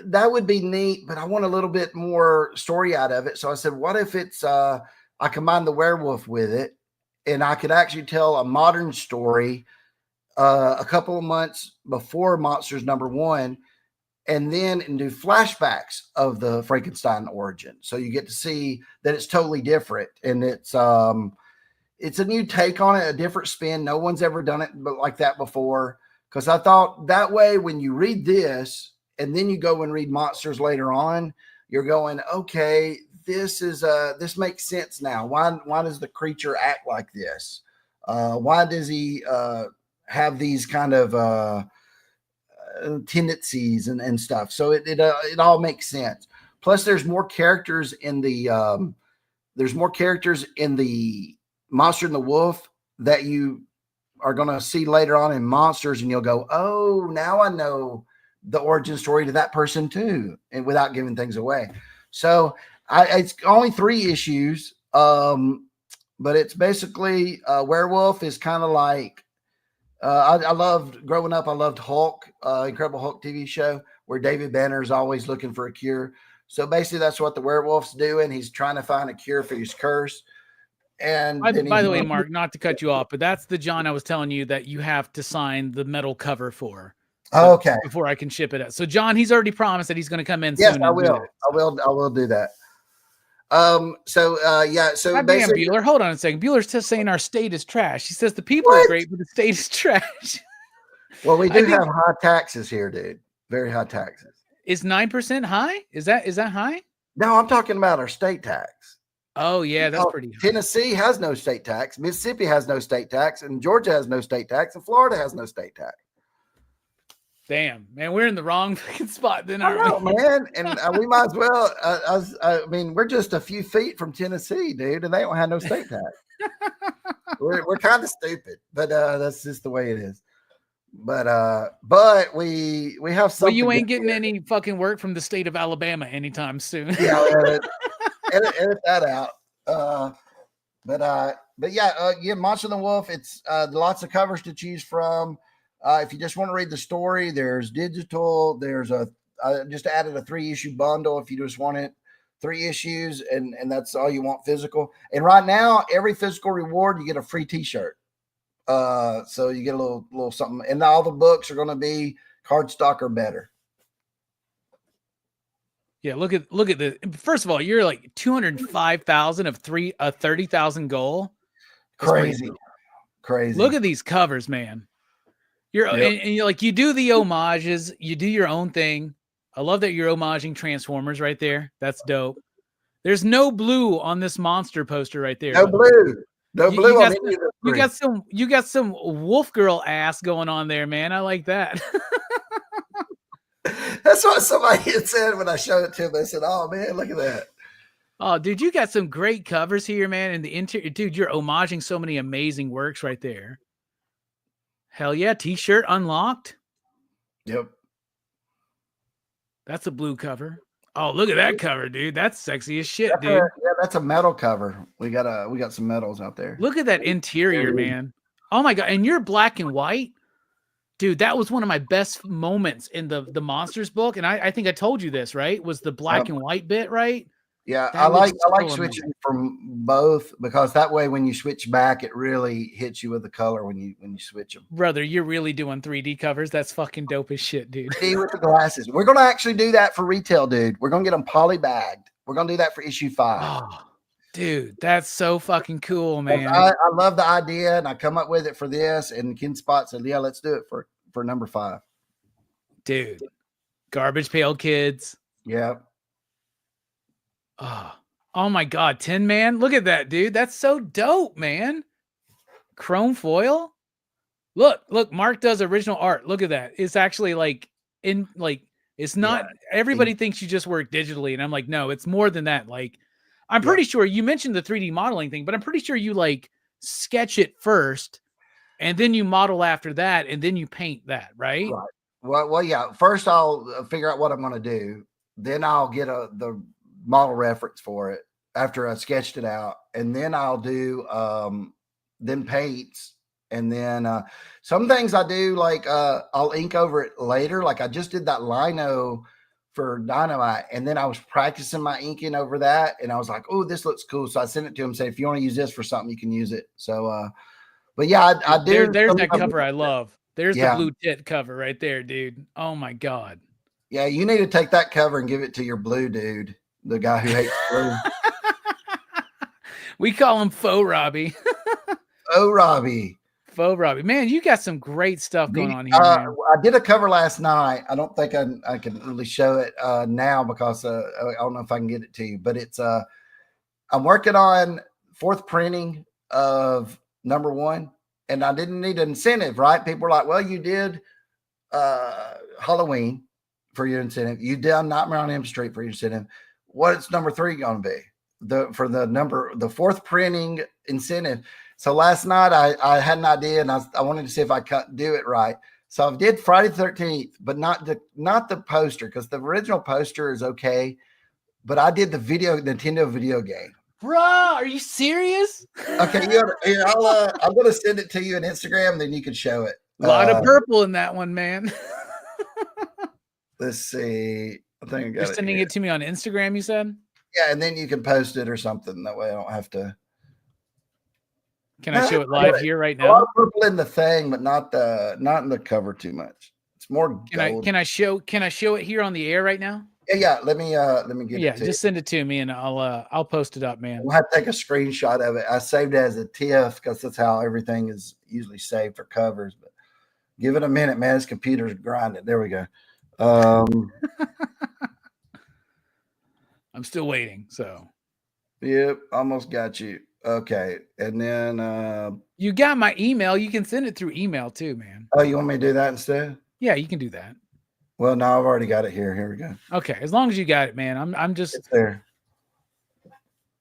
that would be neat, but I want a little bit more story out of it. So I said, what if it's I combine the werewolf with it, and I could actually tell a modern story a couple of months before Monsters #1, and do flashbacks of the Frankenstein origin. So you get to see that it's totally different, and it's a new take on it, a different spin. No one's ever done it but like that before. Because I thought that way, when you read this and then you go and read Monsters later on, you're going, okay, this makes sense now. Why does the creature act like this? Why does he have these kind of tendencies and stuff? So it all makes sense. Plus, there's more characters in the Monster and the Wolf that you are going to see later on in Monsters, and you'll go, oh, now I know the origin story to that person too, and without giving things away. So it's only 3 issues, but it's basically werewolf is kind of like I loved growing up. I loved Hulk, Incredible Hulk TV show. where David Banner is always looking for a cure. So basically, that's what the werewolf's doing. He's trying to find a cure for his curse. And by the way, Mark, not to cut you off, but that's the John I was telling you that you have to sign the metal cover for. Okay. Before I can ship it out. So John, he's already promised that he's going to come in yes, soon. I will. I will do that. So God damn, Bueller. Hold on a second. Bueller's just saying our state is trash. He says the people are great, but the state is trash. Well, we do have high taxes here, dude. Very high taxes. Is 9% high? Is that high? No, I'm talking about our state tax. Oh, yeah, that's pretty high. Tennessee has no state tax. Mississippi has no state tax. And Georgia has no state tax. And Florida has no state tax. Damn, man, we're in the wrong fucking spot then, aren't we? Man, and we might as well. I mean, we're just a few feet from Tennessee, dude, and they don't have no state tax. we're kind of stupid, but that's just the way it is. But we have something. Well, you ain't getting any fucking work from the state of Alabama anytime soon. Yeah, edit that out. But yeah, Monster the Wolf. It's lots of covers to choose from. If you just want to read the story, there's digital. There's I just added a 3-issue bundle if you just want it 3 issues, and that's all you want physical. And right now, every physical reward you get a free T-shirt. So you get a little something, and all the books are going to be cardstock or better. Yeah, look at this. First of all, you're like 205,000 of a 30,000 goal. Crazy. Look at these covers, man. And you're like, you do the homages, you do your own thing. I love that you're homaging Transformers right there. That's dope. There's no blue on this monster poster right there. No blue. No blue on any of the three. You got some wolf girl ass going on there, man. I like that. That's what somebody had said when I showed it to him. They said, "Oh man, look at that." Oh, dude, you got some great covers here, man. And the interior, dude, you're homaging so many amazing works right there. Hell yeah, T-shirt unlocked. Yep. That's a blue cover. Oh, look at that cover, dude. That's sexy as shit, dude. Yeah, that's a metal cover. We got some metals out there. Look at that interior, man. Oh my god, and you're black and white. Dude, that was one of my best moments in the Monsters book. And I think I told you this, right? Was the black and white bit, right? Yeah, I like switching from both, because that way when you switch back, it really hits you with the color when you switch them. Brother, you're really doing 3D covers. That's fucking dope as shit, dude. 3D with the glasses. We're gonna actually do that for retail, dude. We're gonna get them poly bagged. We're gonna do that for issue 5. Oh, dude, that's so fucking cool, man. I love the idea, and I come up with it for this. And Ken Spot said, "Yeah, let's do it for number 5." Dude, Garbage Pail Kids. Yeah. Oh my god, Tin Man. Look at that, dude. That's so dope, man. Chrome foil. Look, Mark does original art. Look at that. It's actually it's not everybody thinks you just work digitally, and I'm like, no, it's more than that. Like, I'm pretty sure you mentioned the 3D modeling thing, but I'm pretty sure you like sketch it first and then you model after that, and then you paint that, right? Well, yeah. First, I'll figure out what I'm going to do. Then I'll get the model reference for it after I sketched it out, and then I'll do then paints, and then some things I do like I'll ink over it later. Like I just did that lino for Dynamite, and then I was practicing my inking over that, and I was like, "Oh, this looks cool." So I sent it to him, say, "If you want to use this for something, you can use it." So, but yeah, I do. There's that cover I love. There's the blue tit cover right there, dude. Oh my god. Yeah, you need to take that cover and give it to your blue dude, the guy who hates blue. We call him Faux Robbie. Faux Robbie. Man, you got some great stuff going on here. Man. I did a cover last night. I don't think I can really show it now because I don't know if I can get it to you. But it's I'm working on 4th printing of number 1, and I didn't need an incentive, right? People were like, "Well, you did Halloween for your incentive. You did Nightmare on Elm Street for your incentive. What's number 3 going to be? The 4th printing incentive." So last night I had an idea, and I wanted to see if I could do it right. So I did Friday the 13th, but not the poster, because the original poster is okay. But I did the Nintendo video game. Bro, are you serious? Okay, I'm going to send it to you on Instagram, then you can show it. A lot of purple in that one, man. Let's see. I think I got You're sending it to me on Instagram, you said? Yeah, and then you can post it or something. That way I don't have to. Can I show it live here right A lot now? of purple in the thing, but not in the cover too much. It's more gold. Can I show it here on the air right now? Yeah. Let me get it to just send it to me and I'll post it up, man. We'll have to take a screenshot of it. I saved it as a TIFF because that's how everything is usually saved for covers. But give it a minute, man. This computer's grinding. There we go. I'm still waiting. So yep, almost got you. Okay. And then you got my email. You can send it through email too, man. Oh, you want me to do that instead? Yeah, you can do that. Well, no, I've already got it here. Here we go. Okay, as long as you got it, man. I'm just it's there.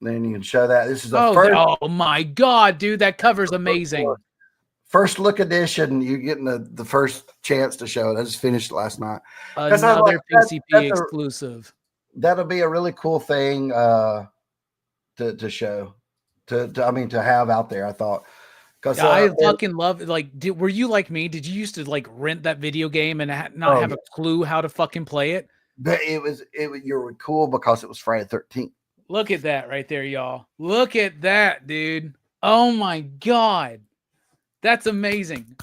Then you can show that. This is oh my god, dude, that cover's amazing. First look edition. You're getting the first chance to show it. I just finished it last night. Another PCP exclusive. That'll be a really cool thing to show. To have out there, I thought. Because I fucking love it. Like, were you like me? Did you used to like rent that video game and not have a clue how to fucking play it? But it was you were cool because it was Friday the 13th. Look at that right there, y'all. Look at that, dude. Oh my god, that's amazing.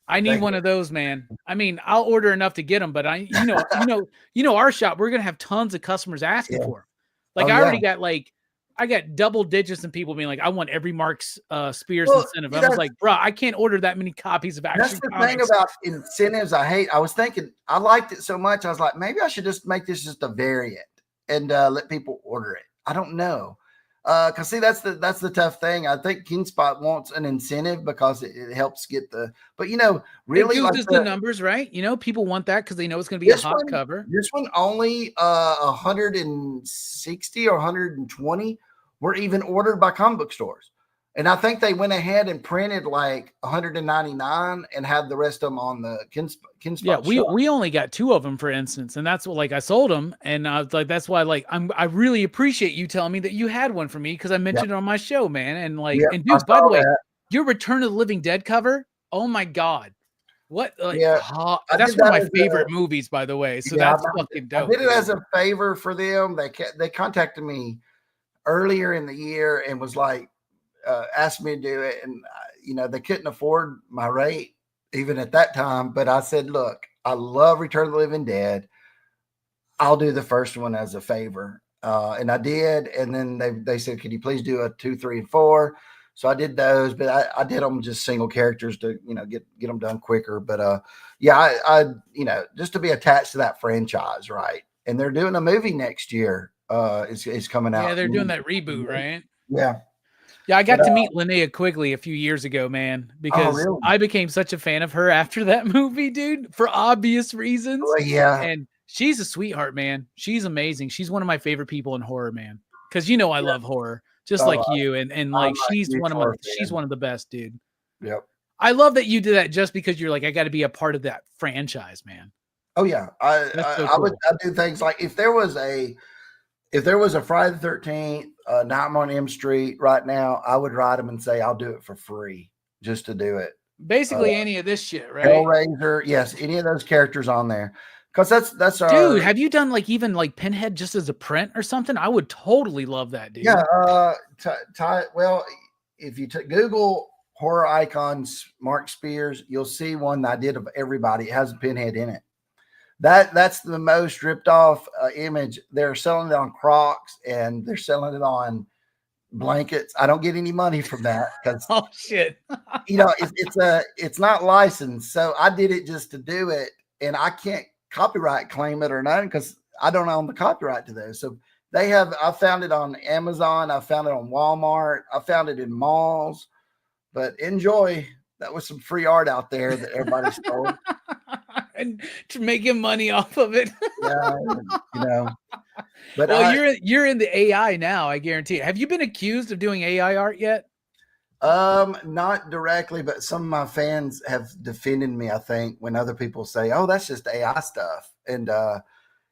I need one of those, man. I mean, I'll order enough to get them, but you know, our shop, we're gonna have tons of customers asking for. Like, I already got I got double digits and people being like, I want every Mark's Spears incentive. I was like, bro, I can't order that many copies of Action Comics. That's the thing about incentives I hate. I was thinking, I liked it so much. I was like, maybe I should just make this just a variant and let people order it. I don't know. Because see, that's the tough thing. I think KeenSpot wants an incentive because it helps get but really it uses the numbers, right? People want that because they know it's going to be a hot cover. This one only 160 or 120 were even ordered by comic book stores. And I think they went ahead and printed like 199 and had the rest of them on the KeenSpot. Yeah, we only got 2 of them, for instance, and that's what I sold them, and I was like, that's why I really appreciate you telling me that you had one for me because I mentioned it on my show, man. And and dude, by the way, your Return of the Living Dead cover, oh my god, what? That's one of my favorite movies, by the way. So that's fucking dope. I did it as a favor for them. They contacted me earlier in the year and was like. Asked me to do it, and they couldn't afford my rate even at that time. But I said, look, I love Return of the Living Dead. I'll do the first one as a favor, and I did. And then they said, could you please do a 2, 3, and 4? So I did those, but I did them just single characters to get them done quicker. But I just to be attached to that franchise, right? And they're doing a movie next year. It's coming out. Yeah, they're doing that reboot, right? Yeah. Yeah, I got to meet Linnea Quigley a few years ago, man, because I became such a fan of her after that movie, dude, for obvious reasons. Yeah. And she's a sweetheart, man. She's amazing. She's one of my favorite people in horror, man. Because I love horror, just like you. And like she's one of the best, dude. Yep. I love that you did that just because you're like, I got to be a part of that franchise, man. Oh yeah. I would do things like if there was a Friday the 13th, Nightmare on M Street right now, I would write them and say, I'll do it for free just to do it. Basically any of this shit, right? Hellraiser. Yes. Any of those characters on there. Cause that's our dude. Have you done even Pinhead just as a print or something? I would totally love that, dude. Yeah. Well, if you Google horror icons, Mark Spears, you'll see one that I did of everybody. It has a Pinhead in it. That's the most ripped off image. They're selling it on Crocs and they're selling it on blankets. I don't get any money from that because oh shit, it's not licensed. So I did it just to do it, and I can't copyright claim it or nothing because I don't own the copyright to those. So they have. I found it on Amazon. I found it on Walmart. I found it in malls. But enjoy. That was some free art out there that everybody stole. And to making money off of it. Yeah, But you're in the AI now, I guarantee. Have you been accused of doing AI art yet? Not directly, but some of my fans have defended me, I think, when other people say, "Oh, that's just AI stuff." And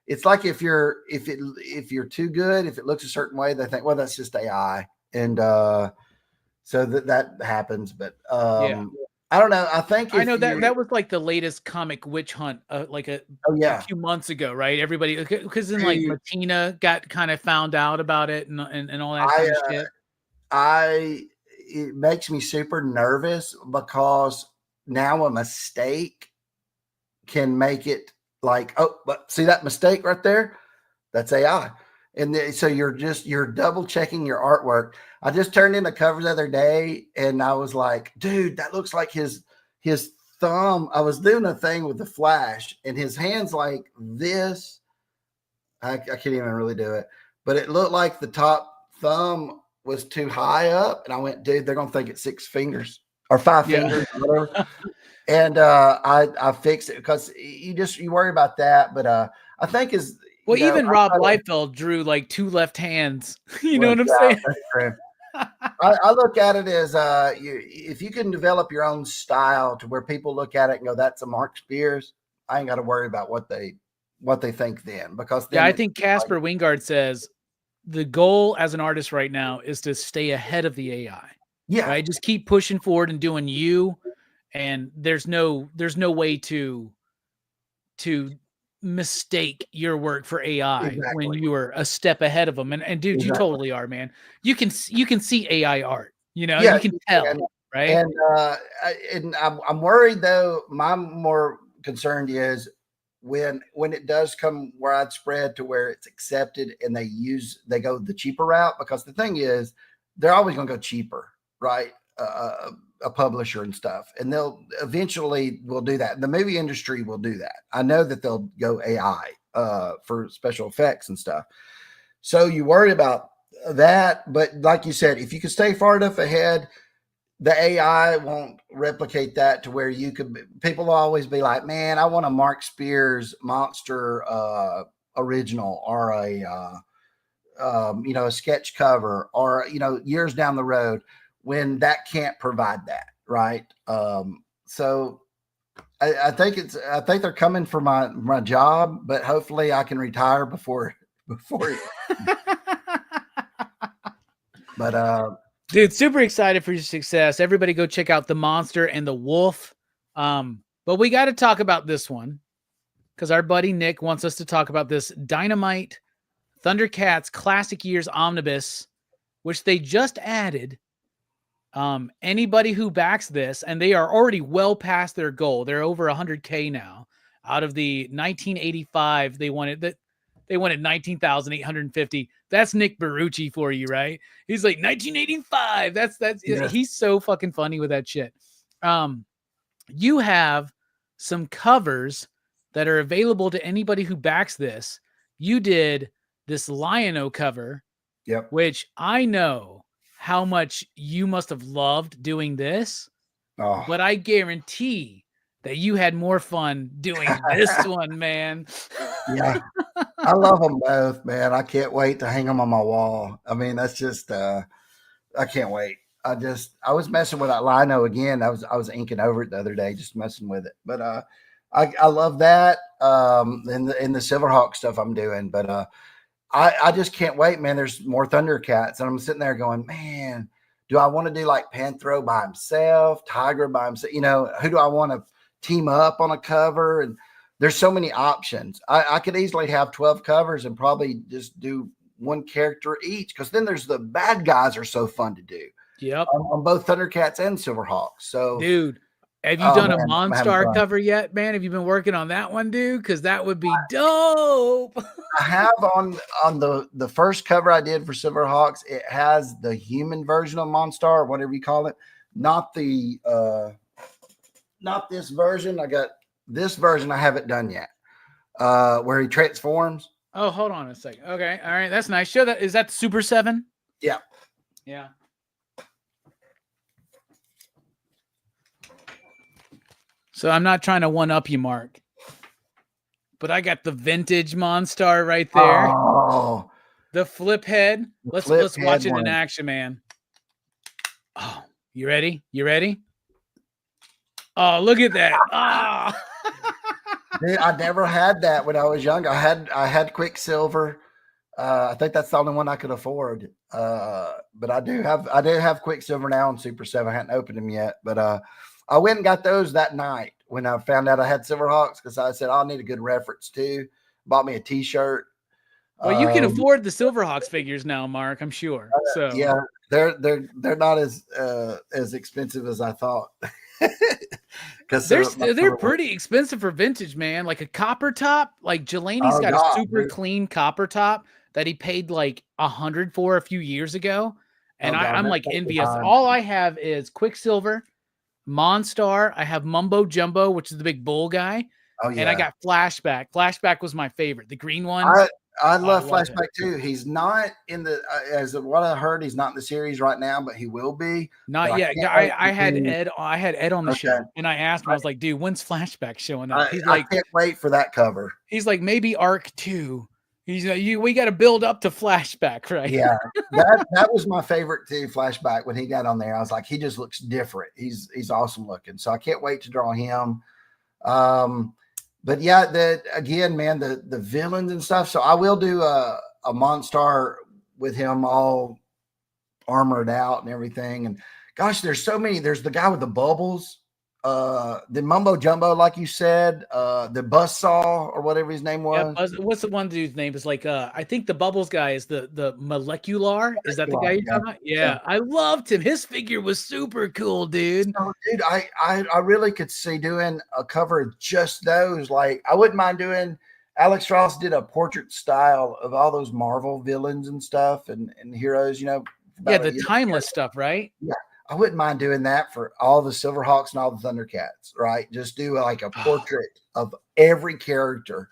it's like if you're too good, if it looks a certain way, they think, "Well, that's just AI." And so that happens, but I don't know. I think I know that was like the latest comic witch hunt, like a few months ago, right? Everybody, because then like Martina got kind of found out about it and all that kind of shit. It makes me super nervous because now a mistake can make it like, oh, but see that mistake right there? That's AI. And so you're double checking your artwork. I just turned in a cover the other day and I was like, dude, that looks like his thumb. I was doing a thing with the flash and his hand's like this. I can't even really do it, but it looked like the top thumb was too high up. And I went, dude, they're going to think it's 6 fingers or 5 fingers. Whatever. And I fixed it because you worry about that. But I think even Rob Liefeld drew like 2 left hands. You know what I'm saying? That's true. I look at it as if you can develop your own style to where people look at it and go, that's a Mark Spears, I ain't got to worry about what they think then. Because then I think Casper Wingard says the goal as an artist right now is to stay ahead of the AI. Yeah. Right. Just keep pushing forward and doing you. And there's no way to mistake your work for AI when you are a step ahead of them. And dude, you totally are, man. You can see AI art, you know, you can tell, right? And I'm worried though. My more concerned is when it does come widespread to where it's accepted and they go the cheaper route, because the thing is they're always going to go cheaper, right? A publisher and stuff, and they'll eventually will do that. The movie industry will do that. I know that they'll go AI for special effects and stuff. So you worry about that, but like you said, if you can stay far enough ahead, the AI won't replicate that to where people will always be like, man, I want a Mark Spears monster original or a sketch cover or years down the road, when that can't provide that, right? So I think they're coming for my job, but hopefully I can retire before. But dude, super excited for your success. Everybody go check out The Monster and the Wolf. But we got to talk about this one because our buddy Nick wants us to talk about this Dynamite Thundercats Classic Years Omnibus, which they just added. Anybody who backs this, and they are already well past their goal. They're over 100K now. Out of the 1985, they wanted 19,850. That's Nick Barucci for you, right? He's like 1985. He's so fucking funny with that shit. You have some covers that are available to anybody who backs this. You did this Lion-O cover, which I know how much you must have loved doing this, but I guarantee that you had more fun doing this one, man. Yeah, I love them both, man. I can't wait to hang them on my wall. I mean, that's just, I can't wait. I was messing with that Lion-O again. I was inking over it the other day, just messing with it. But I love that. In the Silverhawk stuff I'm doing, but I just can't wait, man. There's more Thundercats, and I'm sitting there going, man, do I want to do like Panthro by himself, Tiger by himself? Who do I want to team up on a cover? And there's so many options. I could easily have 12 covers and probably just do one character each, because then there's the bad guys are so fun to do. Yep. On both Thundercats and Silverhawks. So, dude, have you done a Monstar cover yet, man? Have you been working on that one, dude? Because that would be dope. I have on the first cover I did for Silverhawks. It has the human version of Monstar, or whatever you call it, not this version. I got this version. I haven't done yet, where he transforms. Oh, hold on a second. Okay, all right, that's nice. Show that. Is that Super 7? Yeah. Yeah. So I'm not trying to one-up you, Mark, but I got the vintage Monstar right there. Oh, the flip head. Let's watch it in action, man. Oh, you ready? You ready? Oh, look at that. Oh. Dude, I never had that when I was young. I had Quicksilver. I think that's the only one I could afford. But I do have Quicksilver now on Super 7. I hadn't opened them yet, but I went and got those that night when I found out I had Silverhawks, because I said, I need a good reference too. Bought me a t-shirt. Well, you can afford the Silverhawks figures now, Mark, I'm sure. So yeah, they're not as expensive as I thought. Because they're pretty expensive for vintage, man. Like a copper top, like Jelani's got a super clean copper top that he paid like $100 for a few years ago. And I'm like envious. All I have is Quicksilver, Monstar. I have Mumbo Jumbo, which is the big bull guy. Oh, yeah. And I got Flashback. Flashback was my favorite. The green one. I love Flashback too. He's not in the, as of what I heard, he's not in the series right now, but he will be. Not yet. I had Ed on the show, and I asked him, I was like, dude, when's Flashback showing up? He's like, I can't wait for that cover. He's like, maybe Arc 2. He's like, we got to build up to Flashback, right? Yeah, that was my favorite too. Flashback, when he got on there, I was like, he just looks different. He's awesome looking. So I can't wait to draw him. But yeah, again, man, the villains and stuff. So I will do a Monstar with him all armored out and everything. And gosh, there's so many. There's the guy with the bubbles, the Mumbo Jumbo, like you said, the Buzzsaw or whatever his name was. Yeah, what's the one dude's name? Is like I think the Bubbles guy is the Molecular. Is that the guy you're talking about? Yeah, I loved him. His figure was super cool, dude. So, dude, I really could see doing a cover of just those. Like, I wouldn't mind doing. Alex Ross did a portrait style of all those Marvel villains and stuff and heroes, you know. Yeah, the timeless stuff, right? Yeah. I wouldn't mind doing that for all the Silverhawks and all the Thundercats, right? Just do like a portrait of every character,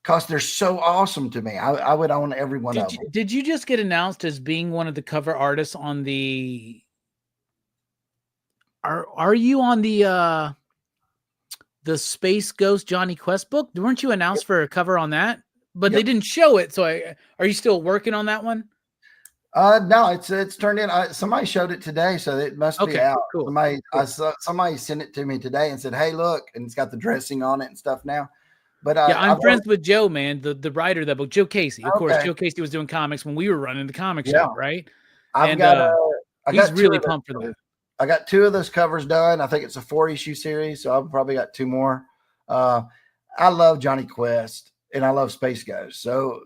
because they're so awesome to me. I would own every one of them. Did you just get announced as being one of the cover artists on the? Are you on the Space Ghost Johnny Quest book? Weren't you announced for a cover on that? But they didn't show it. So are you still working on that one? No, it's turned in. Somebody showed it today, so it must be out. Cool. Somebody sent it to me today and said, "Hey, look," and it's got the dressing on it and stuff now. But yeah, I'm friends with Joe, man, the writer of that book, Joe Casey. Of course, Joe Casey was doing comics when we were running the comic shop, right? He's really pumped for that. I got 2 of those covers done. I think it's a 4-issue series, so I've probably got 2 more. I love Johnny Quest and I love Space Ghost. So.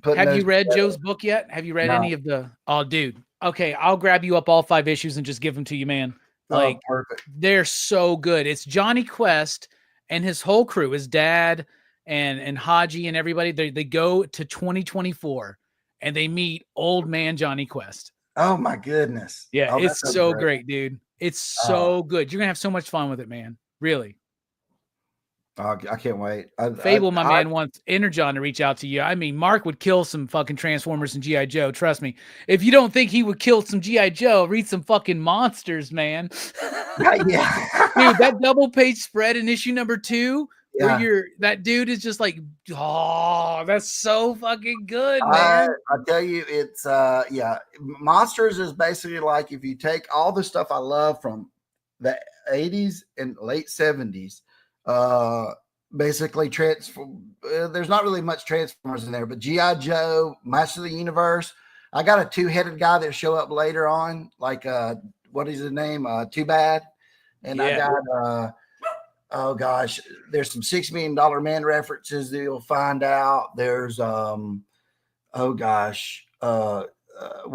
Have you read Joe's book yet? Have you read any of the? Oh, dude. Okay, I'll grab you up all 5 issues and just give them to you, man. Like, perfect. They're so good. It's Johnny Quest and his whole crew, his dad and Haji and everybody. They go to 2024 and they meet old man Johnny Quest. Oh my goodness! Yeah, it's so great, dude. It's so good. You're gonna have so much fun with it, man. Really. I can't wait. Fable, my man, wants Energon to reach out to you. I mean, Mark would kill some fucking Transformers and G.I. Joe. Trust me. If you don't think he would kill some G.I. Joe, read some fucking Monsters, man. Yeah. Dude, that double page spread in issue number 2, where that dude is just like, oh, that's so fucking good, man. I tell you, it's Monsters is basically like, if you take all the stuff I love from the 80s and late 70s, basically there's not really much Transformers in there, but G.I. Joe, Master of the Universe. I got a 2-headed guy that show up later on, like what is his name? Too Bad. And I got oh gosh, there's some $6 Million Man references that you'll find out. There's what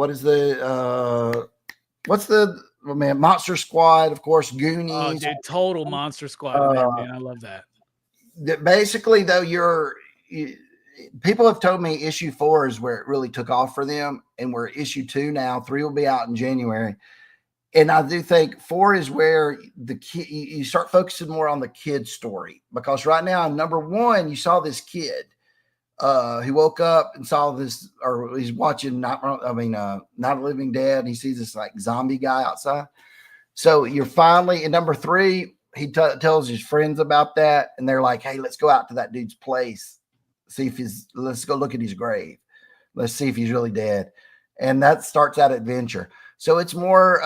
is the Monster Squad, of course, Goonies. Oh, dude, total Monster Squad, man. I love that. Basically, though, people have told me issue 4 is where it really took off for them, and we're issue 2 now. 3 will be out in January, and I do think 4 is where you start focusing more on the kid story, because right now, number 1, you saw this kid he woke up and saw this, or he's watching Not a Living Dead. And he sees this like zombie guy outside. So you're finally in number 3. He tells his friends about that, and they're like, "Hey, let's go out to that dude's place. Let's go look at his grave. Let's see if he's really dead." And that starts that adventure. So it's more,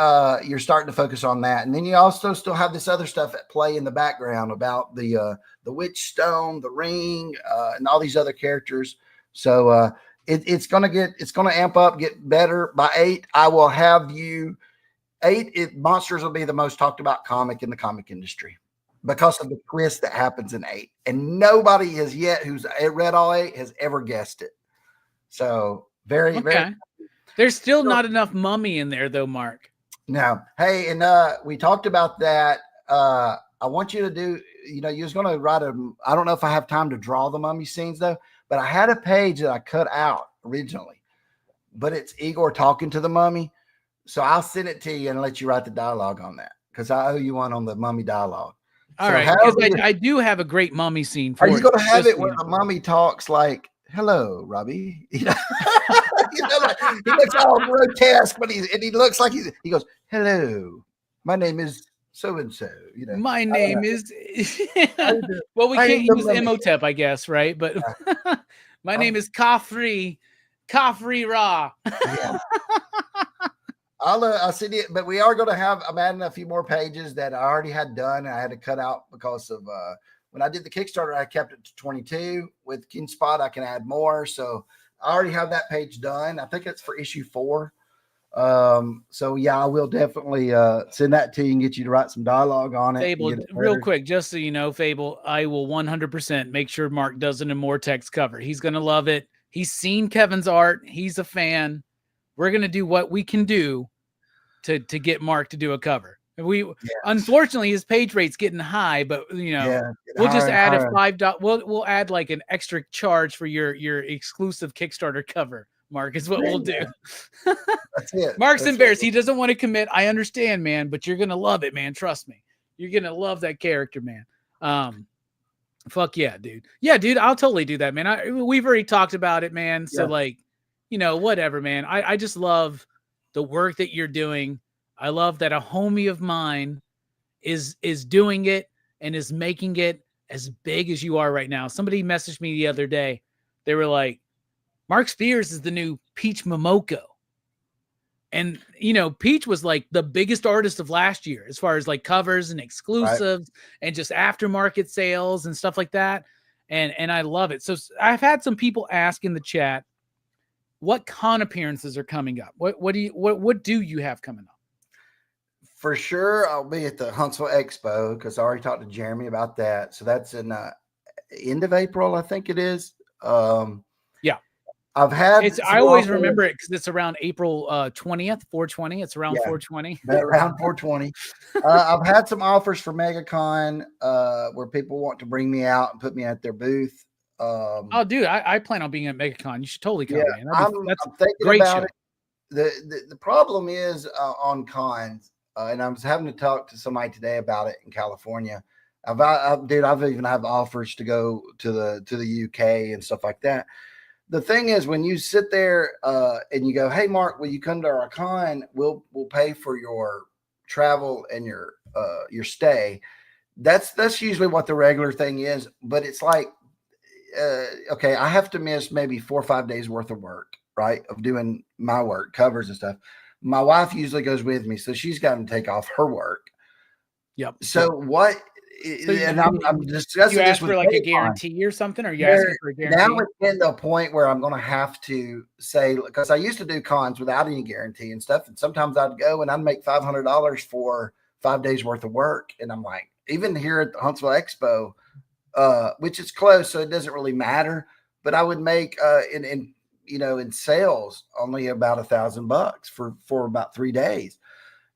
you're starting to focus on that. And then you also still have this other stuff at play in the background about the Witch Stone, the Ring, and all these other characters. So it's going to amp up, get better. By 8, I will have you Monsters will be the most talked about comic in the comic industry because of the twist that happens in 8, and nobody has yet who's read all 8 has ever guessed it. So very. There's still not enough mummy in there though, Mark. No. Hey, and we talked about that. I want you to do, you was going to write I don't know if I have time to draw the mummy scenes though, but I had a page that I cut out originally, but it's Igor talking to the mummy. So I'll send it to you and let you write the dialogue on that, because I owe you one on the mummy dialogue. All right, because I do have a great mummy scene for you. Are you going to have it where the mummy talks like, "Hello, Robbie"? He looks all grotesque, but he looks like he goes, "Hello, my name is so and so." My name is. Well, we can't use Imhotep, I guess, right? But my name is Khafre Ra. Yeah. I'll send it, but we are going to have. I'm adding a few more pages that I already had done, and I had to cut out because of when I did the Kickstarter. I kept it to 22. With KeenSpot, I can add more. So I already have that page done. I think it's for issue 4. So yeah, I will definitely send that to you and get you to write some dialogue on it. Fable, real quick, just so you know, Fable, I will 100% make sure Mark does an Immortex cover. He's going to love it. He's seen Kevin's art. He's a fan. We're going to do what we can do to get Mark to do a cover. Unfortunately, his page rate's getting high, but we'll just add a $5. We'll add like an extra charge for your exclusive Kickstarter cover. Mark, is what we'll do. That's it. Mark's embarrassed. He doesn't want to commit. I understand, man, but you're going to love it, man. Trust me. You're going to love that character, man. Fuck yeah, dude. Yeah, dude, I'll totally do that, man. We've already talked about it, man. So whatever, man. I just love the work that you're doing. I love that a homie of mine is doing it and is making it as big as you are right now. Somebody messaged me the other day. They were like, Mark Spears is the new Peach Momoko. And, Peach was like the biggest artist of last year as far as like covers and exclusives and just aftermarket sales and stuff like that. And I love it. So I've had some people ask in the chat, what con appearances are coming up? What do you have coming up? For sure, I'll be at the Huntsville Expo because I already talked to Jeremy about that. So that's in end of April, I think it is. Yeah. I've had. I always remember it because it's around April 20th, 420. It's around 420. Around 420. I've had some offers for MegaCon where people want to bring me out and put me at their booth. Oh, dude, I plan on being at MegaCon. You should totally come, man. I'm thinking great about show. it. The problem is on cons, and I was having to talk to somebody today about it in California. I've even have offers to go to the UK and stuff like that. The thing is, when you sit there and you go, "Hey, Mark, will you come to our con? We'll pay for your travel and your stay." That's usually what the regular thing is. But it's like, okay, I have to miss maybe 4 or 5 days worth of work, right? Of doing my work, covers and stuff. My wife usually goes with me, so she's got to take off her work. Yep. So what? And I'm discussing. You ask for like a guarantee or something, or you asking for a guarantee? Now it's getting to a point where I'm going to have to say, because I used to do cons without any guarantee and stuff, and sometimes I'd go and I'd make $500 for 5 days worth of work, and I'm like, even here at the Huntsville Expo, which is close, so it doesn't really matter, but I would make in sales only about $1,000 for about 3 days.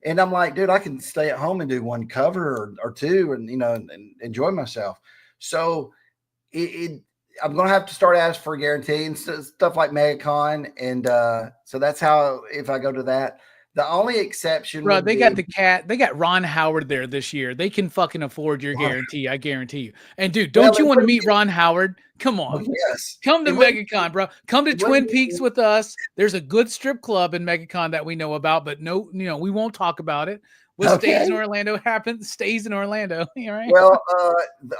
And I'm like, dude, I can stay at home and do one cover or two and enjoy myself. So I'm going to have to start asking for a guarantee and stuff like MegaCon. And so that's how, if I go to that, the only exception. Bro, they got Ron Howard there this year. They can fucking afford your guarantee. I guarantee you. And dude, don't you want to meet Ron Howard? Come on. Yes. Come to MegaCon, bro. Come to Twin Peaks with us. There's a good strip club in MegaCon that we know about, but we won't talk about it. What stays in Orlando stays in Orlando. All right. Well,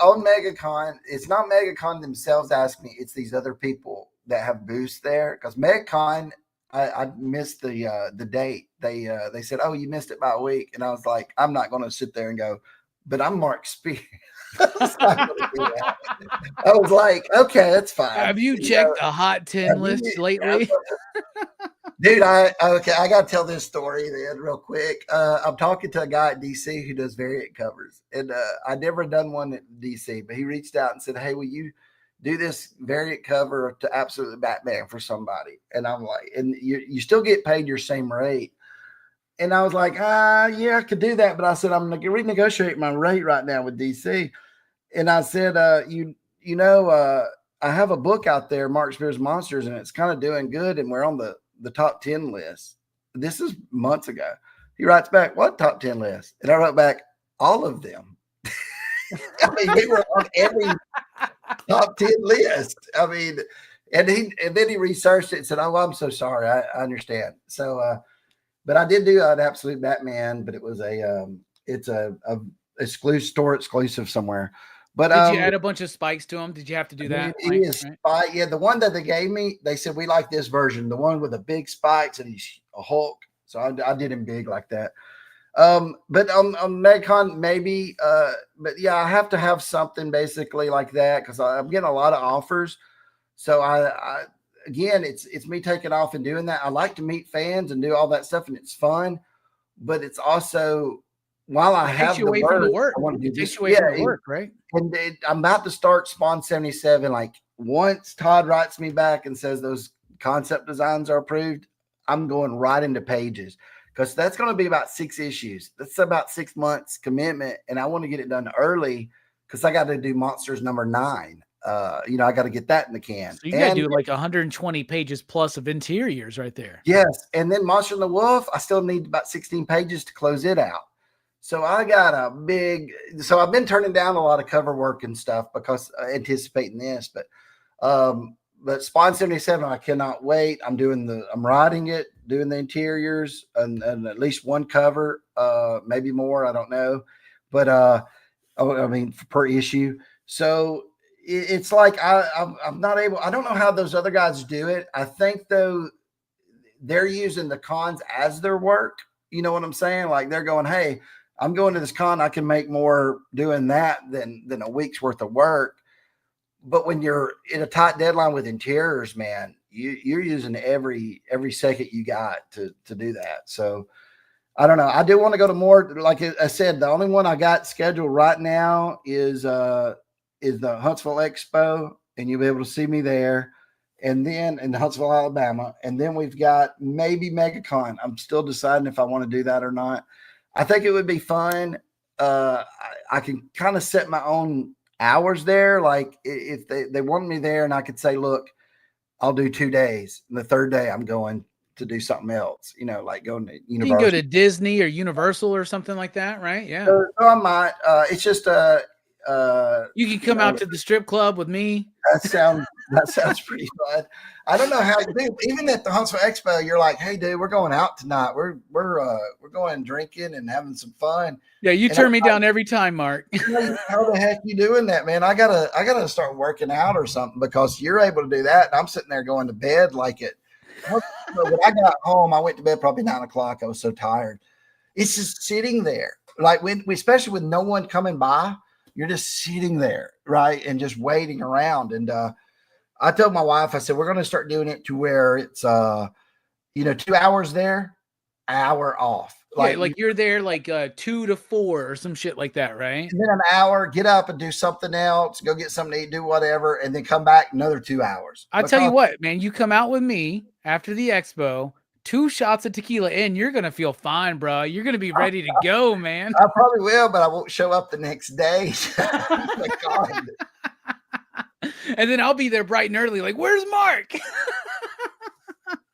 on MegaCon, it's not MegaCon themselves ask me, it's these other people that have booths there. Because MegaCon, I missed the date. They said, "Oh, you missed it by a week," and I was like, "I'm not going to sit there and go, but I'm Mark Spears." I was like, "Okay, that's fine." Have you checked a hot 10 list lately? Dude, I got to tell this story then real quick. I'm talking to a guy at DC who does variant covers, and I never done one at DC, but he reached out and said, "Hey, will you do this variant cover to Absolutely Batman for somebody?" And I'm like, "And you still get paid your same rate?" And I was like, yeah, I could do that, but I said I'm going to renegotiate my rate right now with DC. And I said, I have a book out there, Mark Spears Monsters, and it's kind of doing good, and we're on the top 10 list. This is months ago. He writes back, "What top 10 list?" And I wrote back, "All of them." I mean, we were on every top 10 list. I mean, and then he researched it and said, "Oh, well, I'm so sorry. I understand." So, but I did do an Absolute Batman, but it was it's a store exclusive somewhere. But did you add a bunch of spikes to them? Did you have to do that? Right? Yeah, the one that they gave me, they said we like this version, the one with the big spikes, and he's a Hulk. So I did him big like that. But on MegaCon maybe, but yeah, I have to have something basically like that because I'm getting a lot of offers. So I again, it's me taking off and doing that. I like to meet fans and do all that stuff, and it's fun. But it's also while I have the work, I want to do this. From the work, right? And I'm about to start Spawn 77. Like once Todd writes me back and says those concept designs are approved, I'm going right into pages because that's going to be about 6 issues. That's about 6 months commitment, and I want to get it done early because I got to do Monsters number 9. I got to get that in the can. So you got to do like 120 pages plus of interiors right there. Yes, and then Monster and the Wolf, I still need about 16 pages to close it out. So I got I've been turning down a lot of cover work and stuff because anticipating this, but Spawn 77, I cannot wait. I'm writing it, doing the interiors and at least one cover, maybe more. I don't know, but per issue. So it's like, I'm not able, I don't know how those other guys do it. I think though they're using the cons as their work. You know what I'm saying? Like they're going, "Hey, I'm going to this con. I can make more doing that than a week's worth of work." But when you're in a tight deadline with interiors, man, you're using every second you got to do that. So I don't know. I do want to go to more. Like I said, the only one I got scheduled right now is the Huntsville Expo, and you'll be able to see me there. And then in Huntsville, Alabama, and then we've got maybe MegaCon. I'm still deciding if I want to do that or not. I think it would be fun. I can kind of set my own hours there. Like if they want me there, and I could say, "Look, I'll do 2 days, and the third day I'm going to do something else." Like going to Universal. You can go to Disney or Universal or something like that, right? Yeah. So I might. It's just you can come out to the strip club with me. That sounds pretty fun. I don't know how, dude, even at the Huntsville Expo, you're like, "Hey, dude, we're going out tonight. We're going drinking and having some fun." Yeah, you turn me down every time, Mark. How the heck you doing that, man? I gotta start working out or something because you're able to do that, and I'm sitting there going to bed like it. When I got home, I went to bed probably 9 o'clock. I was so tired. It's just sitting there, like especially with no one coming by. You're just sitting there, right, and just waiting around. And I told my wife, I said, we're going to start doing it to where it's 2 hours there, hour off. Like you're there like 2 to 4 or some shit like that, right? And then an hour, get up and do something else, go get something to eat, do whatever, and then come back another 2 hours. I'll tell you what, man, you come out with me after the expo, 2 shots of tequila in, you're going to feel fine, bro. You're going to be ready to go, man. I probably will, but I won't show up the next day. My God. And then I'll be there bright and early, like, "Where's Mark?"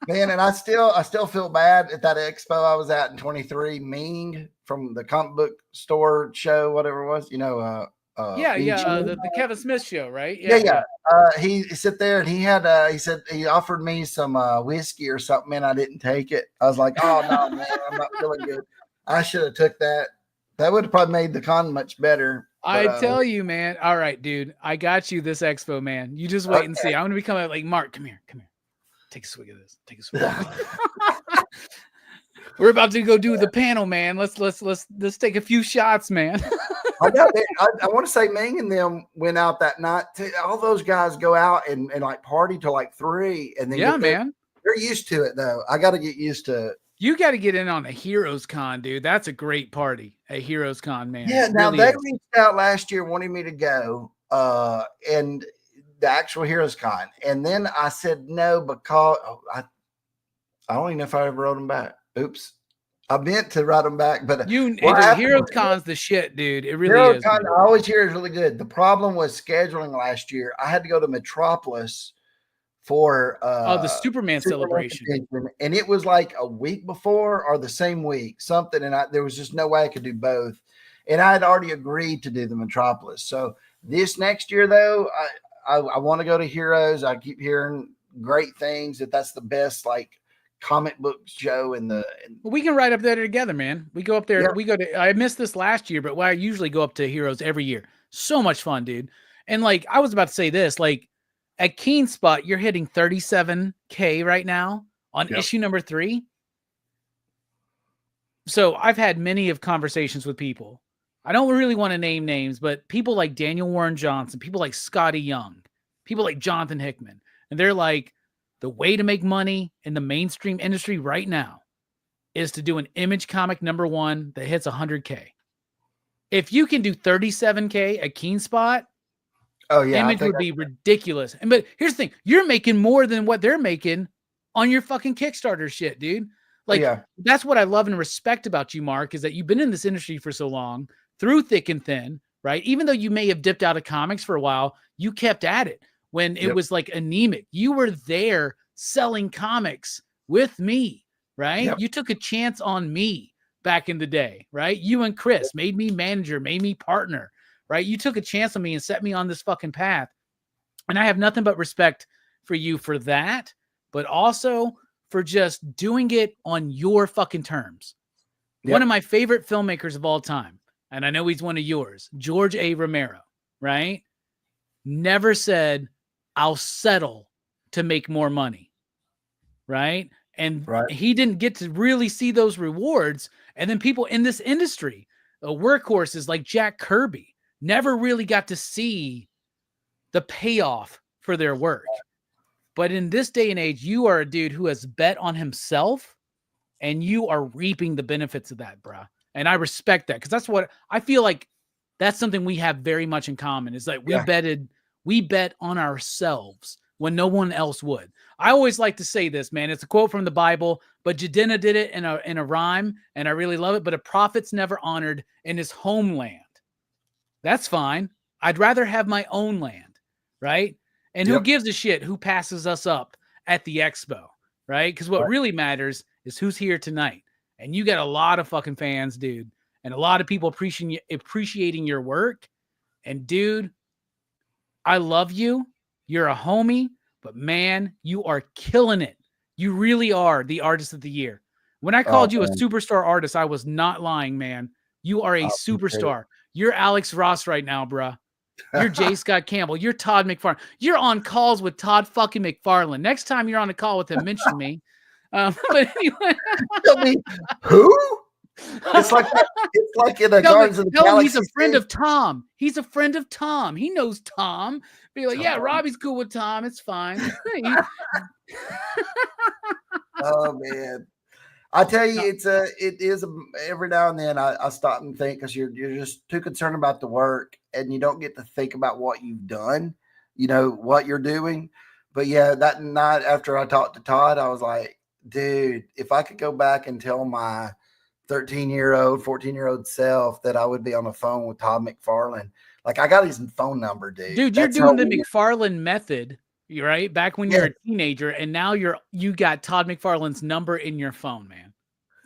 Man, and I still feel bad at that expo I was at in 23, Ming from the comic book store show, whatever it was, the Kevin Smith show, right? Yeah. He sat there and he had he said he offered me some whiskey or something, and I didn't take it. I was like, "Oh no, man, I'm not feeling good. I should have took that. That would have probably made the con much better." I tell you, man. All right, dude, I got you this expo, man. You just wait and see. I'm gonna be coming like, "Mark, come here. Take a swig of this. Take a swig." We're about to go do the panel, man. Let's take a few shots, man. I want to say Ming and them went out that night. All those guys go out and like party till like 3, and then man, They're used to it though. I got to get used to it. You got to get in on a Heroes Con, dude. That's a great party. A Heroes Con, man. Yeah. It Now really they is. reached out last year wanting me to go, and the actual Heroes Con, and then I said no because I don't even know if I ever wrote them back. Oops. I meant to write them back, but Heroes Con's the shit, dude. It really Heroes is. Con, I always hear is really good. The problem was scheduling last year. I had to go to Metropolis for the Superman celebration, and it was like a week before or the same week, something, and there was just no way I could do both. And I had already agreed to do the Metropolis. So this next year, though, I want to go to Heroes. I keep hearing great things that's the best like comic book show we can ride up there together, man. We go up there. Yeah. We go to. I missed this last year, but I usually go up to Heroes every year. So much fun, dude. And like I was about to say this, like at Keen Spot, you're hitting 37K right now on issue number 3. So I've had many of conversations with people. I don't really want to name names, but people like Daniel Warren Johnson, people like Scotty Young, people like Jonathan Hickman, and they're like, the way to make money in the mainstream industry right now is to do an Image comic number 1 that hits 100K. If you can do 37K at Keen Spot, Image would be ridiculous. But here's the thing, you're making more than what they're making on your fucking Kickstarter shit, dude. Like, that's what I love and respect about you, Mark, is that you've been in this industry for so long, through thick and thin, right? Even though you may have dipped out of comics for a while, you kept at it. When it was like anemic, you were there selling comics with me, right? You took a chance on me back in the day, right? You and Chris made me manager, made me partner, right? You took a chance on me and set me on this fucking path. And I have nothing but respect for you for that, but also for just doing it on your fucking terms. One of my favorite filmmakers of all time, and I know he's one of yours, George A. Romero, right? Never said, I'll settle to make more money, right? And he didn't get to really see those rewards. And then people in this industry, workhorses like Jack Kirby, never really got to see the payoff for their work. But in this day and age, you are a dude who has bet on himself, and you are reaping the benefits of that, bruh. And I respect that, because that's what I feel like. That's something we have very much in common. Is like we bet on ourselves when no one else would. I always like to say this, man. It's a quote from the Bible, but Jadena did it in a rhyme, and I really love it. But a prophet's never honored in his homeland. That's fine. I'd rather have my own land, right? And who gives a shit who passes us up at the expo, right? Because what really matters is who's here tonight. And you got a lot of fucking fans, dude, and a lot of people appreciating your work. And dude, I love you. You're a homie, but man, you are killing it. You really are the artist of the year. When I called you a superstar artist, I was not lying, man. You are a superstar. You're Alex Ross right now, bruh. You're J. Scott Campbell. You're Todd McFarlane. You're on calls with Todd fucking McFarlane. Next time you're on a call with him, mention me. But anyway. Tell me who? It's like in the Guardians of the Galaxy. He's a friend of Tom. He's a friend of Tom. He knows Tom. Be like, yeah, Robbie's cool with Tom. It's fine. Oh man, I tell you, it is every now and then I stop and think, because you're just too concerned about the work, and you don't get to think about what you've done. You know what you're doing. But yeah, that night after I talked to Todd, I was like, dude, if I could go back and tell my 13-year-old, 14-year-old self that I would be on the phone with Todd McFarlane. Like, I got his phone number, dude. Dude, you're doing the McFarlane method, right? Back when you're a teenager, and now you got Todd McFarlane's number in your phone, man.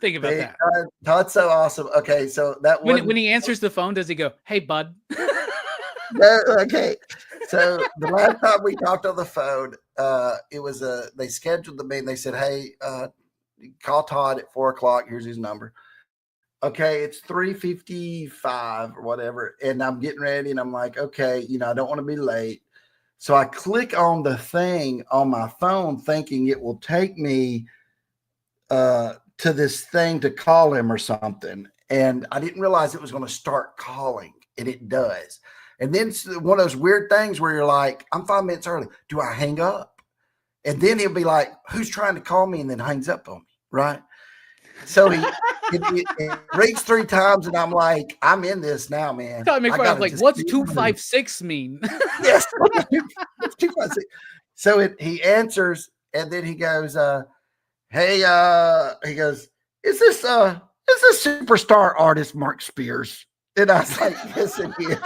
Think about that. Todd's so awesome. Okay, so that when he answers the phone, does he go, "Hey, bud"? No, okay. So the last time we talked on the phone, it was they scheduled the meeting. They said, "Hey, call Todd at 4:00. Here's his number." Okay, it's 3:55 or whatever, and I'm getting ready, and I'm like, okay, I don't want to be late. So I click on the thing on my phone, thinking it will take me to this thing to call him or something. And I didn't realize it was going to start calling, and it does. And then it's one of those weird things where you're like, I'm 5 minutes early. Do I hang up? And then he'll be like, who's trying to call me? And then hangs up on me. Right. So it reads 3 times, and I'm like, I'm in this now, man. Todd McFarlane's like, what's 256 mean? Yes. It's 256. So he answers, and then he goes, hey, he goes, is this superstar artist Mark Spears? And I was like, yes, it is.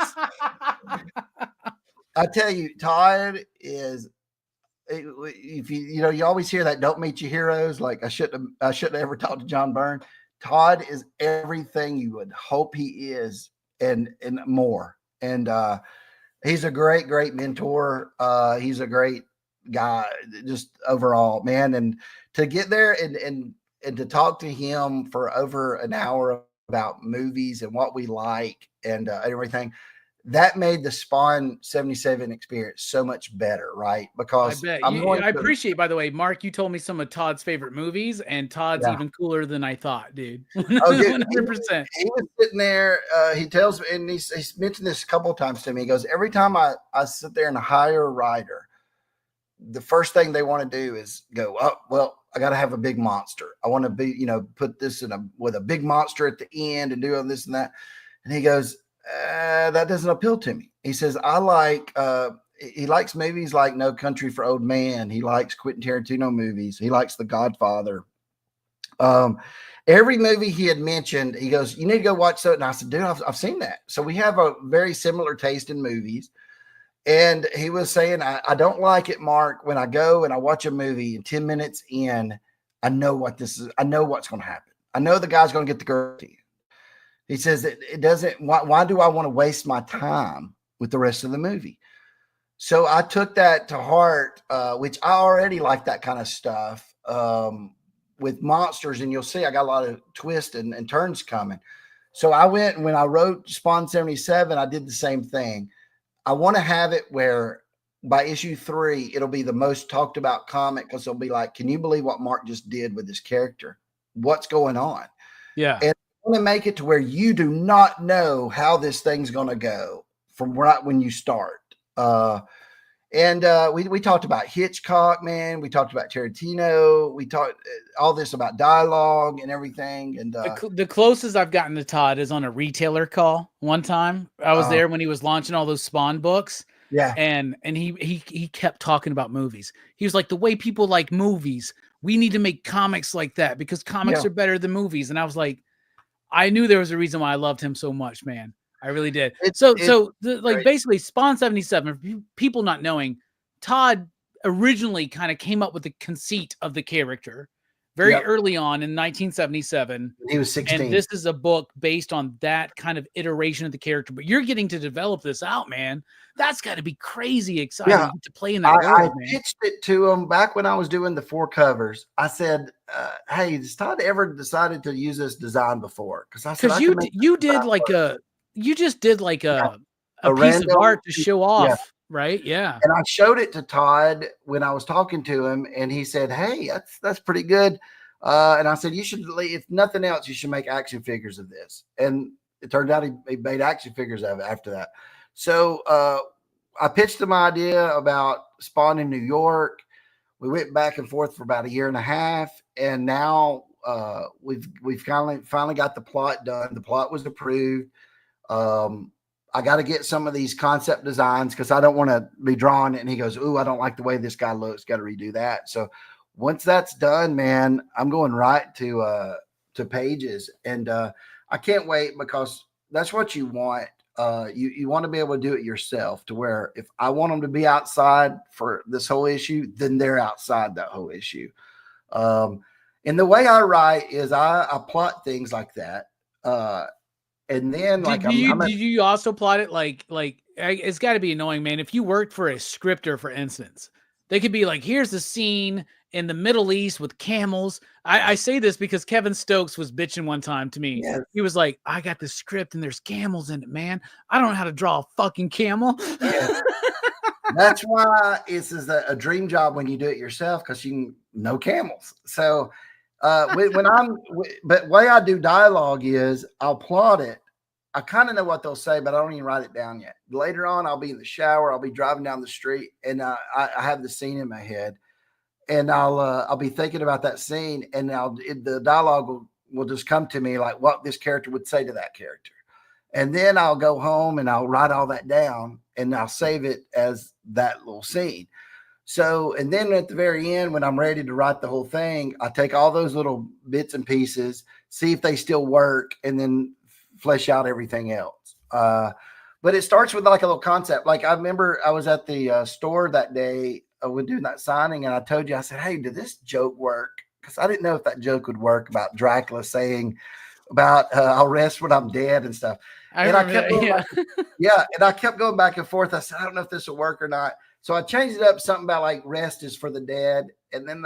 I tell you, Todd is, if you always hear that, don't meet your heroes. Like I shouldn't have ever talked to John Byrne. Todd is everything you would hope he is, and more. And he's a great mentor. He's a great guy, just overall, man. And to get there and to talk to him for over an hour about movies and what we like and everything, that made the Spawn 77 experience so much better, right? Because I appreciate, by the way, Mark, you told me some of Todd's favorite movies, and Todd's even cooler than I thought, dude. 100%. He was sitting there. He tells me, and he's mentioned this a couple of times to me. He goes, every time I sit there and hire a writer, the first thing they want to do is go, oh, well, I got to have a big monster. I want to be, put this with a big monster at the end and do all this and that. And he goes, that doesn't appeal to me. He says, he likes movies like No Country for Old Men. He likes Quentin Tarantino movies. He likes The Godfather. Every movie he had mentioned, he goes, you need to go watch that. And I said, dude, I've seen that. So we have a very similar taste in movies. And he was saying, I don't like it, Mark, when I go and I watch a movie and 10 minutes in, I know what this is. I know what's going to happen. I know the guy's going to get the girl. He says it doesn't. Why do I want to waste my time with the rest of the movie? So I took that to heart, which I already like that kind of stuff with monsters. And you'll see I got a lot of twists and turns coming. So I went, and when I wrote Spawn 77, I did the same thing. I want to have it where by issue 3, it'll be the most talked about comic, because they'll be like, can you believe what Mark just did with this character? What's going on? Yeah. And I want to make it to where you do not know how this thing's going to go from right when you start. We talked about Hitchcock, man. We talked about Tarantino. We talked all this about dialogue and everything. And the closest I've gotten to Todd is on a retailer call. One time I was there when he was launching all those Spawn books. Yeah. And he kept talking about movies. He was like, the way people like movies, we need to make comics like that, because comics are better than movies. And I was like, I knew there was a reason why I loved him so much, man. I really did. Basically Spawn 77, for people not knowing, Todd originally kind of came up with the conceit of the character very early on in 1977. He was 16. And this is a book based on that kind of iteration of the character. But you're getting to develop this out, man. That's got to be crazy exciting to play in that world, I man. pitched it to him back when I was doing the 4 covers. I said, hey, has Todd ever decided to use this design before? Because I said, you just did like a piece of art to show off, right? Yeah. And I showed it to Todd when I was talking to him, and he said, hey, that's pretty good. And I said, you should, if nothing else, you should make action figures of this. And it turned out he made action figures of it after that. So I pitched him my idea about Spawn in New York. We went back and forth for about a year and a half, and now we've finally got the plot done. The plot was approved. I got to get some of these concept designs, because I don't want to be drawn. And he goes, ooh, I don't like the way this guy looks. Got to redo that. So once that's done, man, I'm going right to pages, and I can't wait, because that's what you want. You want to be able to do it yourself, to where if I want them to be outside for this whole issue, then they're outside that whole issue. And the way I write is I plot things like that. And then did you also plot it like it's got to be annoying, man. If you worked for a scripter, for instance, they could be like, here's the scene in the Middle East with camels. I say this because Kevin Stokes was bitching one time to me. Yes. He was like, I got the script and there's camels in it, man. I don't know how to draw a fucking camel. Yes. That's why this is a dream job when you do it yourself, because you can know camels. So but the way I do dialogue is I'll plot it. I kind of know what they'll say, but I don't even write it down yet. Later on, I'll be in the shower. I'll be driving down the street, and I have the scene in my head. and I'll be thinking about that scene, and the dialogue will just come to me like what this character would say to that character. And then I'll go home and I'll write all that down and I'll save it as that little scene. So, and then at the very end, when I'm ready to write the whole thing, I take all those little bits and pieces, see if they still work, and then flesh out everything else. But it starts with like a little concept. Like I remember I was at the store that day when doing that signing, and I told you, I said, hey, did this joke work? Because I didn't know if that joke would work about Dracula saying about I'll rest when I'm dead and stuff. And I kept going back, and I kept going back and forth. I said, I don't know if this will work or not. So I changed it up, something about like rest is for the dead. And then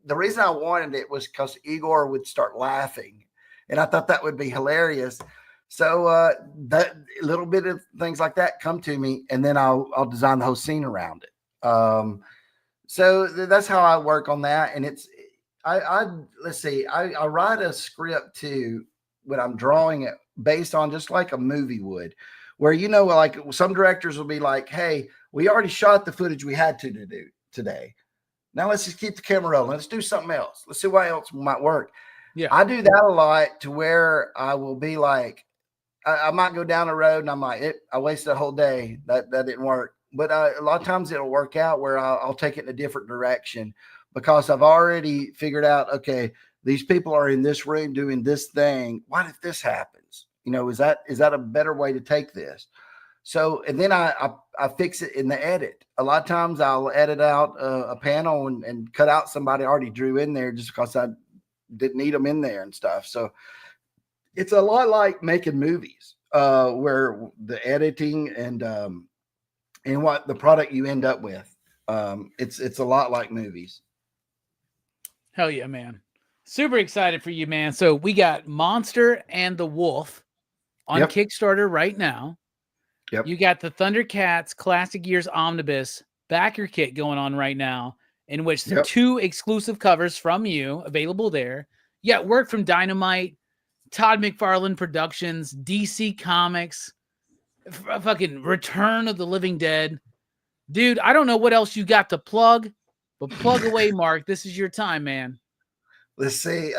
the reason I wanted it was because Igor would start laughing. And I thought that would be hilarious. So that little bit of things like that come to me, and then I'll design the whole scene around it. So that's how I work on that. And it's, let's see, I write a script too when I'm drawing it based on just like a movie would, where, you know, like some directors will be like, hey, we already shot the footage we had to do today. Now let's just keep the camera rolling. Let's do something else. Let's see what else might work. Yeah. I do that a lot, to where I will be like, I might go down the road and I'm like, I wasted a whole day. That didn't work. But a lot of times it'll work out where I'll take it in a different direction, because I've already figured out, okay, these people are in this room doing this thing. What if this happens? You know, is that a better way to take this? So, and then I fix it in the edit. A lot of times I'll edit out a panel and cut out somebody I already drew in there just because I didn't need them in there and stuff. So it's a lot like making movies, where the editing and what the product you end up with, it's a lot like movies. Hell yeah, man. Super excited for you, man. So we got Monster and the Wolf on Kickstarter right now. Yep. You got the Thundercats Classic Years Omnibus backer kit going on right now, in which there are 2 exclusive covers from you available there. You got work from Dynamite, Todd McFarlane Productions, DC Comics, fucking Return of the Living Dead. Dude, I don't know what else you got to plug, but plug away, Mark. This is your time, man. Let's see.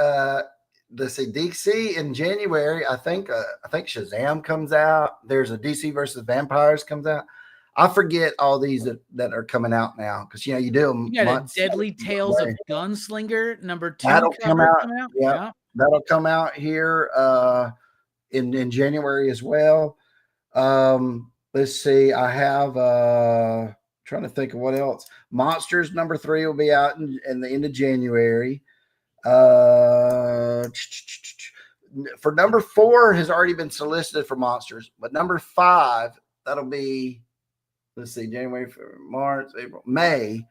DC in January. I think Shazam comes out. There's a DC versus Vampires comes out. I forget all these that are coming out now, because you know you do them. You got a Deadly Tales of Gunslinger #2. That'll come out. Yeah, that'll come out here in January as well. Let's see. I have trying to think of what else. Monsters #3 will be out in the end of January. For #4 has already been solicited for Monsters, but #5, that'll be, let's see, January, March, April, May.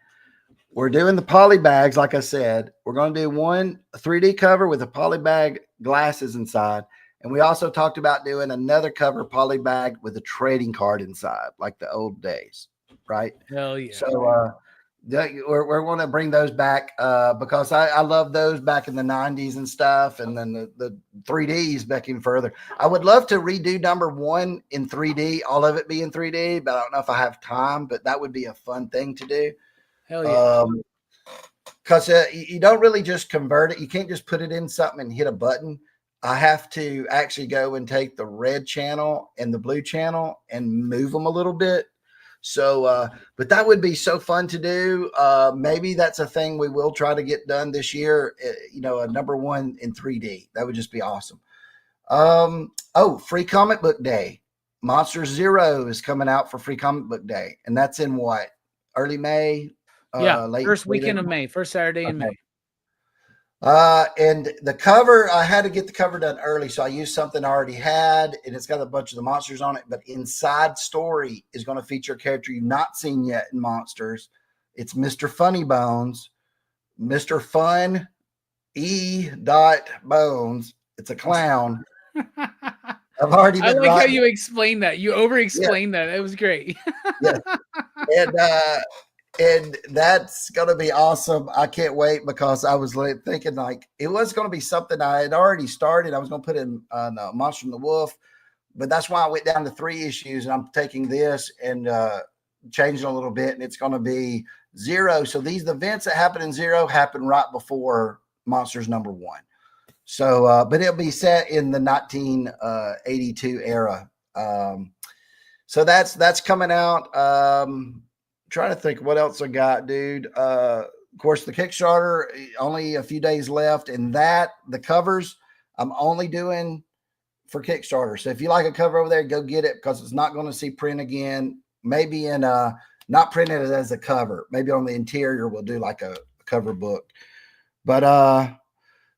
We're doing the poly bags. Like I said, we're going to do one 3D cover with a poly bag glasses inside. And we also talked about doing another cover poly bag with a trading card inside, like the old days. Right. Hell yeah. So, we're going to bring those back because I love those back in the 90s and stuff. And then the 3Ds back even further. I would love to redo #1 in 3D, all of it be in 3D, but I don't know if I have time, but that would be a fun thing to do. Hell yeah. Because you don't really just convert it. You can't just put it in something and hit a button. I have to actually go and take the red channel and the blue channel and move them a little bit. So, but that would be so fun to do. Maybe that's a thing we will try to get done this year. You know, a #1 in 3D. That would just be awesome. Free comic book day. Monster Zero is coming out for free comic book day. And that's in what? Early May? First weekend of May, first Saturday in May. And the cover, I had to get the cover done early, so I used something I already had, and it's got a bunch of the monsters on it. But inside story is going to feature a character you've not seen yet in Monsters. It's Mr. Funny Bones, Mr. Fun Bones. It's a clown. I've already. I like how you explained that. You over-explained that. It was great. Yeah. And that's going to be awesome. I can't wait, because I was thinking like it was going to be something I had already started. I was going to put in Monster and the Wolf, but that's why I went down to 3 issues, and I'm taking this and changing a little bit. And it's going to be Zero. So these events that happen in Zero happen right before Monsters #1. So, but it'll be set in the 1982 era. So that's coming out. Trying to think what else I got, dude. Of course, the Kickstarter, only a few days left, and the covers I'm only doing for Kickstarter. So if you like a cover over there, go get it, because it's not going to see print again. Maybe in not printed as a cover. Maybe on the interior we'll do like a cover book. But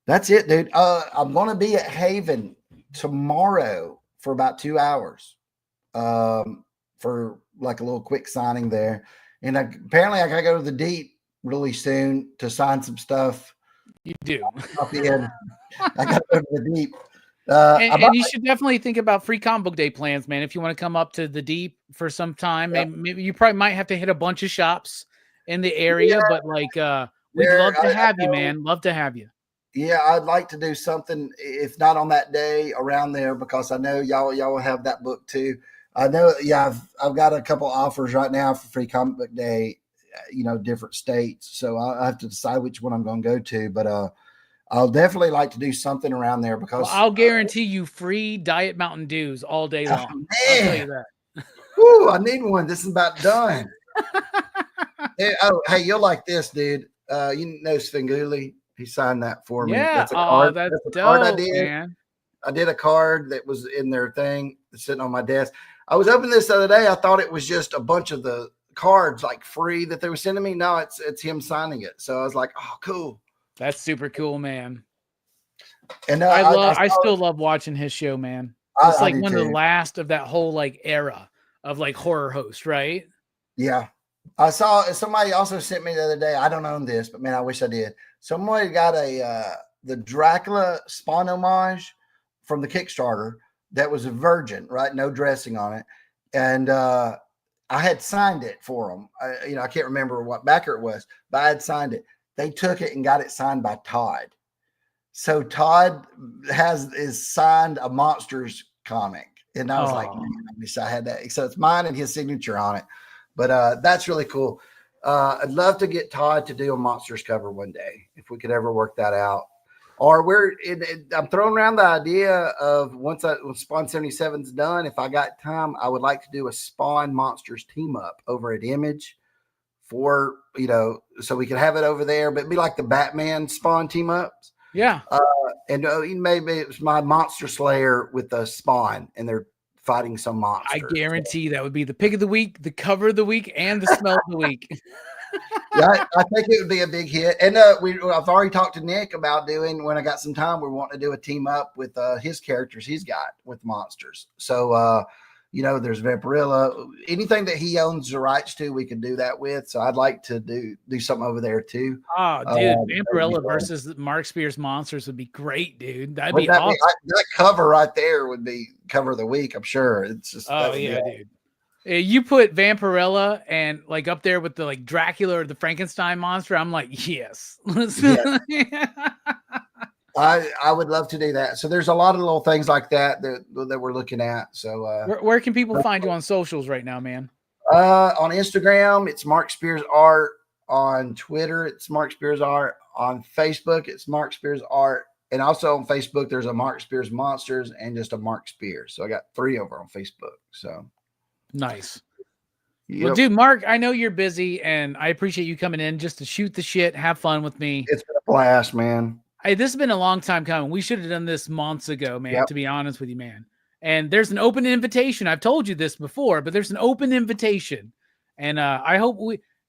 that's it, dude. I'm going to be at Haven tomorrow for about 2 hours for like a little quick signing there. And apparently I got to go to the Deep really soon to sign some stuff. You do. I got to go to the Deep. And you should definitely think about free comic book day plans, man. If you want to come up to the Deep for some time, maybe you probably might have to hit a bunch of shops in the area, but like we'd love to have you, man. Love to have you. Yeah, I'd like to do something, if not on that day, around there, because I know y'all will have that book too. I know, yeah, I've got a couple offers right now for free comic book day, different states. So I have to decide which one I'm going to go to, but I'll definitely like to do something around there, because I'll guarantee you free Diet Mountain Dews all day long. I'll tell you that. Whew, I need one. This is about done. Hey, you'll like this, dude. You know Svengoolie? He signed that for me. Yeah. That's a card. That's a dope, card I did. man. I did a card that was in their thing, sitting on my desk. I was opening this the other day. I thought it was just a bunch of the cards like free that they were sending me. No, it's him signing it. So I was like, oh, cool. That's super cool, man. And I still love watching his show, man. It's like one of the last of that whole like era of like horror host, right? Yeah. I saw somebody also sent me the other day. I don't own this, but man, I wish I did. Somebody got the Dracula Spawn homage from the Kickstarter that was a virgin, right? No dressing on it. And I had signed it for them. I can't remember what backer it was, but I had signed it. They took it and got it signed by Todd. So Todd is signed a Monsters comic. And I was like, man, I wish I had that. So it's mine and his signature on it. But that's really cool. I'd love to get Todd to do a Monsters cover one day, if we could ever work that out. Or I'm throwing around the idea of once Spawn 77 is done, if I got time, I would like to do a Spawn Monsters team up over at Image for, so we could have it over there, but it'd be like the Batman Spawn team ups. Yeah. And maybe it's my Monster Slayer with the Spawn, and they're fighting some monster. I guarantee that would be the pick of the week, the cover of the week, and the smell of the week. Yeah, I think it would be a big hit. And I've already talked to Nick about doing, when I got some time, we want to do a team up with his characters he's got with monsters. So, there's Vampirilla. Anything that he owns the rights to, we could do that with. So I'd like to do something over there too. Oh, dude, Vampirilla versus Mark Spears Monsters would be great, dude. That'd be awesome. That cover right there would be cover of the week, I'm sure. It's just dude. You put Vampirilla and like up there with the like Dracula or the Frankenstein monster, I'm like, yes. Yeah. I would love to do that. So there's a lot of little things like that we're looking at. So where can people find you on socials right now, man? On Instagram, it's Mark Spears Art. On Twitter, it's Mark Spears Art. On Facebook, it's Mark Spears Art. And also on Facebook, there's a Mark Spears Monsters and just a Mark Spears. So I got 3 over on Facebook. So nice. Yep. Well, dude, Mark, I know you're busy, and I appreciate you coming in just to shoot the shit, have fun with me. It's been a blast, man. Hey, this has been a long time coming. We should have done this months ago, man, to be honest with you, man. And there's an open invitation. I've told you this before, but there's an open invitation. And I hope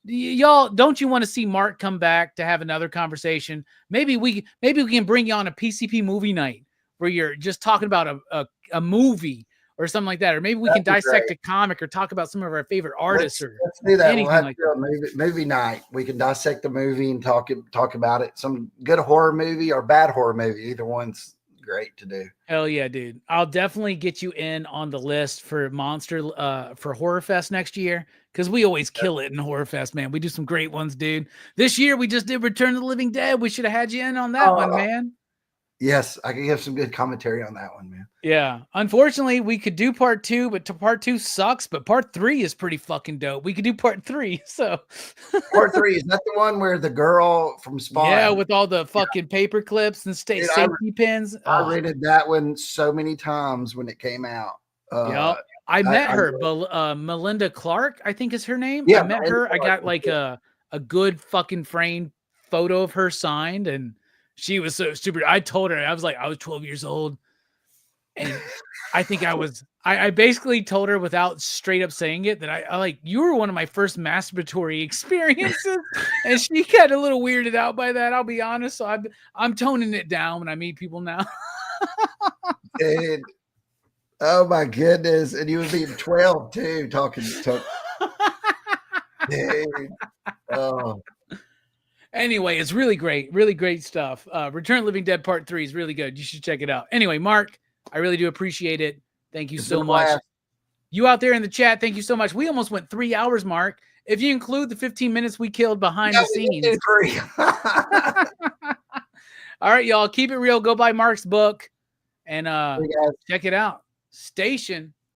y'all, don't you want to see Mark come back to have another conversation? Maybe we can bring you on a PCP movie night where you're just talking about a movie or something like that. Or maybe we can dissect a comic or talk about some of our favorite artists. Let's do that. Anything we'll have like movie night. We can dissect the movie and talk about it. Some good horror movie or bad horror movie. Either one's great to do. Hell yeah, dude. I'll definitely get you in on the list for for Horror Fest next year, because we always kill it in Horror Fest, man. We do some great ones, dude. This year we just did Return of the Living Dead. We should have had you in on that one, man. Yes, I can give some good commentary on that one, man. Yeah. Unfortunately, we could do part 2, but part 2 sucks. But part 3 is pretty fucking dope. We could do part 3. So part 3, is that the one where the girl from Spawn? Yeah, with all the fucking paper clips and safety pins. I rented that one so many times when it came out. Yeah. I met her, Melinda Clark, I think is her name. Yeah, I met her. I got like a good fucking framed photo of her signed, and she was so stupid. I told her, I was 12 years old. And I think I basically told her without straight up saying it that I like, you were one of my first masturbatory experiences. And she got a little weirded out by that. I'll be honest. So I'm toning it down when I meet people now. Dude. Oh my goodness. And you would be 12 too, talking. Dude. Oh. Anyway, it's really great stuff. Return of the Living Dead Part 3 is really good. You should check it out. Anyway, Mark, I really do appreciate it. Thank you so much. You out there in the chat, thank you so much. We almost went 3 hours, Mark. If you include the 15 minutes we killed behind the scenes. All right, y'all. Keep it real. Go buy Mark's book and check it out. Station.